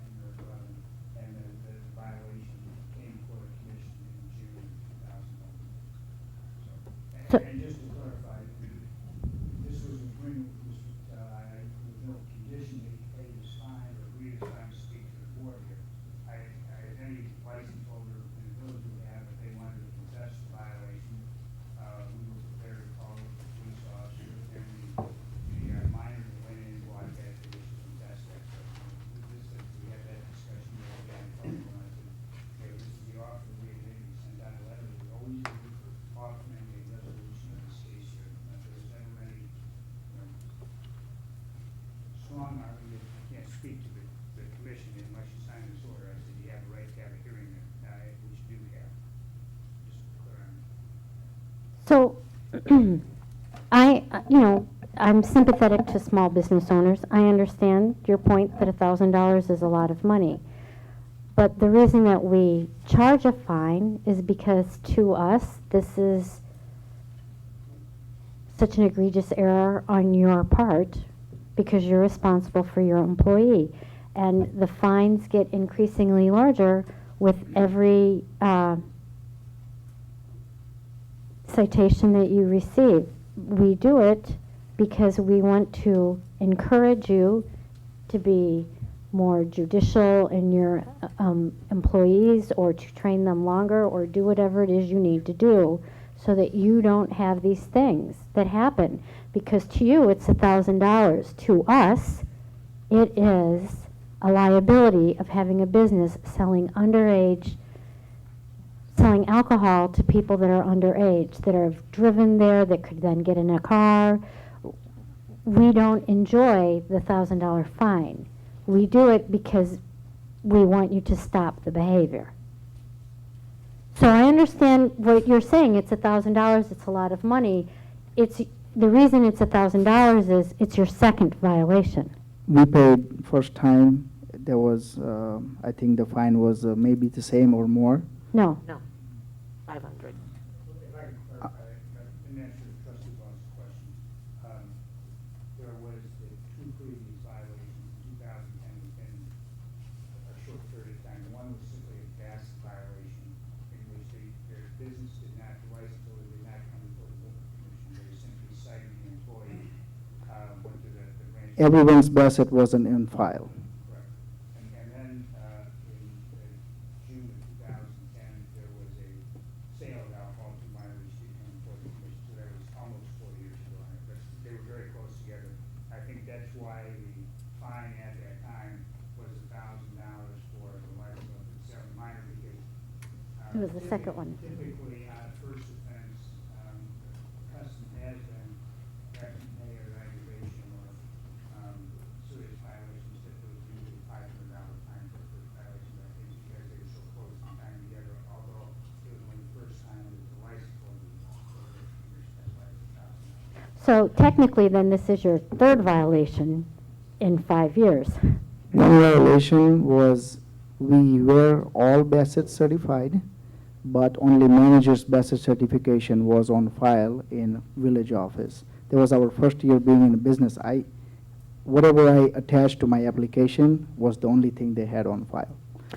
2011, and the violation came before the commission in June 2011. So, and just to clarify, this was an agreement with Mr. Patel. With no condition that he paid his fine or agreed to sign to speak to the board here. Any license holder in the village would have, if they wanted to contest the violation, strong arm you can't speak to the commission unless you sign this order. I said you have a right to have a hearing, which you do have. Just clear on. So, I'm sympathetic to small business owners. I understand your point that $1,000 is a lot of money. But the reason that we charge a fine is because to us, this is such an egregious error on your part because you're responsible for your employee. And the fines get increasingly larger with every citation that you receive. We do it because we want to encourage you to be more judicial in your employees, or to train them longer, or do whatever it is you need to do so that you don't have these things that happen. Because to you it's $1,000. To us, it is a liability of having a business selling alcohol to people that are underage, that are driven there, that could then get in a car. We don't enjoy the $1,000 fine. We do it because we want you to stop the behavior. So I understand what you're saying. It's $1,000. It's a lot of money. The reason it's $1,000 is it's your second violation. We paid first time. There was, I think the fine was maybe the same or more. No. No, 500. If I can clarify, in answer to trustee Ball's question, there was the two previous violations in 2010 within a short period of time. One was simply a gas violation in which their business did not, the license holder did not come before the local commission. They simply cited the employee, went to the branch. Everyone's basset wasn't in file. Correct. And then in June of 2010, there was a sale of alcohol to minors before the commission. So that was almost 4 years ago. But they were very close together. I think that's why the fine at that time was $1,000 for the license of the selling minor, because It was the second one. typically on a first offense, the custom has been having any other aggravation or serious violations, that those usually $500 fines for first violation. I think because they were so close in time together, although it was only the first time that the license holder was that's why it's $1,000. So technically then this is your third violation in 5 years. One violation was we were all basset certified, but only manager's basset certification was on file in village office. That was our first year being in business. Whatever I attached to my application was the only thing they had on file.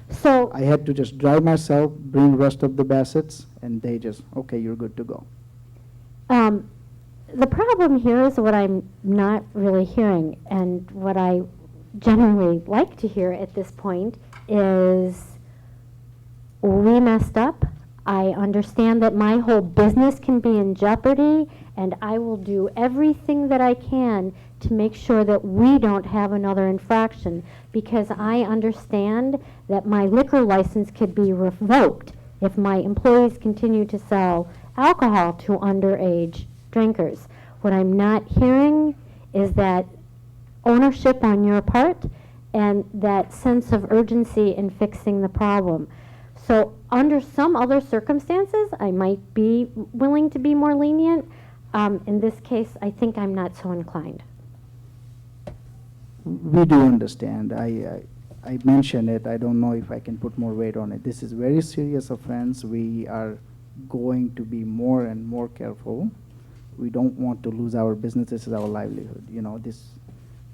So I had to just drive myself, bring rest of the bassets, and they just, okay, you're good to go. the problem here is what I'm not really hearing, and what I generally like to hear at this point is we messed up. I understand that my whole business can be in jeopardy, and I will do everything that I can to make sure that we don't have another infraction, because I understand that my liquor license could be revoked if my employees continue to sell alcohol to underage drinkers. What I'm not hearing is that ownership on your part and that sense of urgency in fixing the problem. So under some other circumstances, I might be willing to be more lenient. In this case, I think I'm not so inclined. We do understand. I mentioned it. I don't know if I can put more weight on it. This is very serious offense. We are going to be more and more careful. We don't want to lose our business. This is our livelihood. You know, this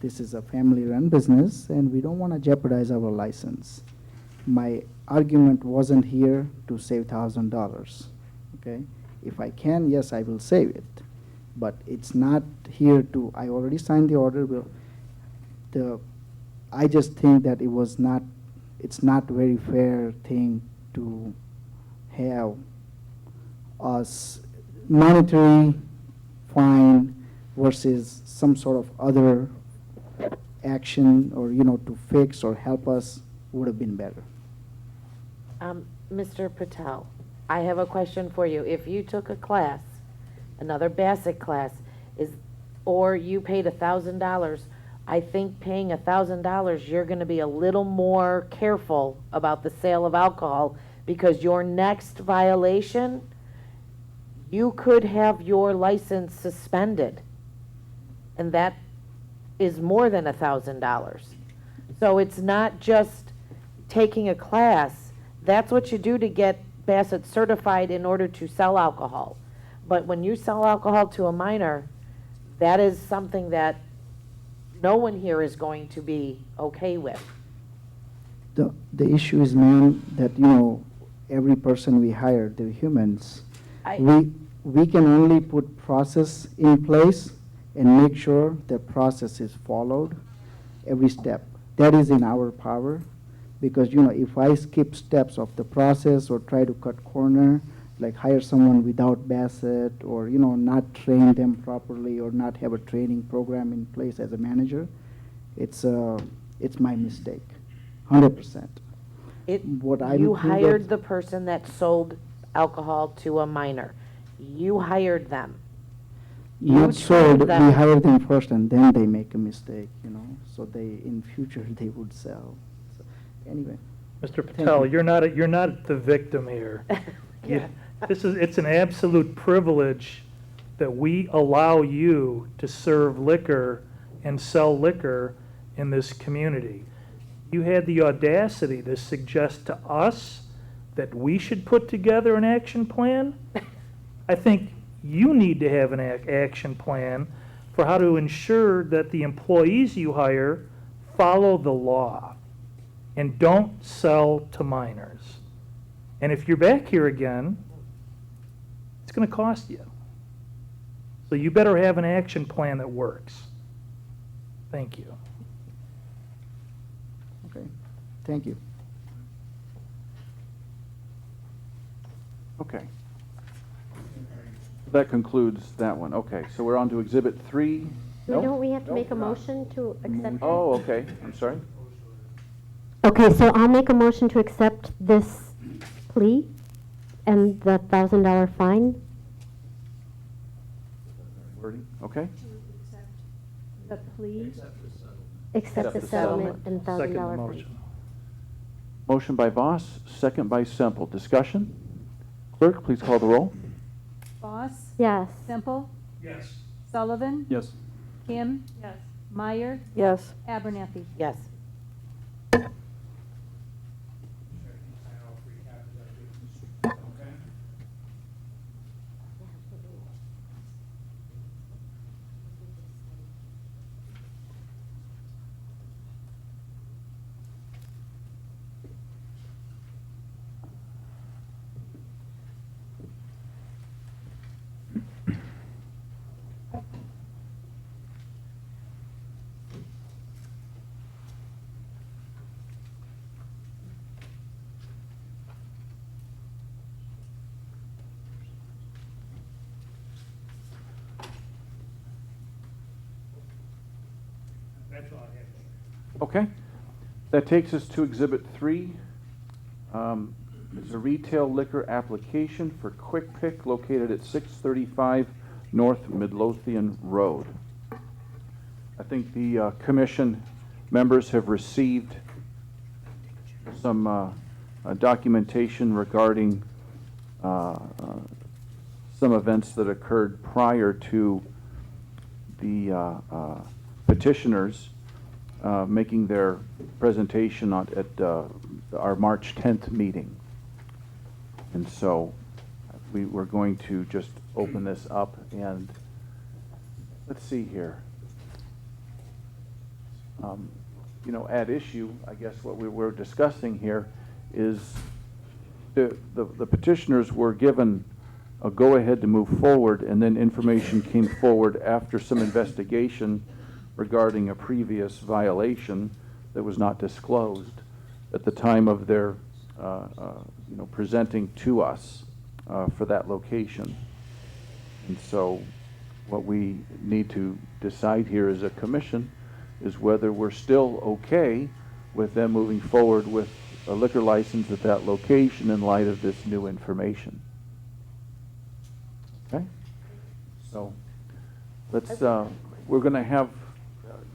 is a family-run business, and we don't want to jeopardize our license. My argument wasn't here to save $1,000. Okay, if I can, yes, I will save it, but it's not here to. I already signed the order. I just think that it's not very fair thing to have us monetary fine versus some sort of other action, or to fix or help us would have been better. Mr. Patel, I have a question for you. If you took a class, another basic class, or you paid $1,000, I think paying $1,000, you're gonna be a little more careful about the sale of alcohol, because your next violation, you could have your license suspended. And that is more than $1,000. So it's not just taking a class. That's what you do to get Bassett certified in order to sell alcohol. But when you sell alcohol to a minor, that is something that no one here is going to be okay with. The issue is, ma'am, that, every person we hire, they're humans. We can only put process in place and make sure the process is followed every step. That is in our power, because, if I skip steps of the process or try to cut corner, like hire someone without Bassett, or, not train them properly, or not have a training program in place as a manager, it's my mistake, 100%. You hired the person that sold alcohol to a minor. You hired them. Not sold, we hire them first and then they make a mistake, so in future they would sell. So, anyway. Mr. Patel, you're not the victim here. It's an absolute privilege that we allow you to serve liquor and sell liquor in this community. You had the audacity to suggest to us that we should put together an action plan. I think you need to have an action plan for how to ensure that the employees you hire follow the law and don't sell to minors. And if you're back here again, it's going to cost you. So you better have an action plan that works. Thank you. Okay, thank you. Okay. That concludes that one. Okay, so we're on to Exhibit 3. No? Don't we have to No, make a we're not. motion to accept it? Oh, okay, I'm sorry. Okay, so I'll make a motion to accept this plea and the $1,000 fine. Wording, okay. The plea. Accept the settlement and Second $1,000 fine. motion. Motion by Voss, second by Semple. Discussion? Clerk, please call the roll. Boss? Yes. Semple? Yes. Sullivan? Yes. Kim? Yes. Meyer? Yes. Abernathy? Yes. That's all I have. Okay. That takes us to Exhibit 3. It's a retail liquor application for Quick Pick located at 635 North Midlothian Road. I think the commission members have received some documentation regarding some events that occurred prior to the petitioners making their presentation at our March 10th meeting. And so we're going to just open this up and let's see here. At issue, I guess what we were discussing here is the petitioners were given a go-ahead to move forward, and then information came forward after some investigation regarding a previous violation that was not disclosed at the time of their presenting to us for that location. And so what we need to decide here as a commission is whether we're still okay with them moving forward with a liquor license at that location in light of this new information. Okay? So let's, we're going to have,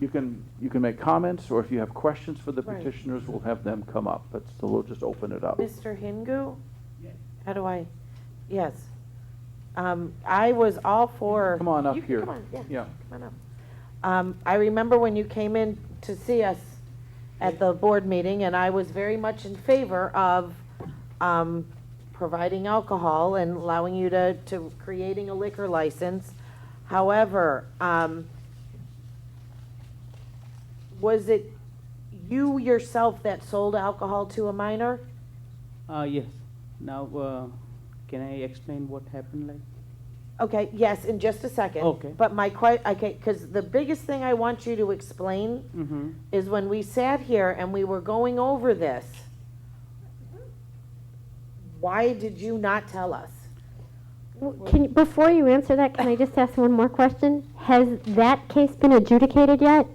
you can make comments, or if you have questions for the Right. petitioners, we'll have them come up. So we'll just open it up. Mr. Hingu? How do I, yes. I was all for. Come on up You can here. Come on, yeah. Yeah. Come on up. I remember when you came in to see us at the board meeting, and I was very much in favor of providing alcohol and allowing you to creating a liquor license. However, was it you yourself that sold alcohol to a minor? Yes. Now, can I explain what happened like? Okay, yes, in just a second. Okay. But okay, because the biggest thing I want you to explain is when we sat here and we were going over this, why did you not tell us? Before you answer that, can I just ask one more question? Has that case been adjudicated yet?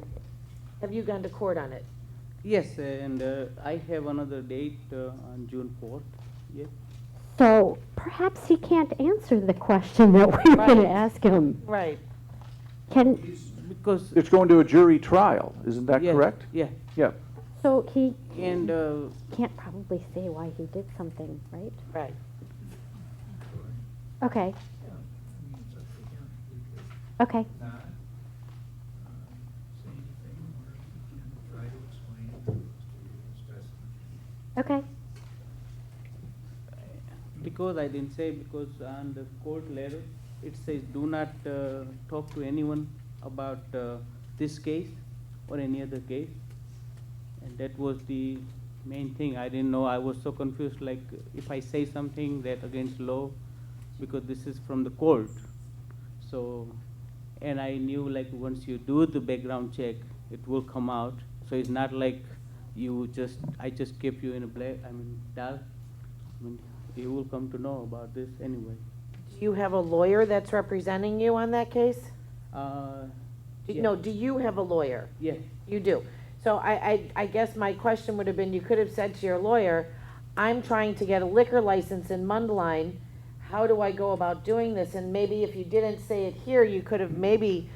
Have you gone to court on it? Yes, and I have another date on June 4th. Yes. So perhaps he can't answer the question that we're going to ask him. Right. Because it's going to a jury trial, isn't that Yes, correct? yeah. Yeah. So he And can't probably say why he did something, right? Right. Okay. Okay. Okay. because I didn't say, because on the court letter it says do not talk to anyone about this case or any other case, and that was the main thing. I didn't know. I was so confused, like if I say something that against law, because this is from the court. So, and I knew like once you do the background check, it will come out. So it's not like I just kept you in a dark. You will come to know about this anyway. Do you have a lawyer that's representing you on that case? Yeah. No, do you have a lawyer? Yes. You do. So I guess my question would have been, you could have said to your lawyer, I'm trying to get a liquor license in Mundelein. How do I go about doing this? And maybe if you didn't say it here, you could have maybe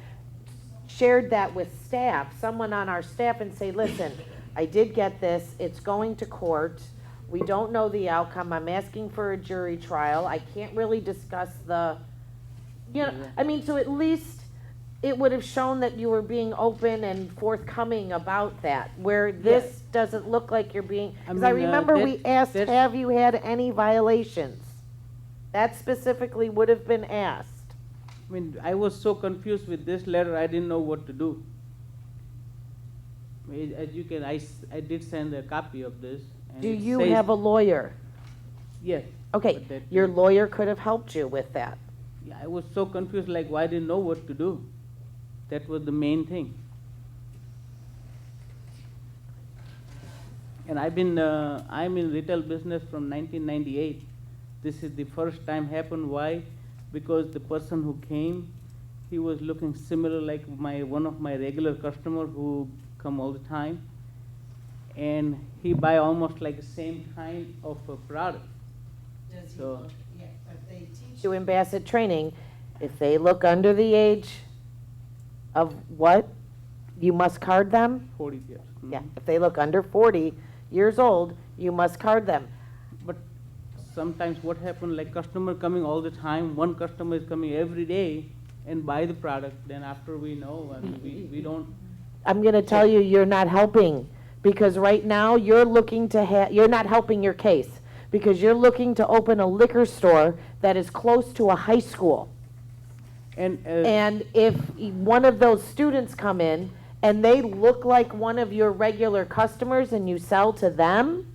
shared that with staff, someone on our staff, and say, listen, I did get this. It's going to court. We don't know the outcome. I'm asking for a jury trial. I can't really discuss so at least it would have shown that you were being open and forthcoming about that, where this doesn't look like you're being, because I remember we asked, have you had any violations? That specifically would have been asked. I mean, I was so confused with this letter, I didn't know what to do. As you can, I did send a copy of this. And Do it you says- have a lawyer? Yes. Okay, but that- your lawyer could have helped you with that. Yeah, I was so confused, like, why I didn't know what to do. That was the main thing. And I'm in retail business from 1998. This is the first time happened. Why? Because the person who came, he was looking similar like one of my regular customer who come all the time. And he buy almost like the same kind of a product. So, To Ambassador training, if they look under the age of what? You must card them? 40 years. Yeah, if they look under 40 years old, you must card them. But sometimes what happen, like customer coming all the time, one customer is coming every day and buy the product, then after we know, I mean, we don't. I'm gonna tell you, you're not helping, because right now, you're looking to you're not helping your case, because you're looking to open a liquor store that is close to a high school. And if one of those students come in and they look like one of your regular customers and you sell to them?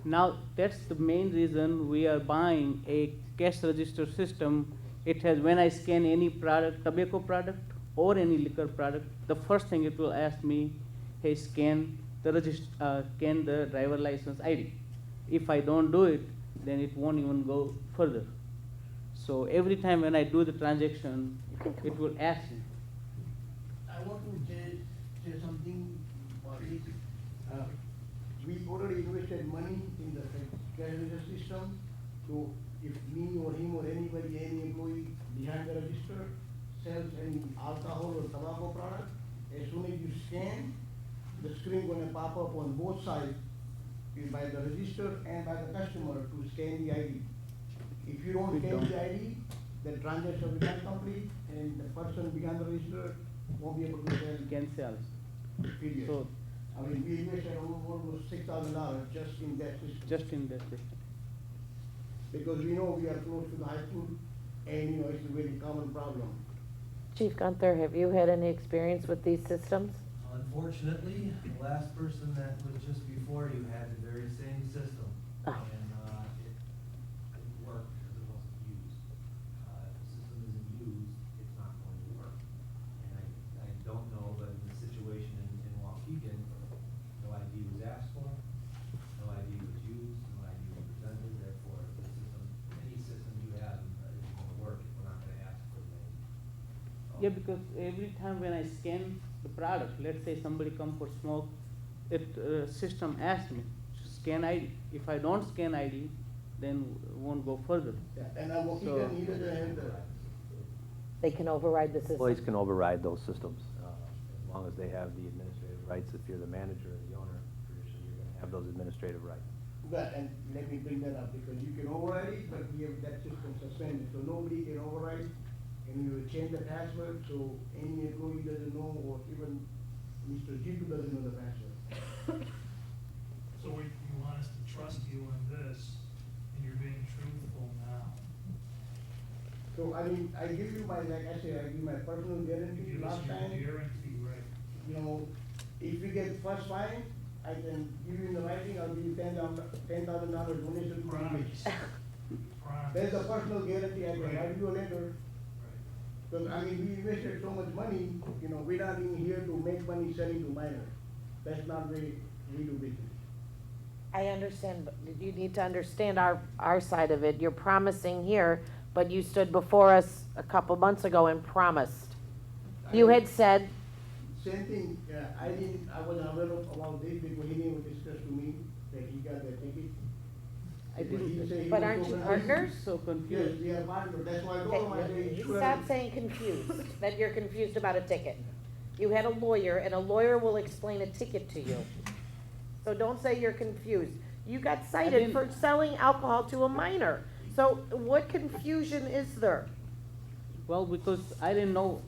Now, that's the main reason we are buying a cash register system. It has, when I scan any product, tobacco product or any liquor product, the first thing it will ask me, hey, scan the driver license ID. If I don't do it, then it won't even go further. So every time when I do the transaction, it will ask me. I want to say something about it. We already invested money in the cash register system. So if me or him or anybody, any employee behind the register sells any alcohol or tobacco product, as soon as you scan, the screen gonna pop up on both sides, by the register and by the customer to scan the ID. If you don't scan the ID, the transaction will not complete, and the person behind the register won't be able to sell. Cancels. Period. So, I mean, we invested almost $6,000 just in that system. just in that system. Because we know we are close to the high school, and you know, it's a very common problem. Chief Gunther, have you had any experience with these systems? Unfortunately, the last person that was just before you had the very same system. Oh. And it didn't work because it wasn't used. If the system isn't used, it's not going to work. And I don't know, but in the situation in Waukegan, no ID was asked for, no ID was used, no ID was presented, therefore the system, any system you have isn't going to work if we're not going to ask for the ID. Yeah, because every time when I scan the product, let's say somebody come for smoke, it system asks me to scan ID. If I don't scan ID, then won't go further. Yeah, and Waukegan, he doesn't have the. They can override the system? Employees can override those systems, as long as they have the administrative rights. If you're the manager or the owner, traditionally, you're gonna have those administrative rights. But, and let me bring that up, because you can override it, but we have that system suspended, so nobody can override. And we will change the password, so any employee doesn't know, or even Mr. Jitu doesn't know the password. So you want us to trust you on this, and you're being truthful now. So, I mean, I give you my, like I said, I give my personal guarantee Give us last your time. guarantee, right? You know, if we get first fine, I can give you in the writing, I'll give you $10,000 donation to the Promise. village. There's a personal guarantee, I can write you a letter. Because, I mean, we invested so much money, you know, we're not even here to make money selling to minors. That's not the way we do business. I understand, but you need to understand our side of it. You're promising here, but you stood before us a couple months ago and promised. You had said, Same thing, I wasn't aware about this because he never discussed to me that he got the ticket. I didn't, but aren't you partners? so Yes, confused. we are partners, that's why I told him, I said, you Stop saying confused, that you're confused about a ticket. You had a lawyer, and a lawyer will explain a ticket to you. So don't say you're confused. You got cited for selling alcohol to a minor. So what confusion is there? Well, because I didn't know,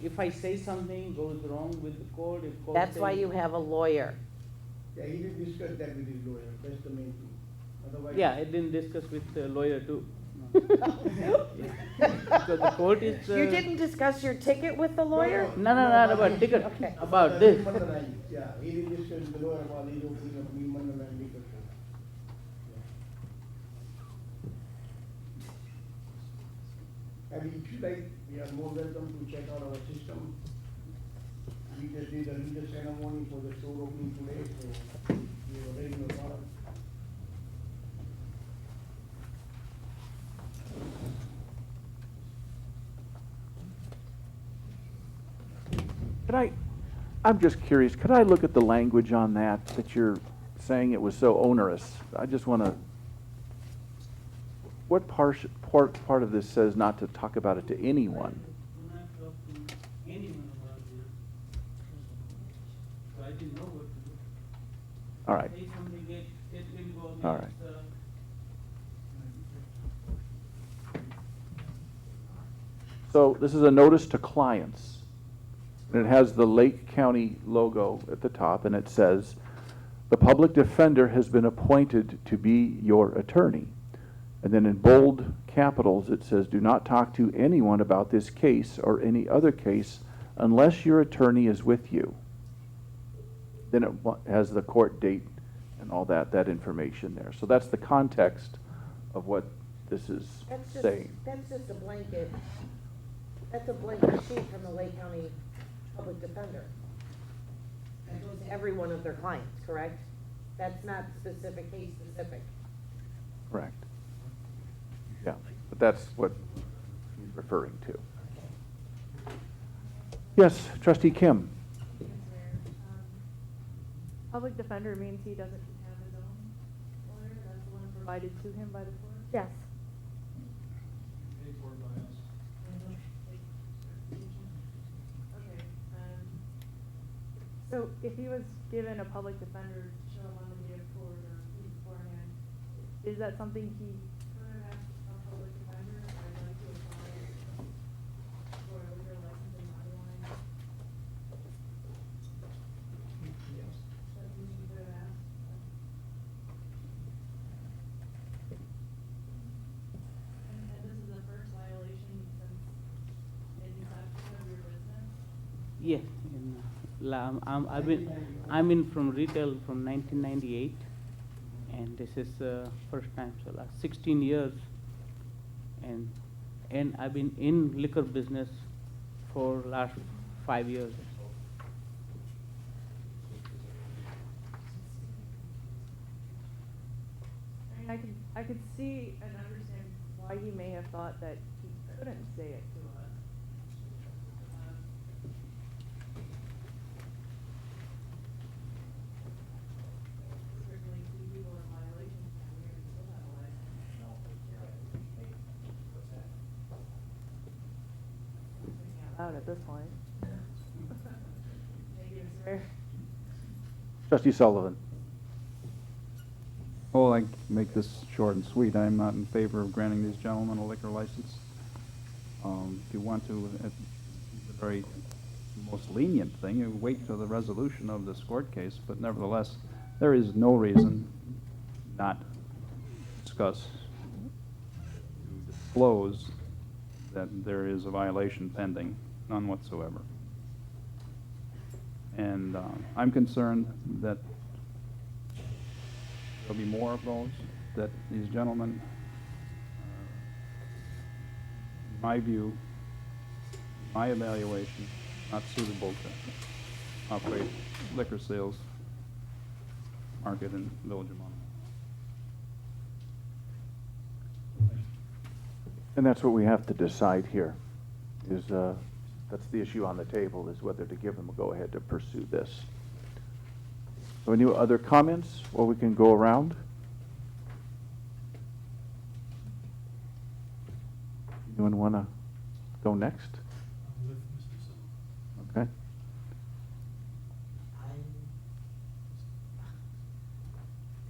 if I say something goes wrong with the code, if code That's why says- you have a lawyer. Yeah, he didn't discuss that with his lawyer, that's the main thing. Otherwise. Yeah, I didn't discuss with the lawyer too. Because the court is. You didn't discuss your ticket with the lawyer? No, not about ticket, Okay. about this. Mundelein, yeah, he didn't discuss with the lawyer about his opening of the Mundelein liquor store. And if you like, we are more welcome to check out our system. We just did a religious ceremony for the store opening today, so we are ready to follow. I'm just curious, could I look at the language on that you're saying it was so onerous? I just want to, what part of this says not to talk about it to anyone? Do not talk to anyone about this. So I didn't know what to do. All right, Say something, it will go all against, right. So this is a notice to clients. And it has the Lake County logo at the top, and it says, "The public defender has been appointed to be your attorney." And then in bold capitals, it says, "Do not talk to anyone about this case or any other case unless your attorney is with you." Then it has the court date and all that information there. So that's the context of what this is saying. That's just a blanket, that's a blanket sheet from the Lake County Public Defender. That goes to every one of their clients, correct? That's not specific, case specific. Correct. Yeah, but that's what he's referring to. Yes, Trustee Kim. Public defender means he doesn't have his own lawyer, that's the one provided to him by the court? Yes. Paid for by us. Okay, if he was given a public defender to show him on the day of court or beforehand, is that something he could have asked a public defender? I'd like to apply for a liquor license in Mundelein. Yes. That he could have asked. And this is the first violation since inception of your business? Yes, I'm in from retail from 1998, and this is first time, so last 16 years, and I've been in liquor business for last 5 years. I mean, I could see and understand why he may have thought that he couldn't say it to us. Certainly two people in violation can we still have a license. No, what's that? Thinking out loud at this point. Maybe it's rare. Trustee Sullivan. Well, I can make this short and sweet. I'm not in favor of granting these gentlemen a liquor license. If you want to, the very most lenient thing, you wait till the resolution of this court case, but nevertheless, there is no reason not to discuss, to disclose that there is a violation pending, none whatsoever. And I'm concerned that there'll be more of those, that these gentlemen, in my view, my evaluation, not suitable to operate liquor sales market in Village of Mundelein. And that's what we have to decide here, is that's the issue on the table, is whether to give them a go-ahead to pursue this. So any other comments, or we can go around? Anyone want to go next? With Mr. Sullivan.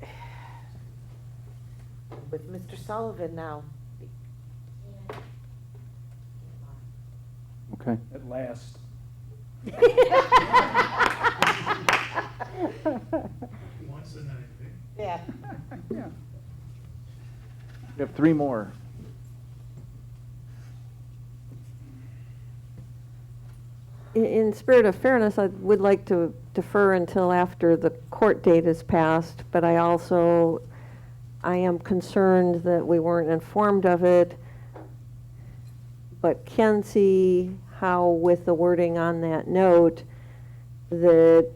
Okay. With Mr. Sullivan now. Okay. At last. Once a night, eh? Yeah. Yeah. We have three more. In spirit of fairness, I would like to defer until after the court date is passed, but I am concerned that we weren't informed of it, but can see how with the wording on that note that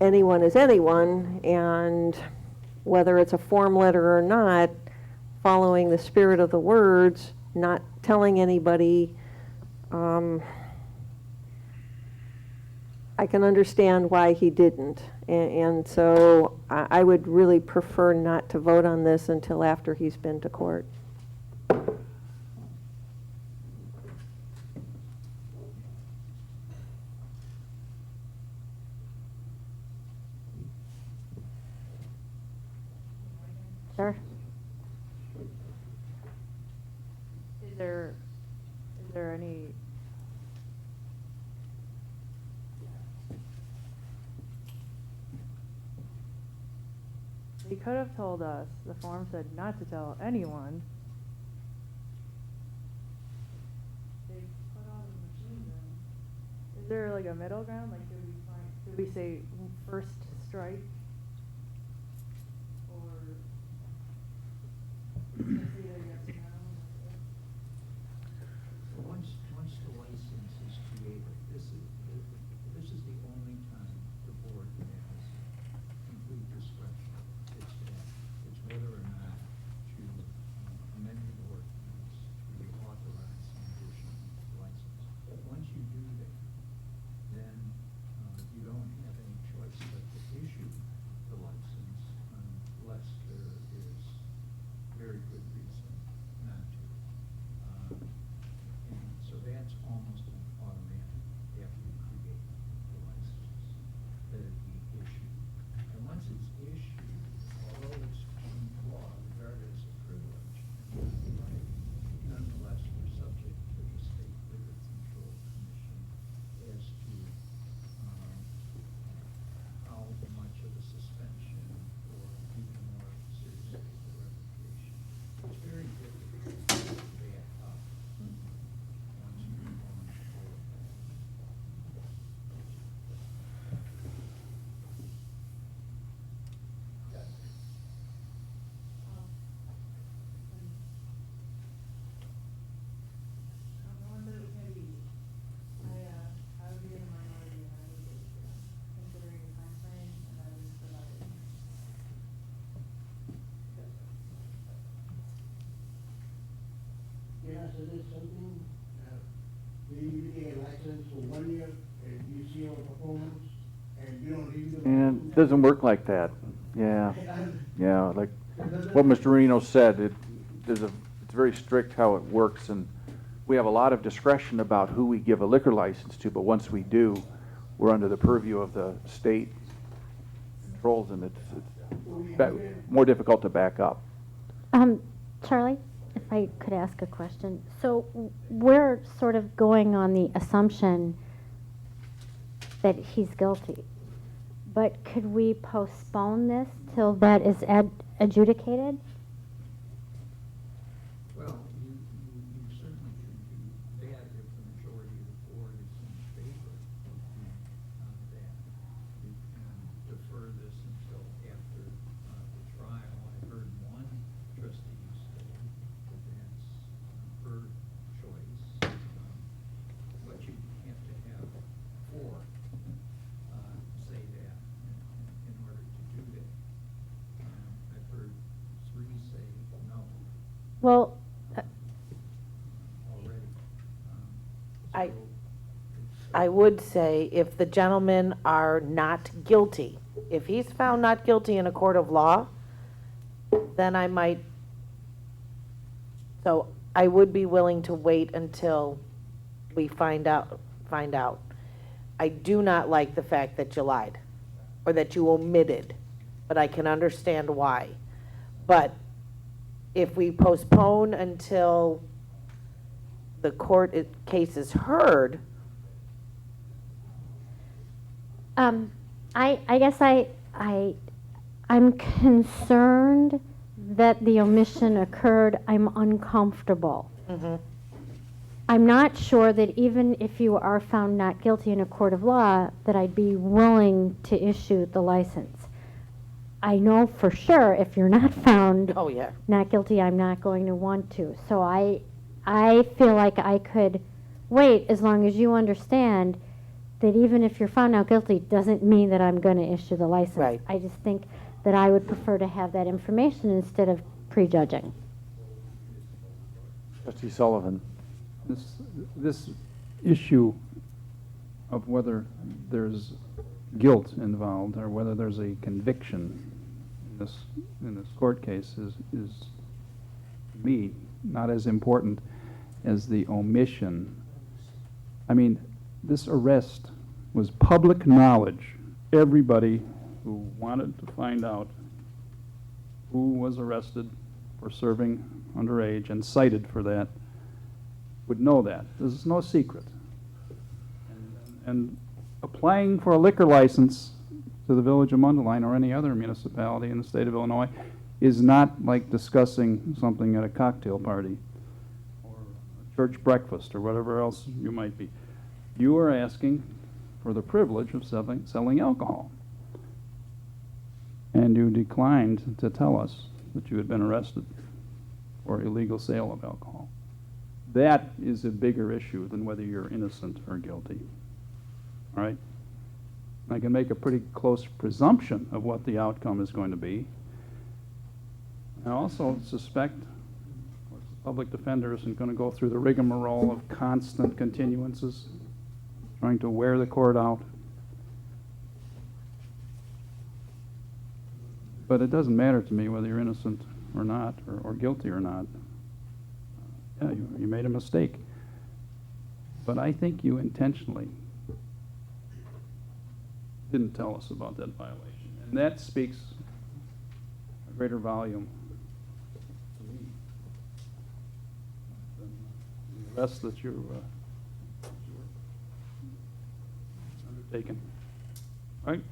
anyone is anyone, and whether it's a form letter or not, following the spirit of the words, not telling anybody, I can understand why he didn't. And so I would really prefer not to vote on this until after he's been to court. Sure. Is there any? He could have told us, the form said not to tell anyone. They put all the machines in. Is there like a middle ground? Like, do we say first strike? Or just either yes or no? Once the license is created, this is the only time the board has complete discretion. It's whether or not to amend the ordinance to authorize an additional license. Once you do that, then you don't have any choice but to issue suggest something, maybe you get a license for 1 year, and you see our performance, and you don't review the. And it doesn't work like that. Yeah. Yeah, like what Mr. Reno said, it's very strict how it works, and we have a lot of discretion about who we give a liquor license to, but once we do, we're under the purview of the state controls, and it's more difficult to back up. Charlie, if I could ask a question. So we're sort of going on the assumption that he's guilty, but could we postpone this till that is adjudicated? Well, you certainly should do that if the majority of the board is in favor of that. You can defer this until after the trial. I heard one trustee say that that's her choice, but you have to have four say that in order to do that. I've heard three say no. Well, I would say if the gentlemen are not guilty, if he's found not guilty in a court of law, then I might, so I would be willing to wait until we find out. I do not like the fact that you lied, or that you omitted, but I can understand why. But if we postpone until the court case is heard. I guess I'm concerned that the omission occurred. I'm uncomfortable. I'm not sure that even if you are found not guilty in a court of law, that I'd be willing to issue the license. I know for sure if you're not found not guilty, I'm not going to want to. So I feel like I could wait as long as you understand that even if you're found not guilty doesn't mean that I'm going to issue the license. Right. I just think that I would prefer to have that information instead of prejudging. Trustee Sullivan. This issue of whether there's guilt involved or whether there's a conviction in this court case is to me not as important as the omission. I mean, this arrest was public knowledge. Everybody who wanted to find out who was arrested for serving underage and cited for that would know that. This is no secret. And applying for a liquor license to the village of Mundelein or any other municipality in the state of Illinois is not like discussing something at a cocktail party or a church breakfast or whatever else you might be. You are asking for the privilege of selling alcohol. And you declined to tell us that you had been arrested for illegal sale of alcohol. That is a bigger issue than whether you're innocent or guilty. All right? I can make a pretty close presumption of what the outcome is going to be. I also suspect the public defender isn't going to go through the rigmarole of constant continuances, trying to wear the court out. But it doesn't matter to me whether you're innocent or not, or guilty or not. Yeah, you made a mistake. But I think you intentionally didn't tell us about that violation. And that speaks a greater volume to me than the rest that you're undertaken. Right?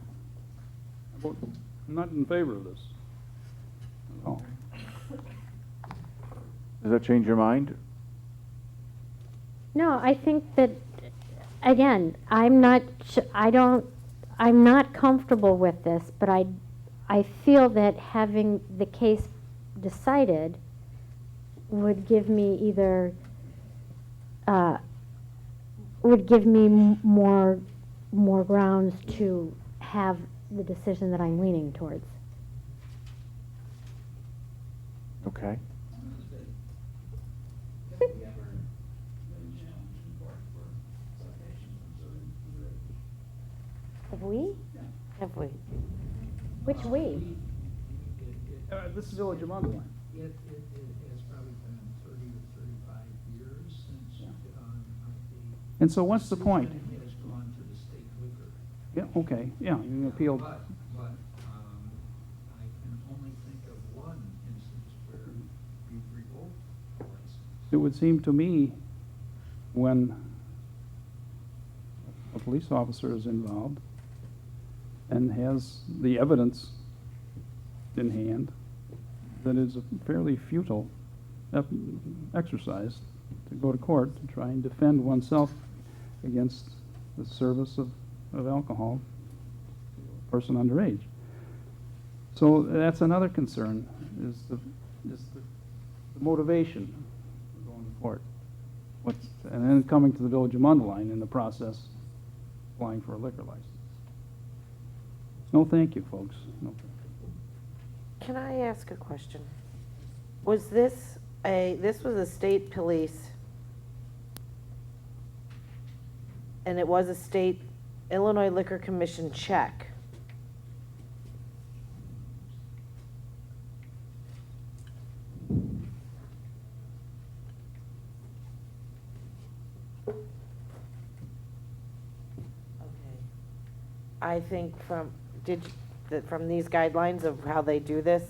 I'm not in favor of this at all. Does that change your mind? No, I think that, again, I'm not comfortable with this, but I feel that having the case decided would give me either, would give me more grounds to have the decision that I'm leaning towards. Okay. Have we ever Have we? Have we? Which we? This is Village of Mundelein. It has probably been 30 or 35 years since, the. And so what's the point? Superintendent has gone to the state liquor. Yeah, okay, yeah, you appealed. But, I can only think of one instance where we've revoked a license. It would seem to me when a police officer is involved and has the evidence in hand, that it's a fairly futile exercise to go to court to try and defend oneself against the service of alcohol to a person underage. So that's another concern, is the motivation for going to court. And then coming to the Village of Mundelein in the process, applying for a liquor license. No, thank you, folks. No, thank you. Can I ask a question? Was this was a state police, and it was a state Illinois Liquor Commission check. I think from these guidelines of how they do this,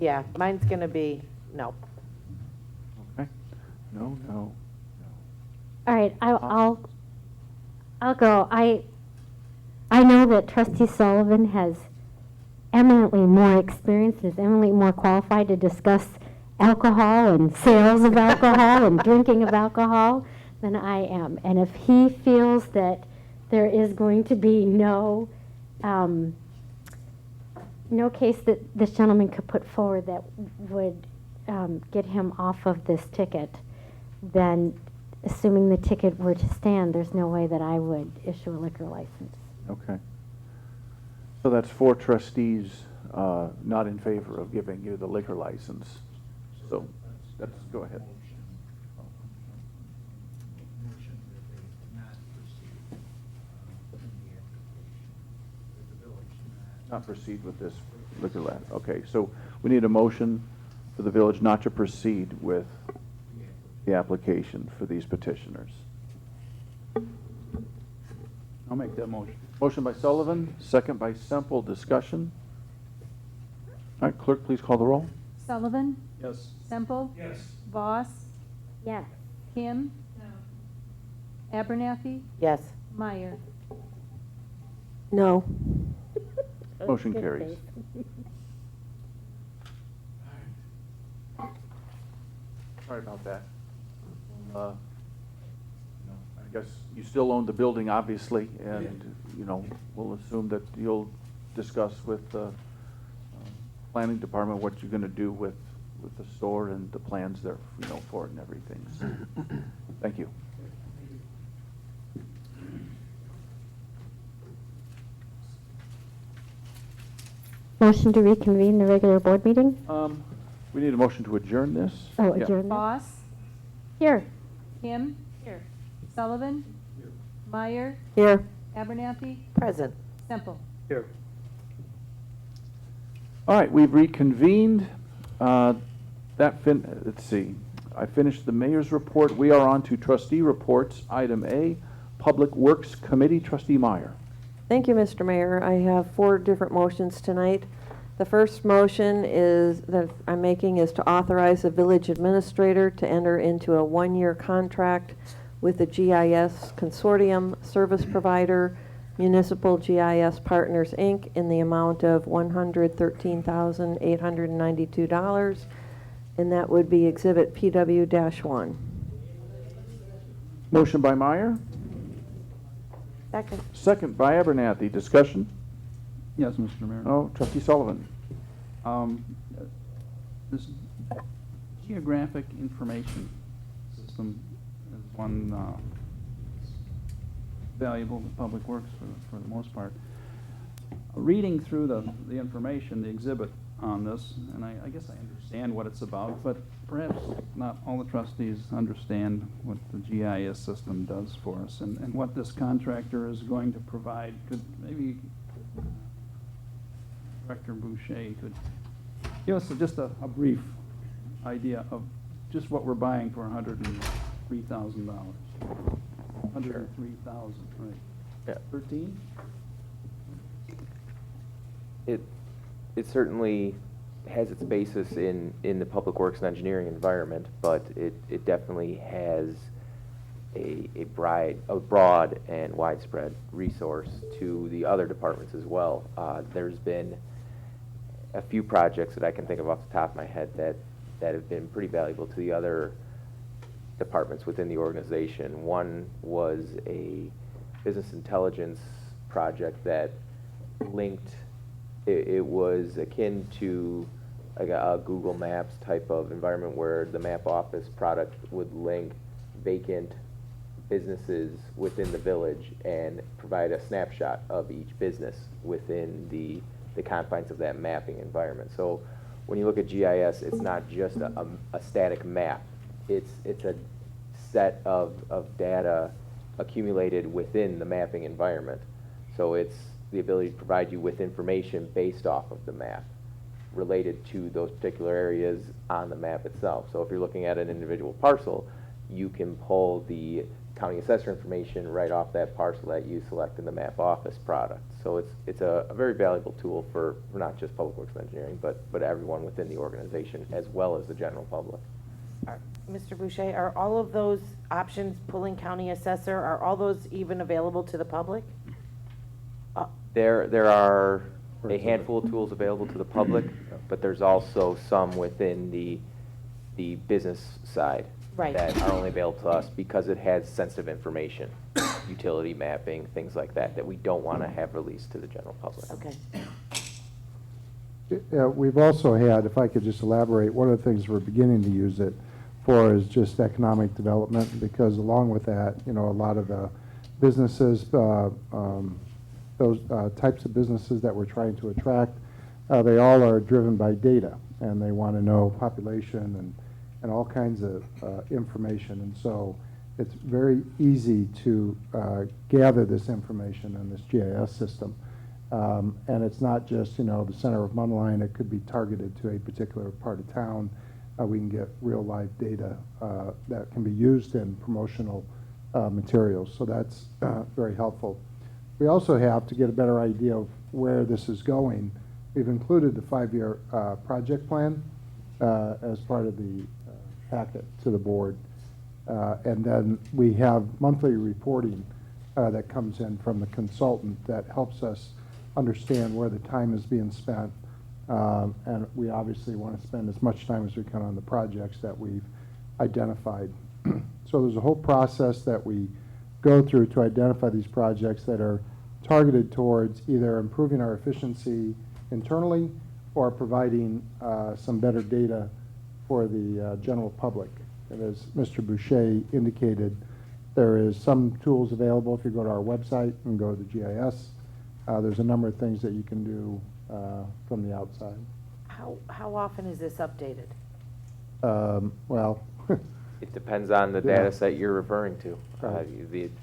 yeah, mine's gonna be no. Okay. No. All right, I'll go. I know that Trustee Sullivan has eminently more experience, is eminently more qualified to discuss alcohol and sales of alcohol and drinking of alcohol than I am. And if he feels that there is going to be no case that this gentleman could put forward that would get him off of this ticket, then assuming the ticket were to stand, there's no way that I would issue a liquor license. Okay. So that's 4 trustees not in favor of giving you the liquor license. So that's, go ahead. Motion that they not proceed in the application, that the village Not proceed with this liquor license. Okay, so we need a motion for the village not to proceed with the application for these petitioners. I'll make that motion. Motion by Sullivan, second by Semple. Discussion. All right, clerk, please call the roll. Sullivan? Yes. Semple? Yes. Voss? Yes. Kim? No. Abernathy? Yes. Meyer? No. Motion Good carries. faith. Sorry about that. I guess you still own the building, obviously, and, we'll assume that you'll discuss with the planning department what you're gonna do with the store and the plans there, for it and everything. So, thank you. Motion to reconvene the regular board meeting? We need a motion to adjourn this. Oh, Yeah. adjourn. Voss? Here. Kim? Here. Sullivan? Meyer? Here. Abernathy? Present. Semple? Here. All right, we've reconvened. Let's see. I finished the mayor's report. We are on to trustee reports. Item A, Public Works Committee. Trustee Meyer. Thank you, Mr. Mayor. I have 4 different motions tonight. The first motion that I'm making is to authorize the village administrator to enter into a 1-year contract with the GIS Consortium Service Provider, Municipal GIS Partners, Inc., in the amount of $113,892, and that would be Exhibit PW-1. Motion by Meyer. Second. Second by Abernathy. Discussion? Yes, Mr. Mayor. Oh, Trustee Sullivan. This geographic information system is one valuable to Public Works for the most part. Reading through the information, the exhibit, on this, and I guess I understand what it's about, but perhaps not all the trustees understand what the GIS system does for us and what this contractor is going to provide. Could maybe Director Boucher could give us just a brief idea of just what we're buying for $103,000. $103,000, right? Yeah. 13? It certainly has its basis in the public works and engineering environment, but it definitely has a broad and widespread resource to the other departments as well. There's been a few projects that I can think of off the top of my head that have been pretty valuable to the other departments within the organization. One was a business intelligence project that linked, it was akin to like a Google Maps type of environment where the Map Office product would link vacant businesses within the village and provide a snapshot of each business within the confines of that mapping environment. So when you look at GIS, it's not just a static map. It's a set of data accumulated within the mapping environment. So it's the ability to provide you with information based off of the map related to those particular areas on the map itself. So if you're looking at an individual parcel, you can pull the county assessor information right off that parcel that you select in the Map Office product. So it's a very valuable tool for not just public works and engineering, but everyone within the organization as well as the general public. Mr. Boucher, are all of those options, pulling county assessor, are all those even available to the public? There are a handful of tools available to the public, but there's also some within the business side that are only available to us because it has sensitive information, utility mapping, things like that we don't want to have released to the general public. Okay. We've also had, if I could just elaborate, one of the things we're beginning to use it for is just economic development, because along with that, a lot of the businesses, those types of businesses that we're trying to attract, they all are driven by data, and they want to know population and all kinds of information. And so it's very easy to gather this information in this GIS system. And it's not just, the center of Mundelein. It could be targeted to a particular part of town. We can get real live data that can be used in promotional materials. So that's very helpful. We also have, to get a better idea of where this is going, we've included the 5-year project plan as part of the packet to the board. And then we have monthly reporting that comes in from the consultant that helps us understand where the time is being spent. And we obviously want to spend as much time as we can on the projects that we've identified. So there's a whole process that we go through to identify these projects that are targeted towards either improving our efficiency internally or providing some better data for the general public. And as Mr. Boucher indicated, there is some tools available. If you go to our website and go to the GIS, there's a number of things that you can do from the outside. How often is this updated? Well, it depends on the data set you're referring to.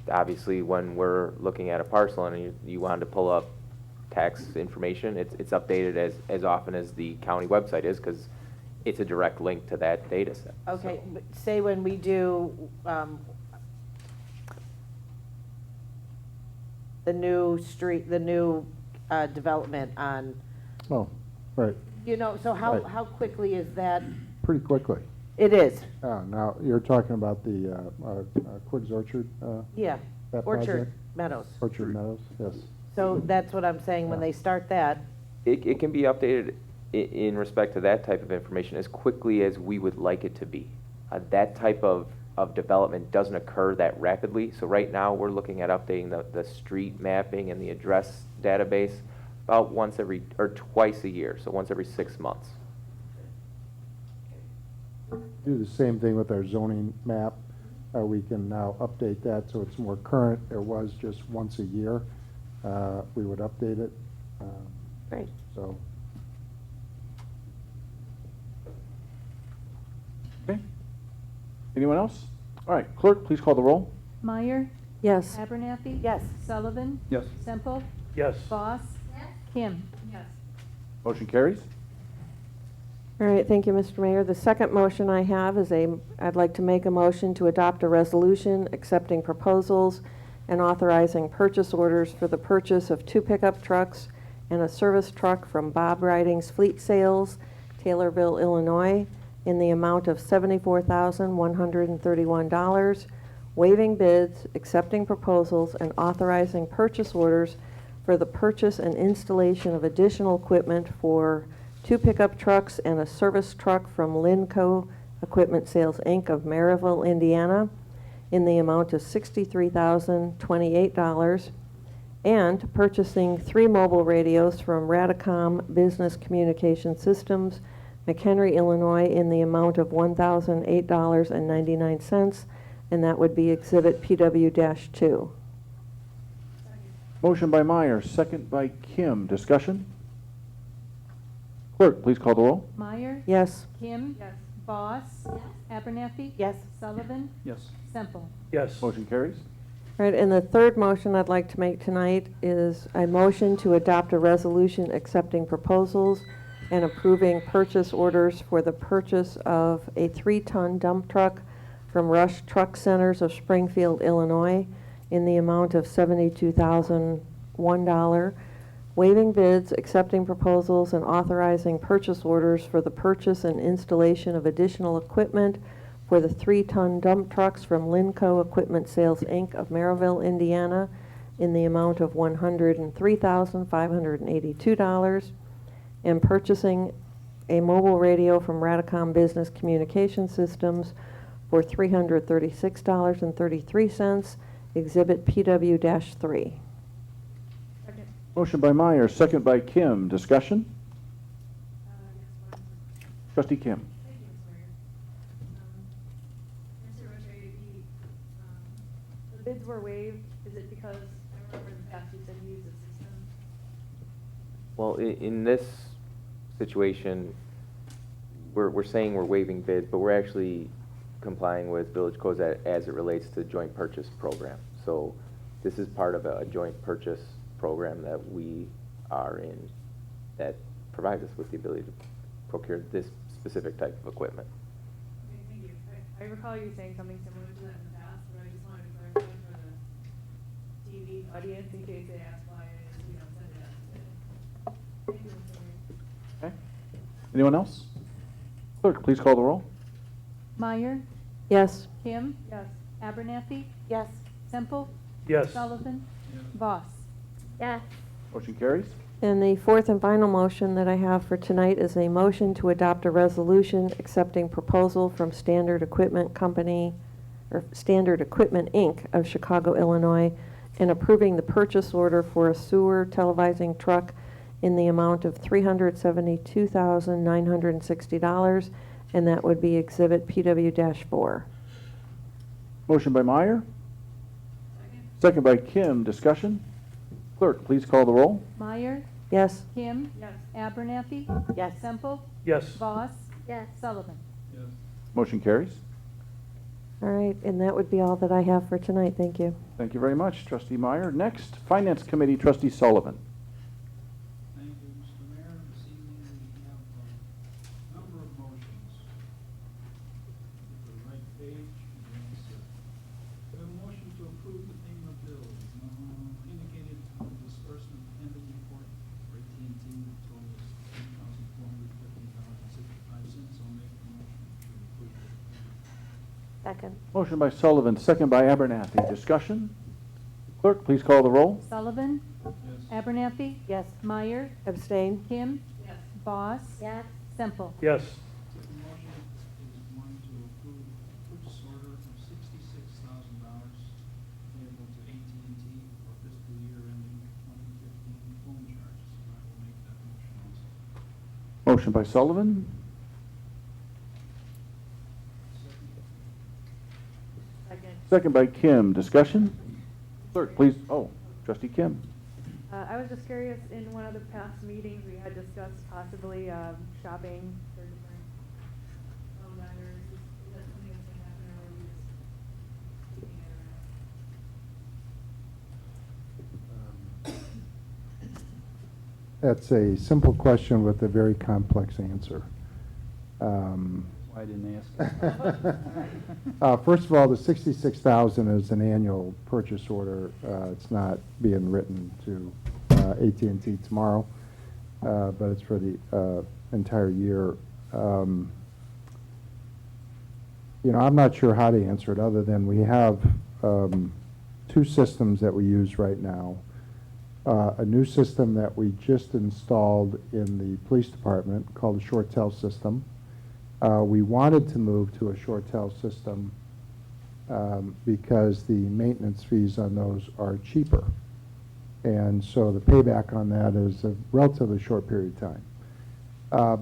Obviously, when we're looking at a parcel and you want to pull up tax information, it's updated as often as the county website is, because it's a direct link to that data set. Okay, but say when we do the new street, the new development on. Oh, right. So how Right. how quickly is that? Pretty quickly. It is. Now, you're talking about the Quiggs Orchard? Yeah, that Orchard project? Meadows. Orchard Meadows, yes. So that's what I'm saying, when they start that. It can be updated in respect to that type of information as quickly as we would like it to be. That type of development doesn't occur that rapidly. So right now we're looking at updating the street mapping and the address database about twice a year, so once every 6 months. Do the same thing with our zoning map. We can now update that so it's more current. It was just once a year. We would update it. Great. So Okay. Anyone else? All right, clerk, please call the roll. Meyer, Yes. Abernathy. Yes. Sullivan. Yes. Semple. Yes. Boss. Yes. Kim. Yes. Motion carries. All right, thank you, Mr. Mayor. The second motion I have is I'd like to make a motion to adopt a resolution accepting proposals and authorizing purchase orders for the purchase of 2 pickup trucks and a service truck from Bob Riding's Fleet Sales, Taylorville, Illinois, in the amount of $74,131, waiving bids, accepting proposals, and authorizing purchase orders for the purchase and installation of additional equipment for 2 pickup trucks and a service truck from Linco Equipment Sales, Inc. of Maryville, Indiana, in the amount of $63,028, and purchasing 3 mobile radios from Radicom Business Communication Systems, McHenry, Illinois, in the amount of $1,008.99, and that would be Exhibit PW-2. Motion by Meyer, second by Kim. Discussion? Clerk, please call the roll. Meyer. Yes. Kim. Yes. Boss. Yes. Abernathy. Yes. Sullivan. Yes. Semple. Yes. Motion carries. Right, and the third motion I'd like to make tonight is a motion to adopt a resolution accepting proposals and approving purchase orders for the purchase of a 3-ton dump truck from Rush Truck Centers of Springfield, Illinois, in the amount of $72,001, waiving bids, accepting proposals, and authorizing purchase orders for the purchase and installation of additional equipment for the 3-ton dump trucks from Linco Equipment Sales, Inc. of Maryville, Indiana, in the amount of $103,582, and purchasing a mobile radio from Radicom Business Communication Systems for $336.33, Exhibit PW-3. Second. Motion by Meyer, second by Kim. Discussion? Yes, one. Trustee Kim. Thank you, Mr. Mayor. Mr. Roche, the bids were waived. Is it because, I remember in the past you said you used a system? Well, in this situation, we're saying we're waiving bids, but we're actually complying with village codes as it relates to joint purchase program. So this is part of a joint purchase program that we are in that provides us with the ability to procure this specific type of equipment. Okay, thank you. I recall you saying something similar to that in the past, but I just wanted to clarify for the TV audience in case they ask why we don't send it out to bid. Thank you, Mr. Mayor. Okay. Anyone else? Clerk, please call the roll. Meyer. Yes. Kim. Yes. Abernathy. Yes. Semple. Yes. Sullivan. Yes. Boss. Yes. Motion carries. And the fourth and final motion that I have for tonight is a motion to adopt a resolution accepting proposal from Standard Equipment Company, or Standard Equipment, Inc. of Chicago, Illinois, and approving the purchase order for a sewer televising truck in the amount of $372,960, and that would be Exhibit PW-4. Motion by Meyer, second by Kim. Discussion? Clerk, please call the roll. Meyer. Yes. Kim. Yes. Abernathy. Yes. Semple. Yes. Boss. Yes. Sullivan. Yes. Motion carries. All right, and that would be all that I have for tonight. Thank you. Thank you very much, Trustee Meyer. Next, Finance Committee, Trustee Sullivan. Thank you, Mr. Mayor. This evening we have a number of motions. The right page, yes, sir. We have a motion to approve the payment of bills, indicated on the disbursement pending report for AT&T, the total is $3,415.65. I'll make the motion to approve the payment. Second. Motion by Sullivan, second by Abernathy. Discussion? Clerk, please call the roll. Sullivan. Yes. Abernathy. Yes. Meyer. Abstain. Kim. Yes. Boss. Yes. Semple. Yes. Second motion is one to approve purchase order of $66,000 payable to AT&T for fiscal year ending 2015 phone charges. I will make that motion also. Motion by Sullivan, Second. second by Kim. Discussion? Clerk, please. Oh, Trustee Kim. I was just curious, in one of the past meetings, we had discussed possibly shopping for different phone vendors. That's a simple question with a very complex answer. Why I didn't ask. First of all, the 66,000 is an annual purchase order. It's not being written to AT&T tomorrow, but it's for the entire year. You know, I'm not sure how to answer it other than we have two systems that we use right now. A new system that we just installed in the police department called the ShoreTel system. We wanted to move to a ShoreTel system because the maintenance fees on those are cheaper. And so the payback on that is a relatively short period of time.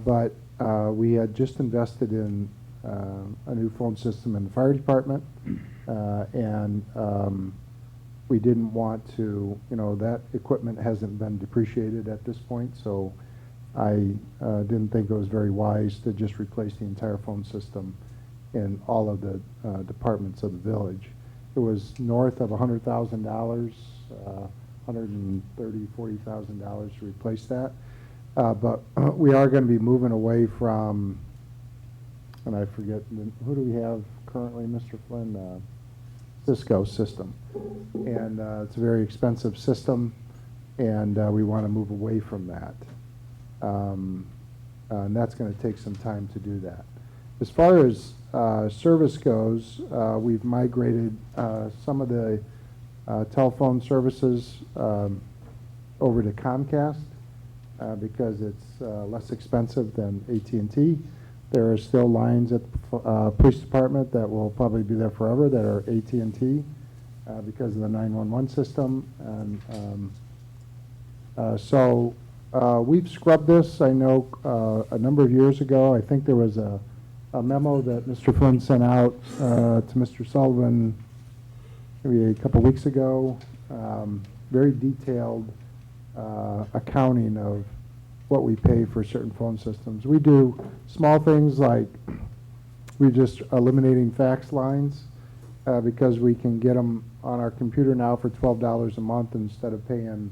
But we had just invested in a new phone system in the fire department, and we didn't want to, you know, that equipment hasn't been depreciated at this point, so I didn't think it was very wise to just replace the entire phone system in all of the departments of the village. It was north of $100,000, $130,000-$140,000 to replace that. But we are going to be moving away from, and I forget, who do we have currently, Mr. Flynn? Cisco system. And it's a very expensive system, and we want to move away from that. And that's going to take some time to do that. As far as service goes, we've migrated some of the telephone services over to Comcast because it's less expensive than AT&T. There are still lines at the police department that will probably be there forever that are AT&T because of the 911 system. And so we've scrubbed this. I know a number of years ago, I think there was a memo that Mr. Flynn sent out to Mr. Sullivan maybe a couple weeks ago, very detailed accounting of what we pay for certain phone systems. We do small things like we're just eliminating fax lines because we can get them on our computer now for $12 a month instead of paying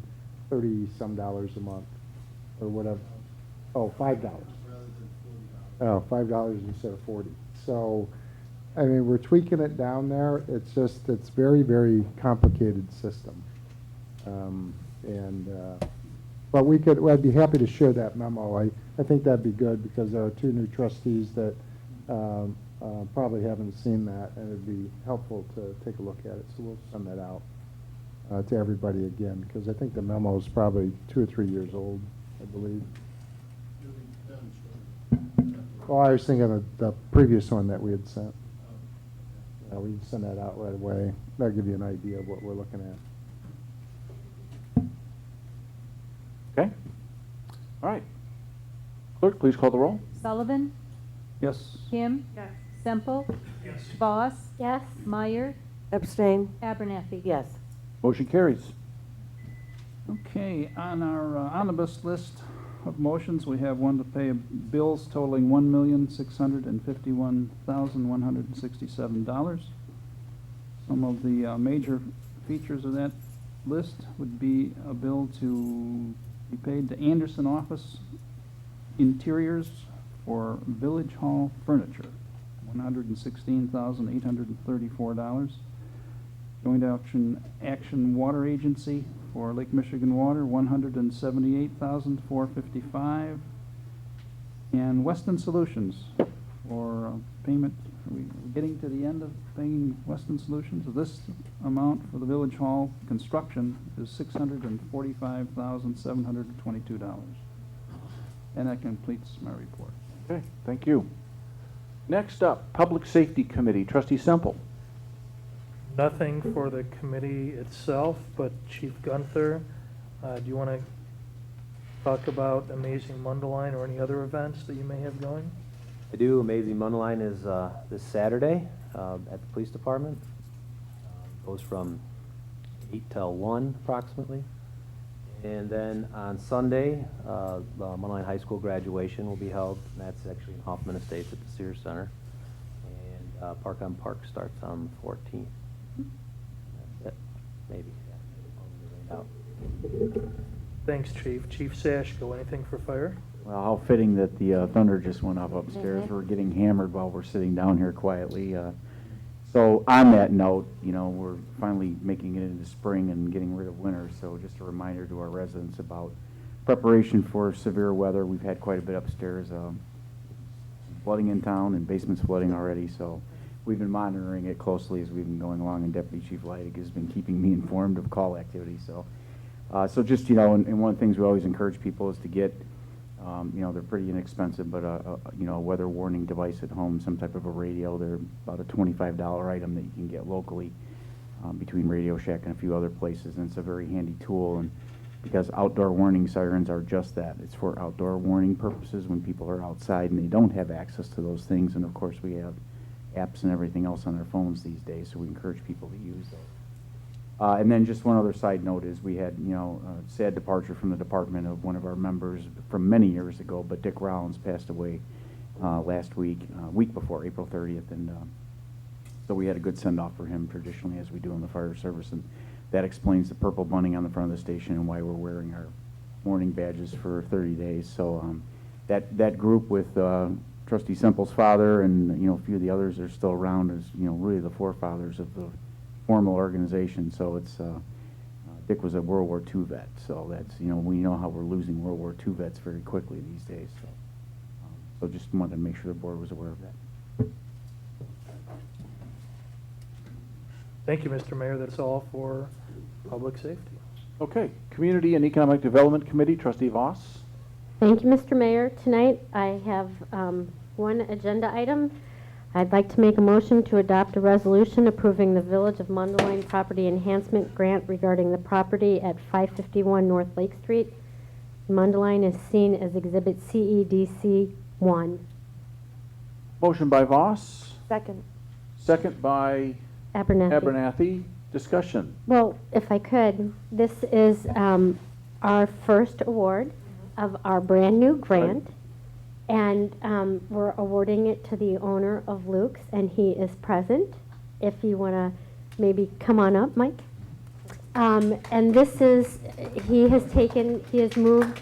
$30-some a month or whatever. Oh, $5. Oh, $5 instead of $40. So, I mean, we're tweaking it down there. It's just, it's very, very complicated system. But I'd be happy to share that memo. I think that'd be good because there are two new trustees that probably haven't seen that, and it'd be helpful to take a look at it. So we'll send that out to everybody again because I think the memo is probably 2 or 3 years old, I believe. Oh, I was thinking of the previous one that we had sent. We can send that out right away. That'll give you an idea of what we're looking at. Okay. All right. Clerk, please call the roll. Sullivan, Yes. Kim, Yes. Semple, Yes. Voss, Yes. Meyer, Abstain. Abernathy. Yes. Motion carries. Okay, on our omnibus list of motions, we have one to pay bills totaling $1,651,167. Some of the major features of that list would be a bill to be paid to Anderson Office Interiors for Village Hall furniture, $116,834. Joint Action Water Agency for Lake Michigan Water, $178,455. And Weston Solutions for payment. Are we getting to the end of paying Weston Solutions? This amount for the Village Hall construction is $645,722. And that completes my report. Okay, thank you. Next up, Public Safety Committee, Trustee Semple. Nothing for the committee itself, but Chief Gunther, do you want to talk about Amazing Mundelein or any other events that you may have going? I do. Amazing Mundelein is this Saturday at the police department. Goes from 8 till 1 approximately. And then on Sunday, the Mundelein High School graduation will be held. And that's actually in Hoffman Estates at the Sears Center. And Park on Park starts on the 14th. That's it. Maybe. Yeah. Thanks, Chief. Chief Sashko, anything for fire? Well, how fitting that the thunder just went off upstairs. We're getting hammered while we're sitting down here quietly. So on that note, you know, we're finally making it into spring and getting rid of winter. So just a reminder to our residents about preparation for severe weather. We've had quite a bit upstairs, flooding in town and basements flooding already. So we've been monitoring it closely as we've been going along, and Deputy Chief Leidig has been keeping me informed of call activity. So, so just, you know, and one of the things we always encourage people is to get, you know, they're pretty inexpensive, but you know, a weather warning device at home, some type of a radio. They're about a $25 item that you can get locally between Radio Shack and a few other places, and it's a very handy tool. And because outdoor warning sirens are just that. It's for outdoor warning purposes when people are outside and they don't have access to those things. And of course, we have apps and everything else on their phones these days, so we encourage people to use those. And then just one other side note is we had, you know, a sad departure from the department of one of our members from many years ago, but Dick Rollins passed away last week, week before, April 30th, and so we had a good send-off for him traditionally, as we do in the fire service, and that explains the purple bunting on the front of the station and why we're wearing our mourning badges for 30 days. So that group with Trustee Semple's father and, you know, a few of the others are still around as, you know, really the forefathers of the formal organization. So it's Dick was a World War II vet, so that's, you know, we know how we're losing World War II vets very quickly these days. So, so just wanted to make sure the board was aware of that. Thank you, Mr. Mayor. That's all for public safety. Okay, Community and Economic Development Committee, Trustee Voss. Thank you, Mr. Mayor. Tonight I have one agenda item. I'd like to make a motion to adopt a resolution approving the Village of Mundelein Property Enhancement Grant regarding the property at 551 North Lake Street. Mundelein is seen as Exhibit CEDC 1. Motion by Voss. Second. Second by Abernathy. Abernathy. Discussion. Well, if I could, this is our first award of our brand new grant, and we're awarding it to the owner of Luke's, and he is present. If you want to maybe come on up, Mike. And this is, he has moved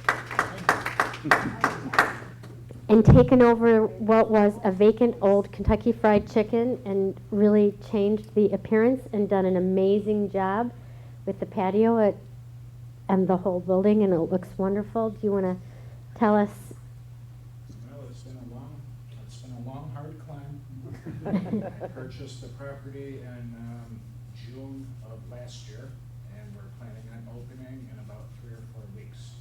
and taken over what was a vacant old Kentucky Fried Chicken and really changed the appearance and done an amazing job with the patio and the whole building, and it looks wonderful. Do you want to tell us? Well, it's been a long, hard climb. I purchased the property in June of last year, and we're planning on opening in about 3 or 4 weeks.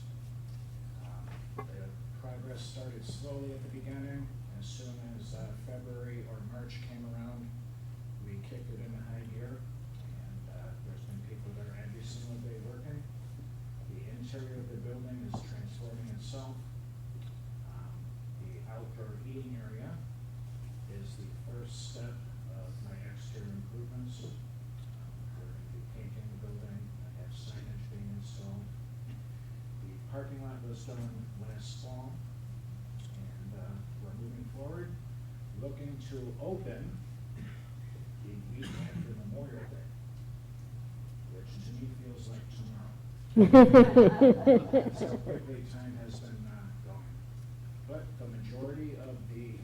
The progress started slowly at the beginning. As soon as February or March came around, we kicked it into high gear, and there's been people there every single day working. The interior of the building is transforming itself. The outdoor eating area is the first step of my exterior improvements. We're going to be painting the building. I have signage being installed. The parking lot was done last fall, and we're moving forward, looking to open the week after Memorial Day, which to me feels like tomorrow. That's how quickly time has been going. But the majority of the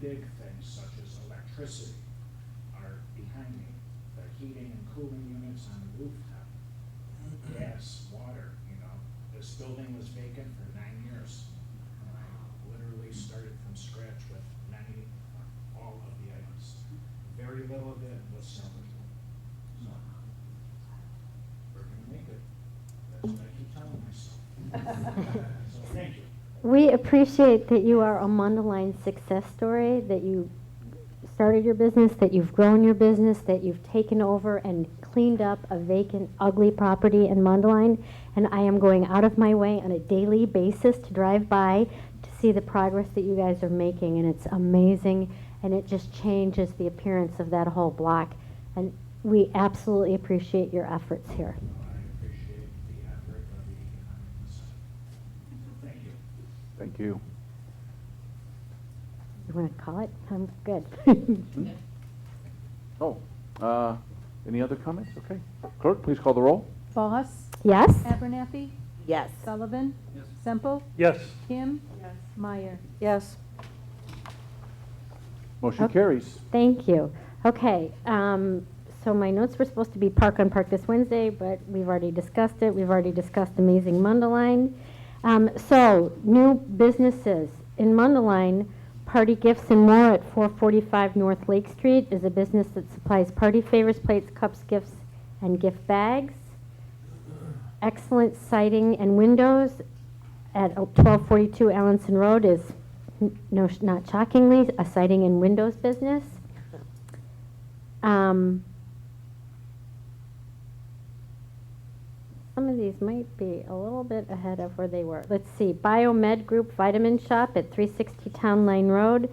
big things, such as electricity, are behind me. The heating and cooling units on the rooftop, gas, water, you know. This building was vacant for 9 years. And I literally started from scratch with all of the items. Very little of it was salvageable. So, we're gonna make it. That's what I keep telling myself. So, thank you. We appreciate that you are a Mundelein success story, that you started your business, that you've grown your business, that you've taken over and cleaned up a vacant, ugly property in Mundelein. And I am going out of my way on a daily basis to drive by to see the progress that you guys are making, and it's amazing, and it just changes the appearance of that whole block. And we absolutely appreciate your efforts here. I appreciate the effort of the economic side. Thank you. Thank you. You want to call it? I'm good. Any other comments? Okay. Clerk, please call the roll. Voss. Yes. Abernathy. Yes. Sullivan? Yes. Semple? Yes. Kim? Yes. Meyer? Yes. Motion Okay. carries. Thank you. Okay, so my notes were supposed to be Park on Park this Wednesday, but we've already discussed it. We've already discussed Amazing Mundelein. So, new businesses. In Mundelein, Party Gifts and More at 445 North Lake Street is a business that supplies party favors, plates, cups, gifts, and gift bags. Excellent siding and windows at 1242 Allenson Road is, no, not shockingly, a siding and windows business. Some of these might be a little bit ahead of where they were. Let's see, Biomed Group Vitamin Shop at 360 Town Line Road.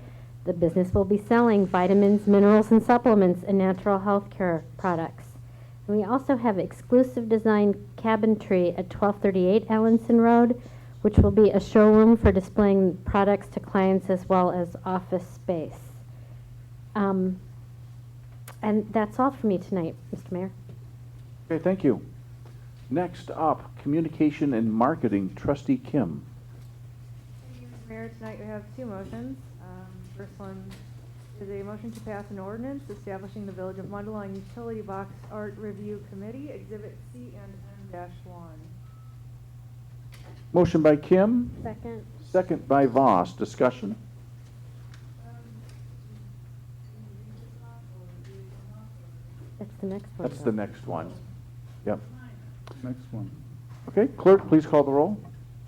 The business will be selling vitamins, minerals, and supplements and natural health care products. And we also have Exclusive Design Cabinetry at 1238 Allenson Road, which will be a showroom for displaying products to clients as well as office space. And that's all for me tonight, Mr. Mayor. Okay, thank you. Next up, Communication and Marketing, Trustee Kim. Mayor, tonight we have two motions. First one is a motion to pass an ordinance establishing the Village of Mundelein Utility Box Art Review Committee, Exhibit C and M-1. Motion by Kim. Second. Second by Voss. Discussion? That's the next one. That's the next one. Yep. Next one. Okay, clerk, please call the roll.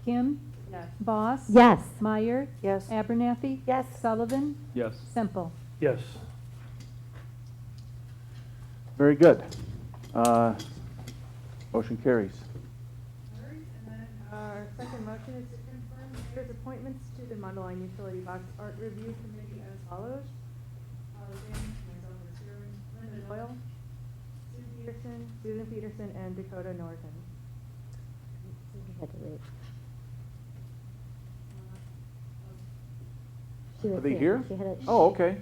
Kim? Yes. Boss? Yes. Meyer? Yes. Abernathy? Yes. Sullivan? Yes. Semple? Yes. Very good. Motion carries. All right, and then our second motion is to confirm the mayor's appointments to the Mundelein Utility Box Art Review Committee as follows. Myself as chairman, Linda Doyle, Sue Peterson, Susan Peterson, and Dakota Norton. Had to wait. She was Are they here? She had a- Oh, okay.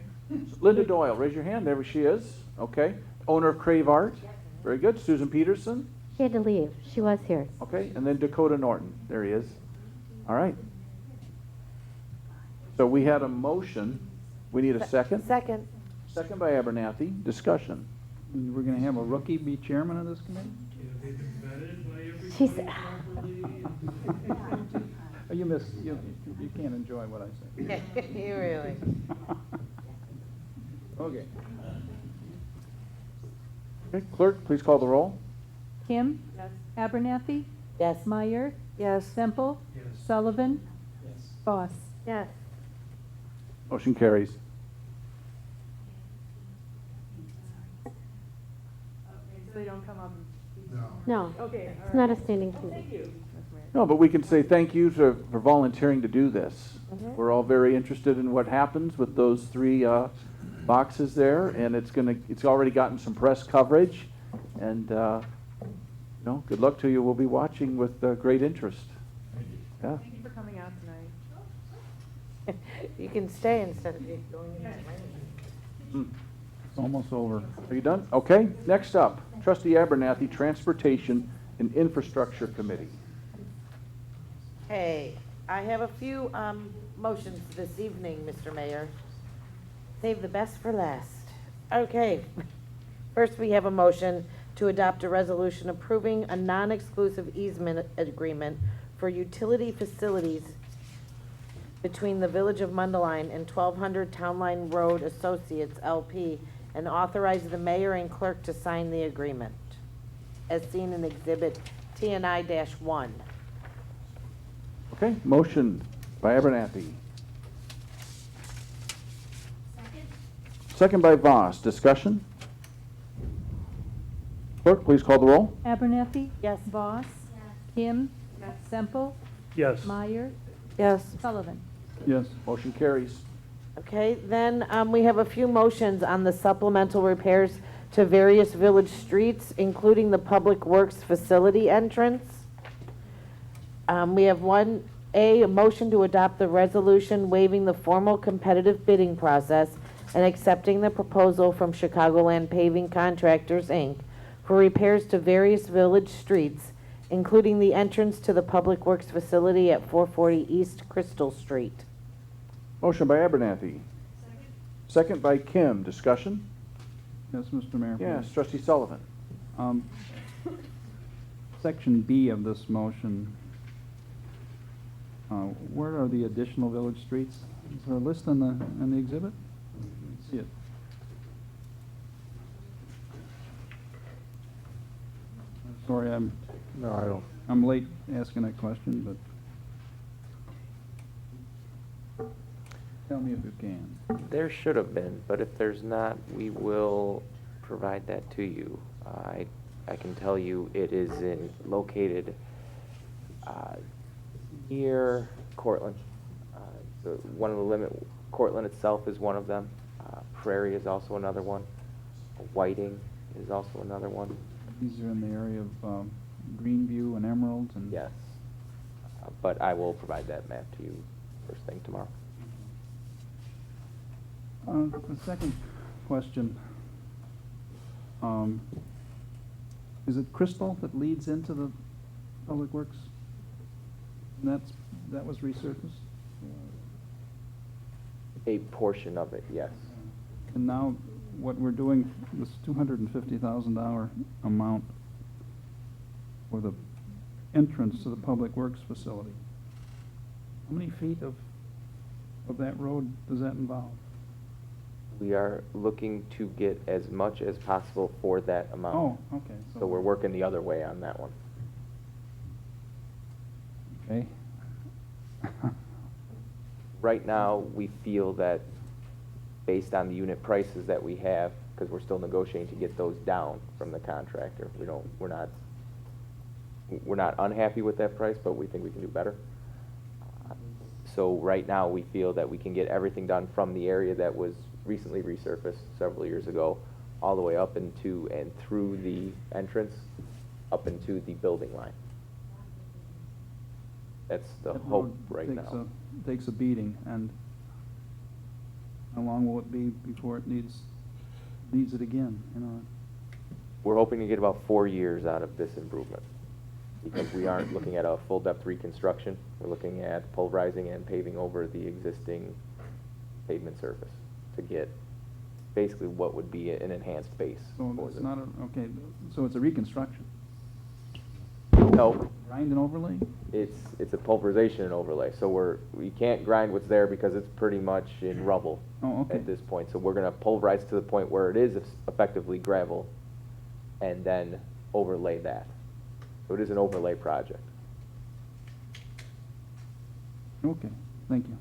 Linda Doyle, raise your hand. There she is. Okay. Owner of Crave Art. Very good. Susan Peterson. She had to leave. She was here. Okay. And then Dakota Norton. There he is. All right. So we had a motion. We need a second. Second. Second by Abernathy. Discussion. We're going to have a rookie be chairman of this committee? She's, Oh, you can't enjoy what I say. You really. Okay. Okay, clerk, please call the roll. Kim? Yes. Abernathy? Yes. Meyer? Yes. Semple? Sullivan? Yes. Boss? yes. Motion carries. Okay, so they don't come up and speak? No. Okay, all It's right. not a standing Thank committee. you, Mr. Mayor. No, but we can say thank you for volunteering to do this. Mhm. We're all very interested in what happens with those three boxes there, and it's already gotten some press coverage. And, good luck to you. We'll be watching with great interest. Yeah. Thank you for coming out tonight. You can stay instead of going in. Hmm. It's almost over. Are you done? Okay, next up, Trustee Abernathy, Transportation and Infrastructure Committee. Hey, I have a few motions this evening, Mr. Mayor. Save the best for last. Okay. First, we have a motion to adopt a resolution approving a non-exclusive easement agreement for utility facilities between the Village of Mundelein and 1200 Town Line Road Associates LP, and authorize the mayor and clerk to sign the agreement, as seen in Exhibit TNI-1. Okay, motion by Abernathy. Second? Second by Voss. Discussion? Clerk, please call the roll. Abernathy? Yes. Boss? Yes. Kim? Yes. Semple? Yes. Meyer? Yes. Sullivan? Yes. Motion carries. Okay, then we have a few motions on the supplemental repairs to various village streets, including the Public Works Facility entrance. We have a motion to adopt the resolution waiving the formal competitive bidding process and accepting the proposal from Chicagoland Paving Contractors, Inc. for repairs to various village streets, including the entrance to the Public Works facility at 440 East Crystal Street. Motion by Abernathy. Second by Kim. Discussion? Yes, Mr. Mayor. Yes, please. trustee Sullivan. Section B of this motion, where are the additional village streets? Is there a list on the exhibit? Let's see it. Sorry, No, I don't. I'm late asking that question, but tell me if you can. There should have been, but if there's not, we will provide that to you. I can tell you it is located near Cortland. One of the Cortland itself is one of them. Prairie is also another one. Whiting is also another one. These are in the area of Greenview and Emerald and... Yes. But I will provide that map to you first thing tomorrow. The second question, is it Crystal that leads into the Public Works? And that was resurfaced? A portion of it, yes. And now what we're doing, this $250,000 amount for the entrance to the Public Works facility, how many feet of that road does that involve? We are looking to get as much as possible for that amount. Oh, okay. So we're working the other way on that one. Okay. Right now, we feel that based on the unit prices that we have, because we're still negotiating to get those down from the contractor, we're not unhappy with that price, but we think we can do better. So right now, we feel that we can get everything done from the area that was recently resurfaced several years ago, all the way up into and through the entrance, up into the building line. That's the That hope road right now. Takes a beating, and how long will it be before it needs it again, you know? We're hoping to get about 4 years out of this improvement, because we aren't looking at a full depth reconstruction. We're looking at pulverizing and paving over the existing pavement surface to get basically what would be an enhanced base. So for it's this. not okay, so it's a reconstruction? No. Grind and overlay? It's a pulverization and overlay. So we can't grind what's there because it's pretty much in rubble at this point. So we're going to pulverize to the point where it is effectively gravel, and then overlay that. So it is an overlay project. Okay, thank you.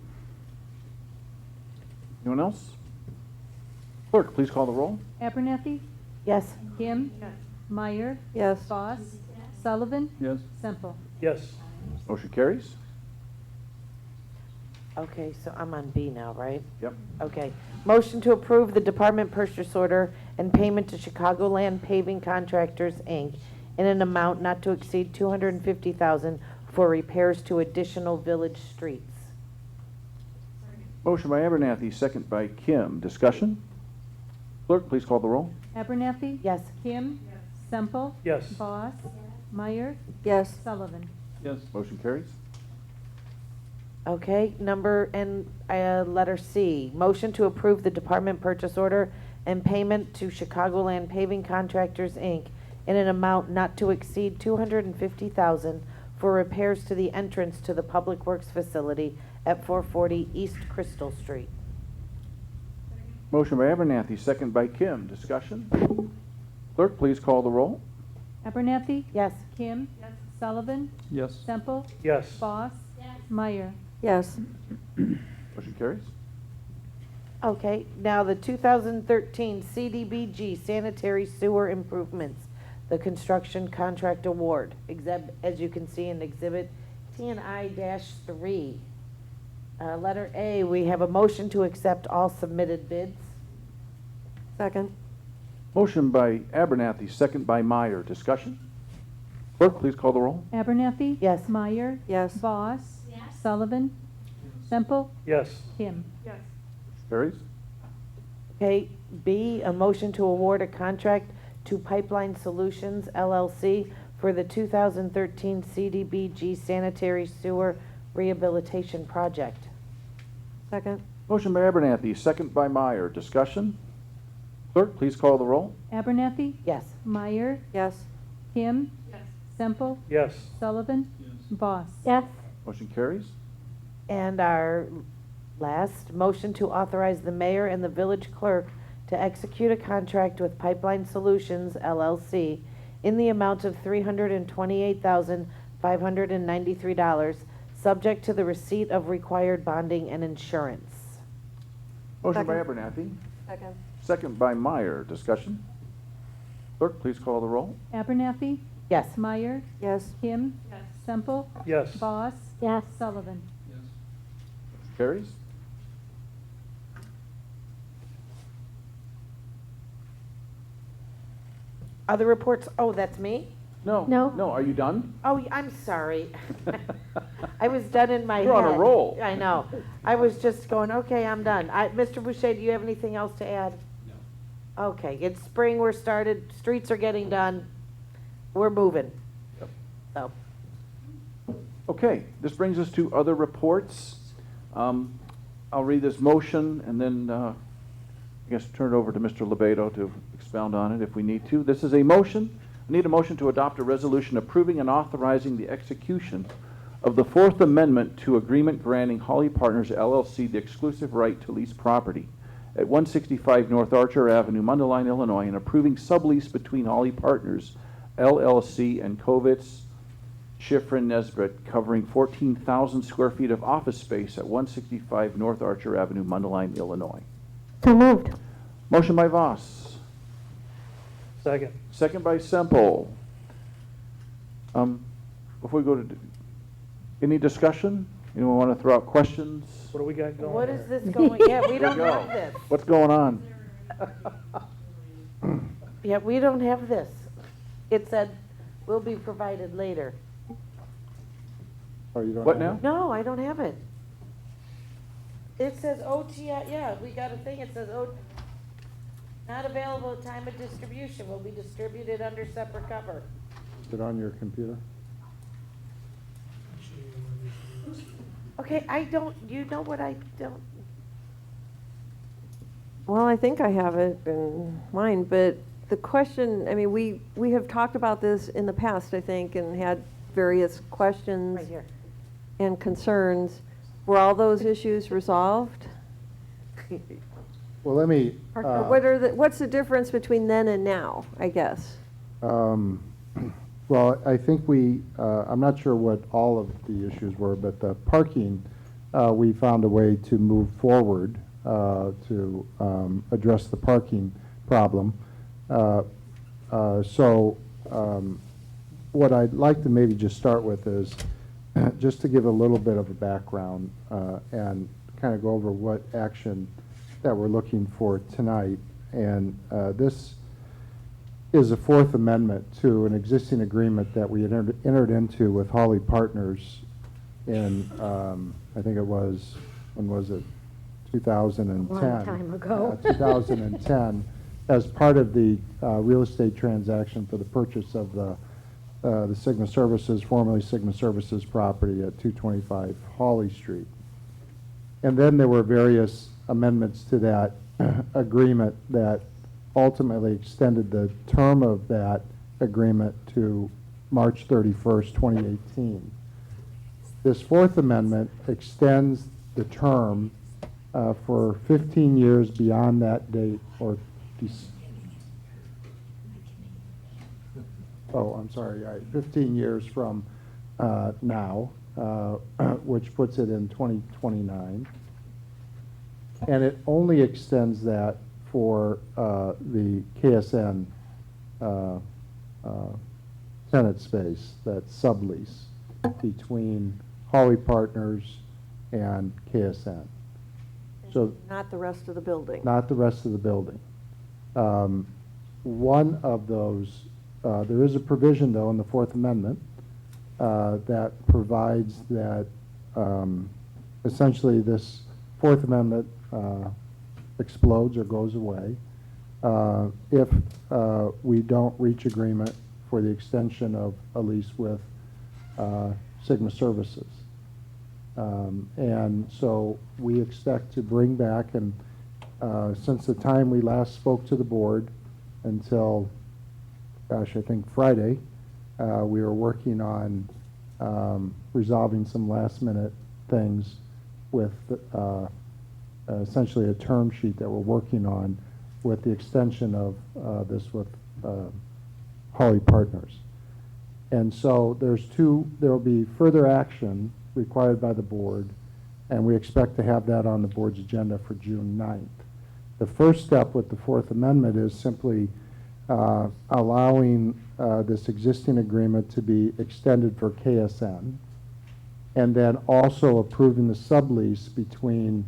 Anyone else? Clerk, please call the roll. Abernathy? Yes. Kim? Meyer? Yes. Voss? Sullivan? Yes. Semple? Yes. Motion carries. Okay, so I'm on B now, right? Yep. Okay. Motion to approve the department purchase order and payment to Chicagoland Paving Contractors, Inc. in an amount not to exceed $250,000 for repairs to additional village streets. Motion by Abernathy, second by Kim. Discussion? Clerk, please call the roll. Abernathy? Yes. Kim? Semple? Yes. Voss? Meyer? Yes. Sullivan? Yes. Motion carries. Okay, letter C, motion to approve the department purchase order and payment to Chicagoland Paving Contractors, Inc. in an amount not to exceed $250,000 for repairs to the entrance to the Public Works facility at 440 East Crystal Street. Motion by Abernathy, second by Kim. Discussion? Clerk, please call the roll. Abernathy? Yes. Kim? Sullivan? Yes. Semple? Yes. Voss? Meyer? Yes. Motion carries. Okay, now the 2013 CDBG sanitary sewer improvements, the construction contract award, as you can see in Exhibit T&I-3. Letter A, we have a motion to accept all submitted bids. Second. Motion by Abernathy, second by Meyer. Discussion? Clerk, please call the roll. Abernathy? Yes. Meyer? Yes. Voss? Sullivan? Semple? Yes. Kim? Carries. Okay, B, a motion to award a contract to Pipeline Solutions LLC for the 2013 CDBG sanitary sewer rehabilitation project. Second. Motion by Abernathy, second by Meyer. Discussion? Clerk, please call the roll. Abernathy? Yes. Meyer? Yes. Kim? Yes. Semple? Yes. Sullivan? Yes. Boss? Yes. Motion carries. And our last, motion to authorize the mayor and the village clerk to execute a contract with Pipeline Solutions LLC in the amount of $328,593, subject to the receipt of required bonding and insurance. Motion by Second. Abernathy, Second. second by Meyer. Discussion? Clerk, please call the roll. Abernathy? Yes. Meyer? Yes. Kim? Yes. Semple? Yes. Boss? Yes. Sullivan? Yes. Carries. Other reports, oh, that's me? No. No. No, are you done? Oh, I'm sorry. I was done in my head. You're on a roll. I know. I was just going, okay, I'm done. Mr. Boucher, do you have anything else to add? No. Okay, it's spring, we're started, streets are getting done, we're moving. Yep. So, Okay, this brings us to other reports. I'll read this motion and then, I guess, turn it over to Mr. Lebedo to expound on it if we need to. This is a motion. I need a motion to adopt a resolution approving and authorizing the execution of the Fourth Amendment to agreement granting Holly Partners LLC the exclusive right to lease property at 165 North Archer Avenue, Mundelein, Illinois, and approving sublease between Holly Partners LLC and Kovitz, Schifrin, Nesbitt, covering 14,000 square feet of office space at 165 North Archer Avenue, Mundelein, Illinois. So moved. Motion by Voss. Second. Second by Semple. Before we go to, any discussion? Anyone want to throw out questions? What do we got going what there? is this going, yeah, we don't There you have go. this. What's going on? Yeah, we don't have this. It said, will be provided later. Oh, you don't What have now? it? No, I don't have it. It says OTI, yeah, we got a thing, it says not available at time of distribution, will be distributed under separate cover. Is it on your computer? Okay, I don't, you know what, I don't, Well, I think I have it in mind, but the question, I mean, we have talked about this in the past, I think, and had various questions right here. and concerns. Were all those issues resolved? Well, let me, Or what's the difference between then and now, I guess? well, I think I'm not sure what all of the issues were, but the parking, we found a way to move forward to address the parking problem. What I'd like to maybe just start with is just to give a little bit of a background and kind of go over what action that we're looking for tonight. And this is a Fourth Amendment to an existing agreement that we had entered into with Holly Partners in, I think it was, when was it? 2010. Long time ago. 2010, as part of the real estate transaction for the purchase of the Sigma Services, formerly Sigma Services property at 225 Hawley Street. And then there were various amendments to that agreement that ultimately extended the term of that agreement to March 31st, 2018. This Fourth Amendment extends the term for 15 years beyond that date, or oh, I'm sorry, 15 years from now, which puts it in 2029. And it only extends that for the KSN tenant space, that sublease between Holly Partners and KSN. So Not the rest of the building? not the rest of the building. One of those, there is a provision, though, in the Fourth Amendment that provides that essentially this Fourth Amendment explodes or goes away if we don't reach agreement for the extension of a lease with Sigma Services. And so we expect to bring back, and since the time we last spoke to the board until, gosh, I think Friday, we were working on resolving some last minute things with essentially a term sheet that we're working on with the extension of this with Holly Partners. And so there will be further action required by the board, and we expect to have that on the board's agenda for June 9th. The first step with the Fourth Amendment is simply allowing this existing agreement to be extended for KSN, and then also approving the sublease between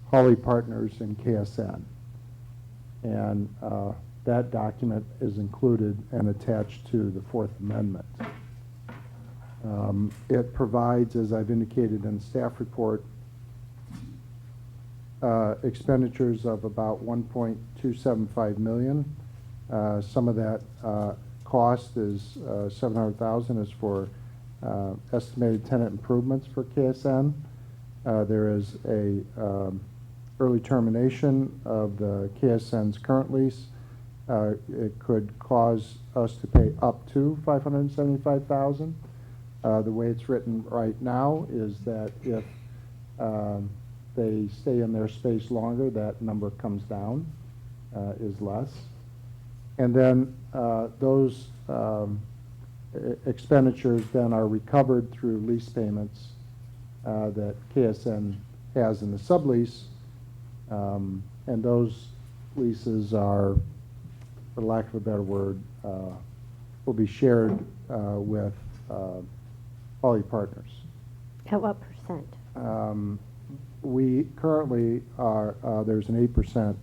Holly Partners and KSN. And that document is included and attached to the Fourth Amendment. It provides, as I've indicated in the staff report, expenditures of about $1.275 million. Some of that cost is $700,000 is for estimated tenant improvements for KSN. There is a early termination of the KSN's current lease. It could cause us to pay up to $575,000. The way it's written right now is that if they stay in their space longer, that number comes down, is less. And then those expenditures then are recovered through lease payments that KSN has in the sublease. And those leases are, for lack of a better word, will be shared with Holly Partners. At what percent? We currently are, there's an 8%,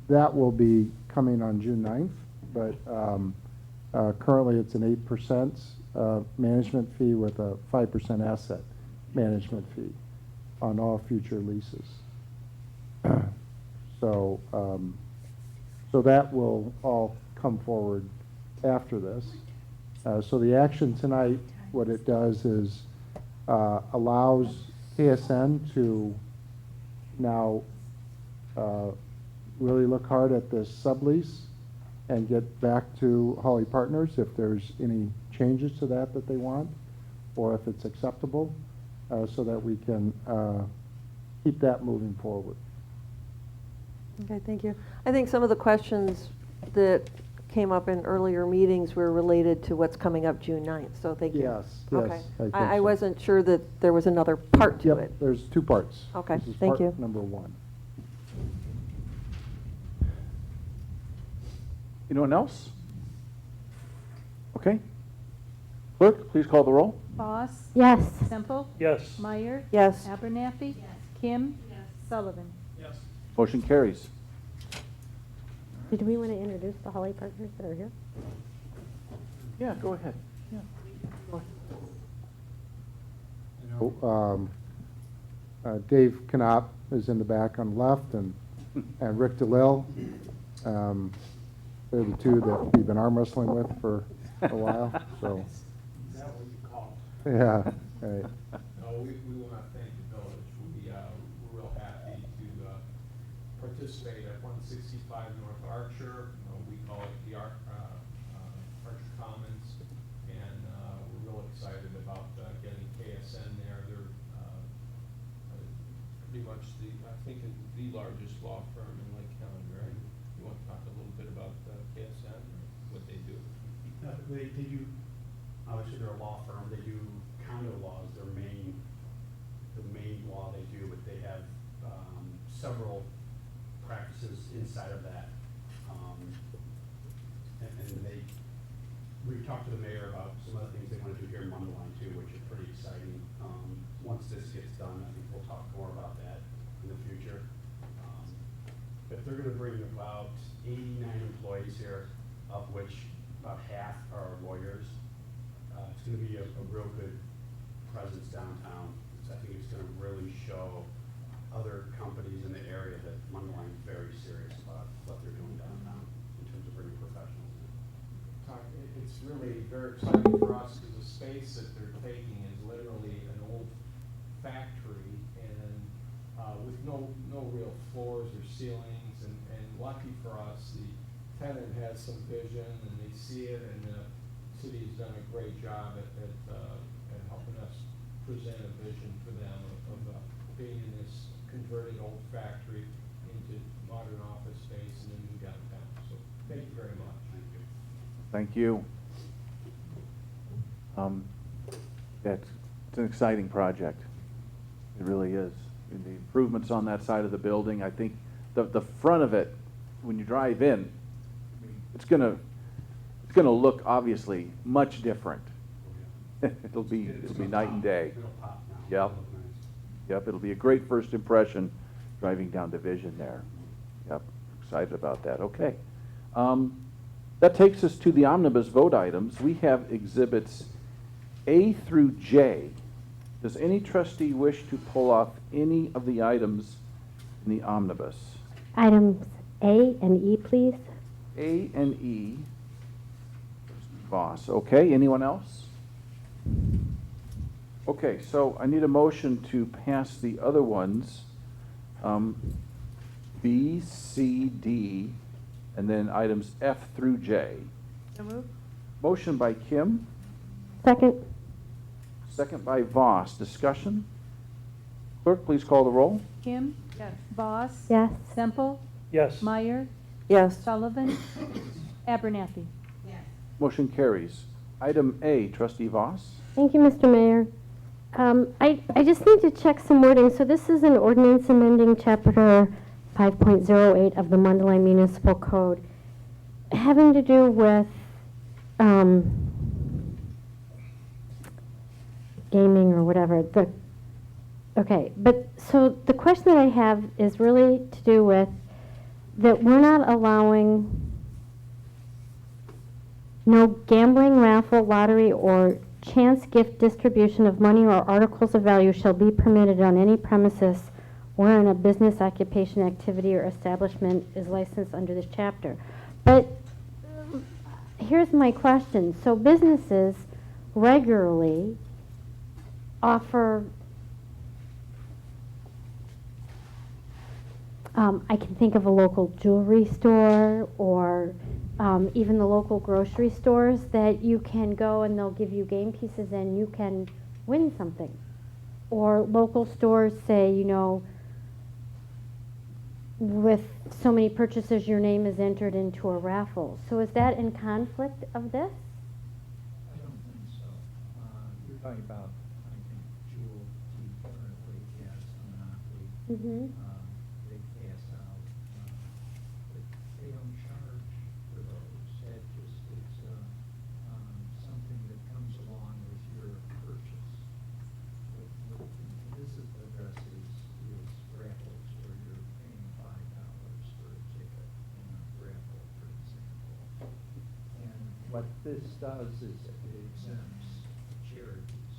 that will be coming on June 9th, but currently it's an 8% management fee with a 5% asset management fee on all future leases. So, so that will all come forward after this. So the action tonight, what it does is allows KSN to now really look hard at this sublease and get back to Holly Partners if there's any changes to that they want, or if it's acceptable, so that we can keep that moving forward. Okay, thank you. I think some of the questions that came up in earlier meetings were related to what's coming up June 9th, so thank you. Yes, Okay. yes, I think I so. wasn't sure that there was another part to Yep, it. there's two parts. Okay, This is thank part you. number one. Anyone else? Okay. Clerk, please call the roll. Boss? Yes. Semple? Yes. Meyer? Yes. Abernathy? Kim? Sullivan? Yes. Motion carries. Did we want to introduce the Holly Partners that are here? Yeah, go ahead. Yeah. Dave Knopp is in the back on the left, and Rick DeLille. They're the two that we've been arm wrestling with for a while. So, Is that what you call yeah, right. No, we want to thank the village. We're real happy to participate at 165 North Archer. We call it the Archer Commons, and we're real excited about getting KSN there. They're pretty much I think the largest law firm in Lake County, right? You want to talk a little bit about KSN or what they do? They do, obviously they're a law firm, they do condo laws, the main law they do, but they have several practices inside of that. And we've talked to the mayor about some other things they want to do here in Mundelein too, which is pretty exciting. Once this gets done, I think we'll talk more about that in the future. But they're gonna bring about 89 employees here, of which about half are lawyers. It's gonna be a real good presence downtown. I think it's gonna really show other companies in the area that Mundelein is very serious about what they're doing downtown in terms of bringing professionals in. Talk certainly very exciting for us because the space that they're taking is literally an old factory and with no real floors or ceilings. And lucky for us, the tenant has some vision and they see it, and the city's done a great job at helping us present a vision for them of being in this converted old factory into modern office space in a new downtown. So thank you very much. Thank you. It's an exciting project. It really is. And the improvements on that side of the building, I think the front of it, when you drive in, it's gonna look obviously much different. It'll be night and day. Yep. Yep, it'll be a great first impression driving down Division there. Yep, excited about that. Okay. That takes us to the omnibus vote items. We have exhibits A through J. Does any trustee wish to pull off any of the items in the omnibus? Items A and E, please. A and E. Voss. Okay, anyone else? Okay, so I need a motion to pass the other ones, B, C, D, and then items F through J. So moved. Motion by Kim, Second. second by Voss. Discussion? Clerk, please call the roll. Kim? Yes. Voss? Yes. Semple? Yes. Meyer? Yes. Sullivan? Abernathy? Motion carries. Item A, Trustee Voss. Thank you, Mr. Mayor. I just need to check some wording. So this is an ordinance amending Chapter 5.08 of the Mundelein Municipal Code, having to do with gaming or whatever. Okay, but so the question that I have is really to do with that we're not allowing no gambling, raffle, lottery, or chance gift distribution of money or articles of value shall be permitted on any premises wherein a business, occupation, activity, or establishment is licensed under this chapter. But here's my question. So businesses regularly offer, I can think of a local jewelry store or even the local grocery stores that you can go and they'll give you game pieces and you can win something. Or local stores say, you know, with so many purchases your name is entered into a raffle. So is that in conflict of this? I don't think so. You're talking about, I think, Jewel T currently has a monopoly. Mm-hmm. They pass out, but they don't charge for those. That just, it's something that comes along with your purchase. This is the address is raffles where you're paying $5 for a ticket in a raffle, for example. And what this does is it exempts charities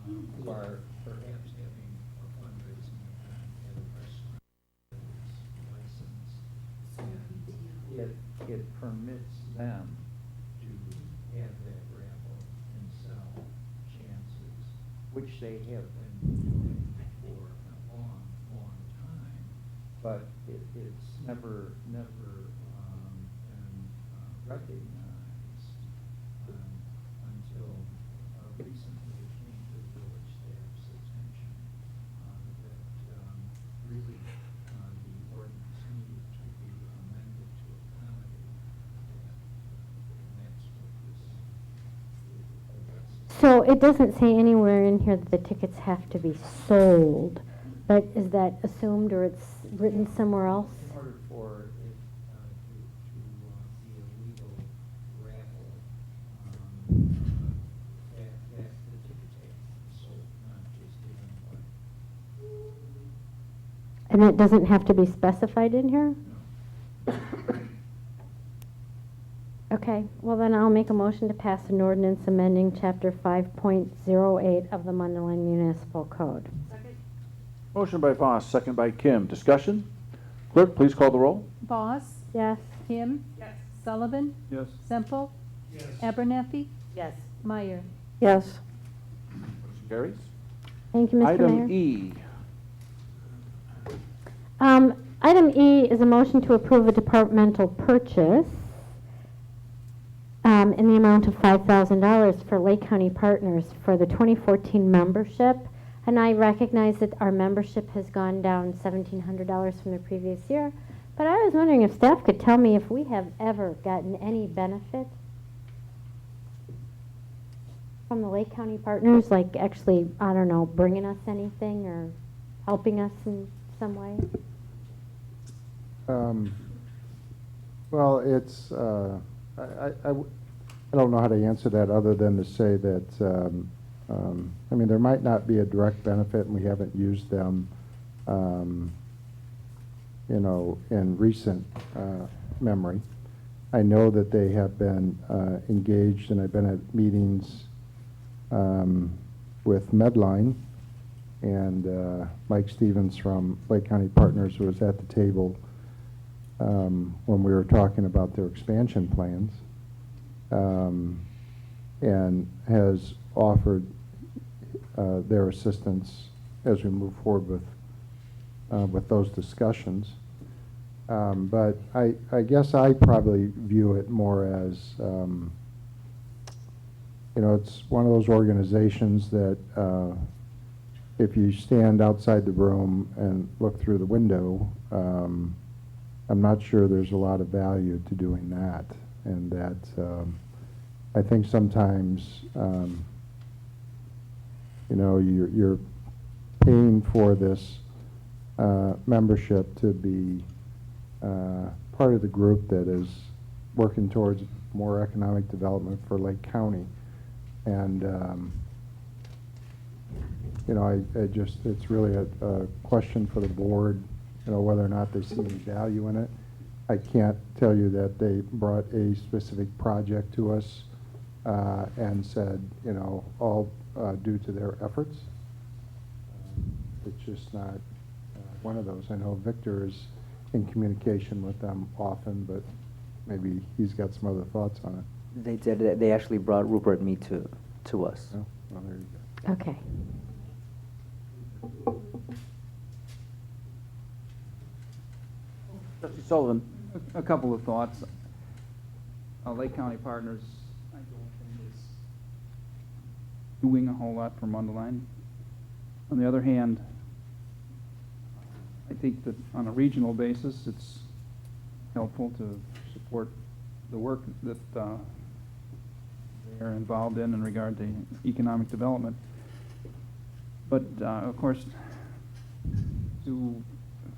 who are perhaps having a fundraising event at a restaurant that is licensed. And it permits them to have that raffle and sell chances, which they have been doing for a long, long time. But it's never been recognized until recently it came to the village staff's attention that really the ordinance needed to be amended to accommodate that. And that's what this addresses. So it doesn't say anywhere in here that the tickets have to be sold, but is that assumed or it's written somewhere else? In order for it to be a legal raffle, that the tickets have to be sold, not just given away. And it doesn't have to be specified in here? Okay, well then I'll make a motion to pass an ordinance amending Chapter 5.08 of the Mundelein Municipal Code. Second. Motion by Voss, second by Kim. Discussion? Clerk, please call the roll. Voss? Yes. Kim? Yes. Sullivan? Yes. Semple? Abernathy, Yes. Meyer. Yes. Motion carries. Thank you, Mr. Mayor. Item E. Item E is a motion to approve a departmental purchase in the amount of $5,000 for Lake County Partners for the 2014 membership. And I recognize that our membership has gone down $1,700 from the previous year. But I was wondering if staff could tell me if we have ever gotten any benefit from the Lake County Partners, like actually, I don't know, bringing us anything or helping us in some way? Well, it's, I don't know how to answer that other than to say that, I mean, there might not be a direct benefit, and we haven't used them, you know, in recent memory. I know that they have been engaged, and I've been at meetings with Medline, and Mike Stevens from Lake County Partners was at the table when we were talking about their expansion plans, and has offered their assistance as we move forward with those discussions. But I guess I probably view it more as, you know, it's one of those organizations that if you stand outside the room and look through the window, I'm not sure there's a lot of value to doing that. And that I think sometimes, you know, you're paying for this membership to be part of the group that is working towards more economic development for Lake County. And, you know, I just, it's really a question for the board, you know, whether or not they see any value in it. I can't tell you that they brought a specific project to us and said, you know, all due to their efforts. It's just not one of those. I know Victor is in communication with them often, but maybe he's got some other thoughts on it. They did. They actually brought Rupert and me to us. Oh, well, there you go. Okay. Trustee Sullivan. A couple of thoughts. Lake County Partners, I don't think is doing a whole lot for Mundelein. On the other hand, I think that on a regional basis, it's helpful to support the work that they're involved in regard to economic development. But of course, to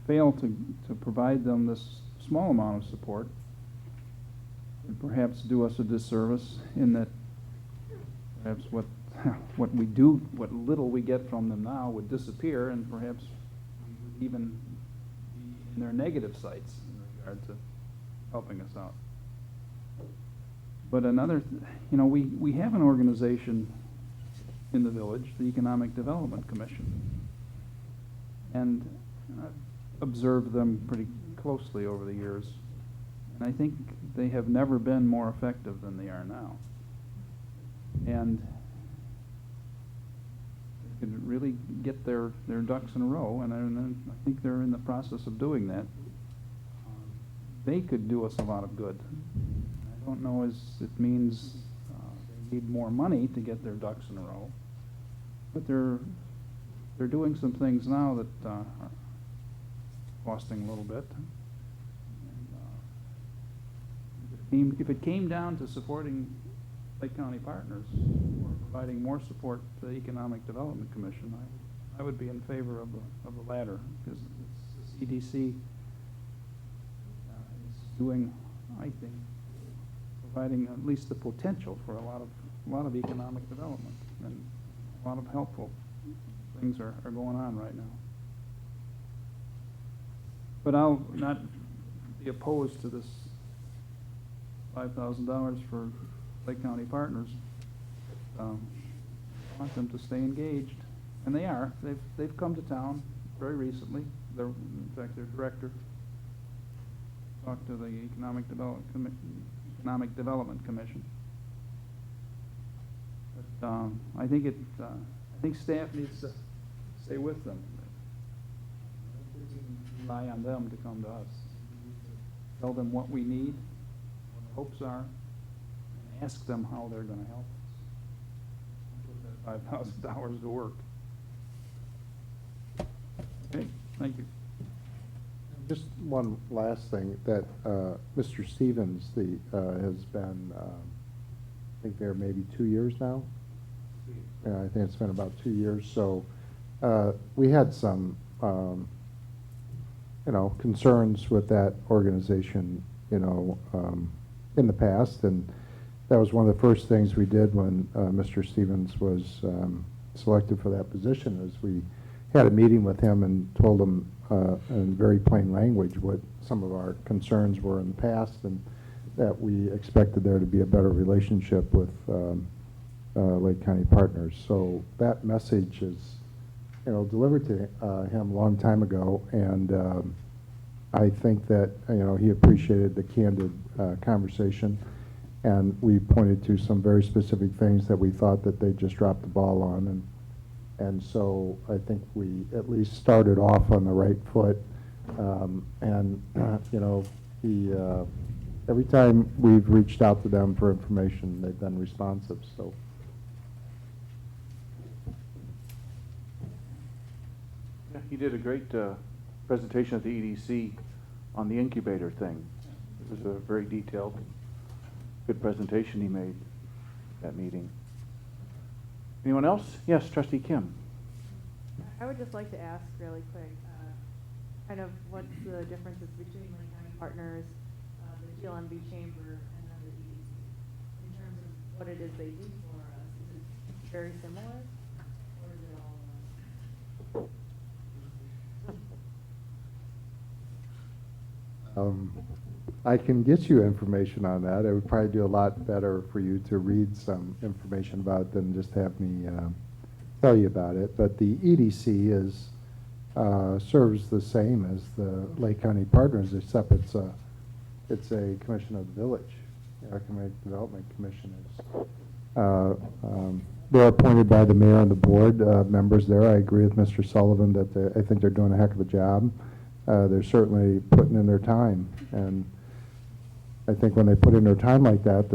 fail to provide them this small amount of support would perhaps do us a disservice in that perhaps what we do, what little we get from them now would disappear, and perhaps we would even be in their negative sites in regard to helping us out. But another, you know, we have an organization in the village, the Economic Development Commission, and I've observed them pretty closely over the years, and I think they have never been more effective than they are now. And they could really get their ducks in a row, and I think they're in the process of doing that. They could do us a lot of good. I don't know as it means they need more money to get their ducks in a row, but they're doing some things now that are costing a little bit. And, if it came down to supporting Lake County Partners or providing more support to the Economic Development Commission, I would be in favor of the latter, because the CDC is doing, I think, providing at least the potential for a lot of economic development, and a lot of helpful things are going on right now. But I'll not be opposed to this $5,000 for Lake County Partners. I want them to stay engaged, and they are. They've come to town very recently. In fact, their director talked to the Economic Development Commission, But I think I think staff needs to stay with them. We can rely on them to come to us. Tell them what we need, what our hopes are, and ask them how they're going to help us. Put that $5,000 to work. Okay, thank you. Just one last thing, that Mr. Stevens has been, I think there maybe 2 years now. Yeah, I think it's been about 2 years. So we had some, concerns with that organization, in the past, and that was one of the first things we did when Mr. Stevens was selected for that position. Is we had a meeting with him and told him in very plain language what some of our concerns were in the past, and that we expected there to be a better relationship with Lake County Partners. So that message is, delivered to him a long time ago, and I think that he appreciated the candid conversation, and we pointed to some very specific things that we thought that they just dropped the ball on, and so I think we at least started off on the right foot, and every time we've reached out to them for information, they've been responsive. So. Yeah, he did a great presentation at the EDC on the incubator thing. It was a very detailed, good presentation he made at that meeting. Anyone else? Yes, Trustee Kim. I would just like to ask really quick, kind of what's the differences between Lake County Partners, the GLMB Chamber, and then the EDC, in terms of what it is they do for us? Is it very similar, or is it all? I can get you information on that. It would probably do a lot better for you to read some information about it than just have me tell you about it. But the EDC serves the same as the Lake County Partners, except it's a commission of the village. The Economic Development Commission is. They're appointed by the mayor and the board members there. I agree with Mr. Sullivan that I think they're doing a heck of a job. They're certainly putting in their time, and I think when they put in their time like that,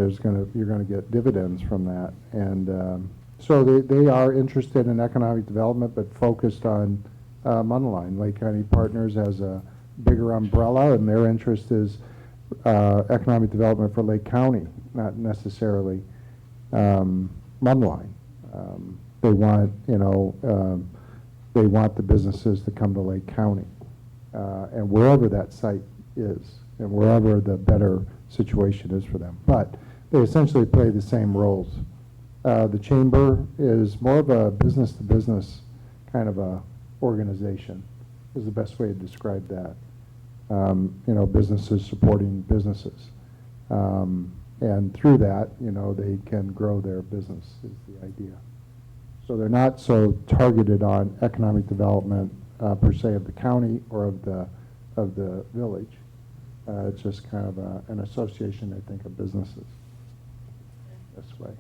you're going to get dividends from that. And so they are interested in economic development, but focused on Mundelein. Lake County Partners has a bigger umbrella, and their interest is economic development for Lake County, not necessarily Mundelein. They want, they want the businesses to come to Lake County. And wherever that site is, and wherever the better situation is for them. But they essentially play the same roles. The chamber is more of a business-to-business kind of a organization, is the best way to describe that. Businesses supporting businesses. And through that, they can grow their business, is the idea. So they're not so targeted on economic development per se of the county or of the village. It's just kind of an association, I think, of businesses this way.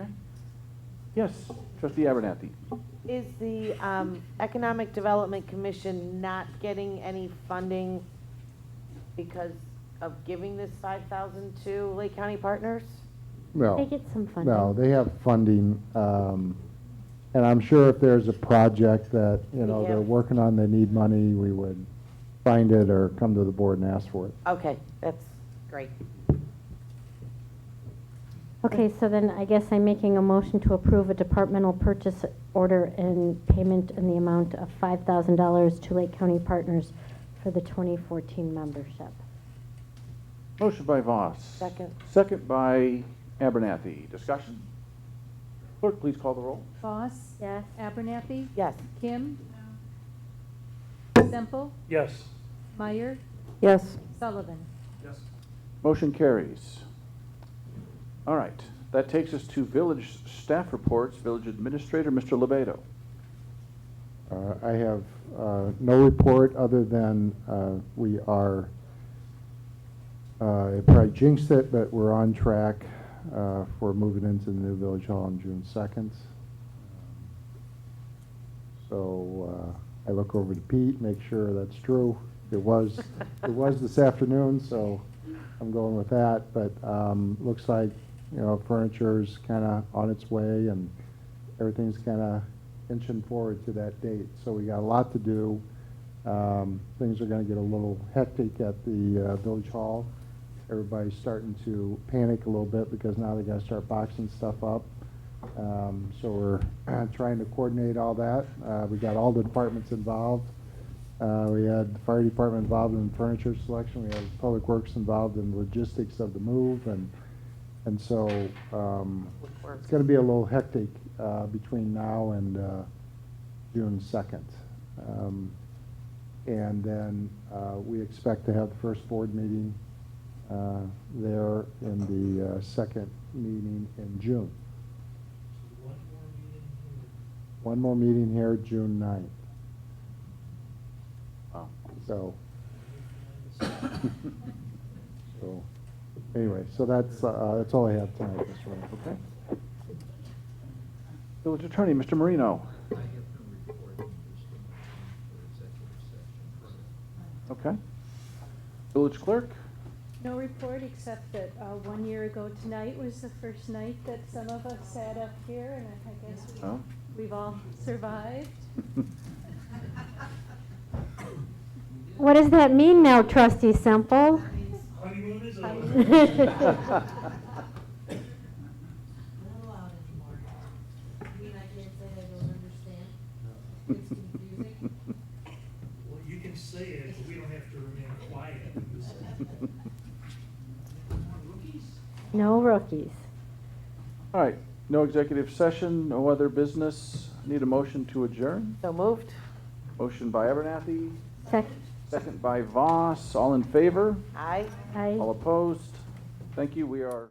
Okay. Yes, Trustee Abernathy. Is the Economic Development Commission not getting any funding because of giving this $5,000 to Lake County Partners? No. They get some funding. No, they have funding. And I'm sure if there's a project that, they're working on, they need money, we would find it or come to the board and ask for it. Okay, that's great. Okay, so then I guess I'm making a motion to approve a departmental purchase order and payment in the amount of $5,000 to Lake County Partners for the 2014 membership. Motion by Voss. Second. Second by Abernathy. Discussion? Clerk, please call the roll. Voss. Yes. Abernathy. Yes. Kim. Semple. Yes. Meyer. Yes. Sullivan. Yes. Motion carries. All right, that takes us to village staff reports. Village Administrator, Mr. Lebedo. I have no report other than we are, I probably jinxed it, but we're on track for moving into the new village hall on June 2nd. So I look over to Pete, make sure that's true. It was this afternoon, so I'm going with that. But looks like, you know, furniture's kind of on its way, and everything's kind of inching forward to that date. So we got a lot to do. Things are going to get a little hectic at the village hall. Everybody's starting to panic a little bit because now they got to start boxing stuff up. So we're trying to coordinate all that. We got all the departments involved. We had the fire department involved in furniture selection. We had public works involved in logistics of the move, and so it's going to be a little hectic between now and June 2nd. And then we expect to have the first board meeting there in the second meeting in June. One more meeting here, June 9th. Wow. So, so anyway, so that's all I have tonight, Mr. Mayor. Okay. Village Attorney, Mr. Marino. I have no report, there's still no need for executive session. Okay. Village Clerk? No report, except that 1 year ago tonight was the first night that some of us sat up here, and I guess Oh. we've all survived. What does that mean now, Trustee Semple? Honeymoon is over. over. Not allowed anymore. You mean I can't say I don't understand? It's confusing. Well, you can say it, but we don't have to remain quiet. No rookies. All right, no executive session, no other business. Need a motion to adjourn? So moved. Motion by Abernathy, Second. second by Voss. All in favor? Aye. Aye. All opposed? Thank you. We are.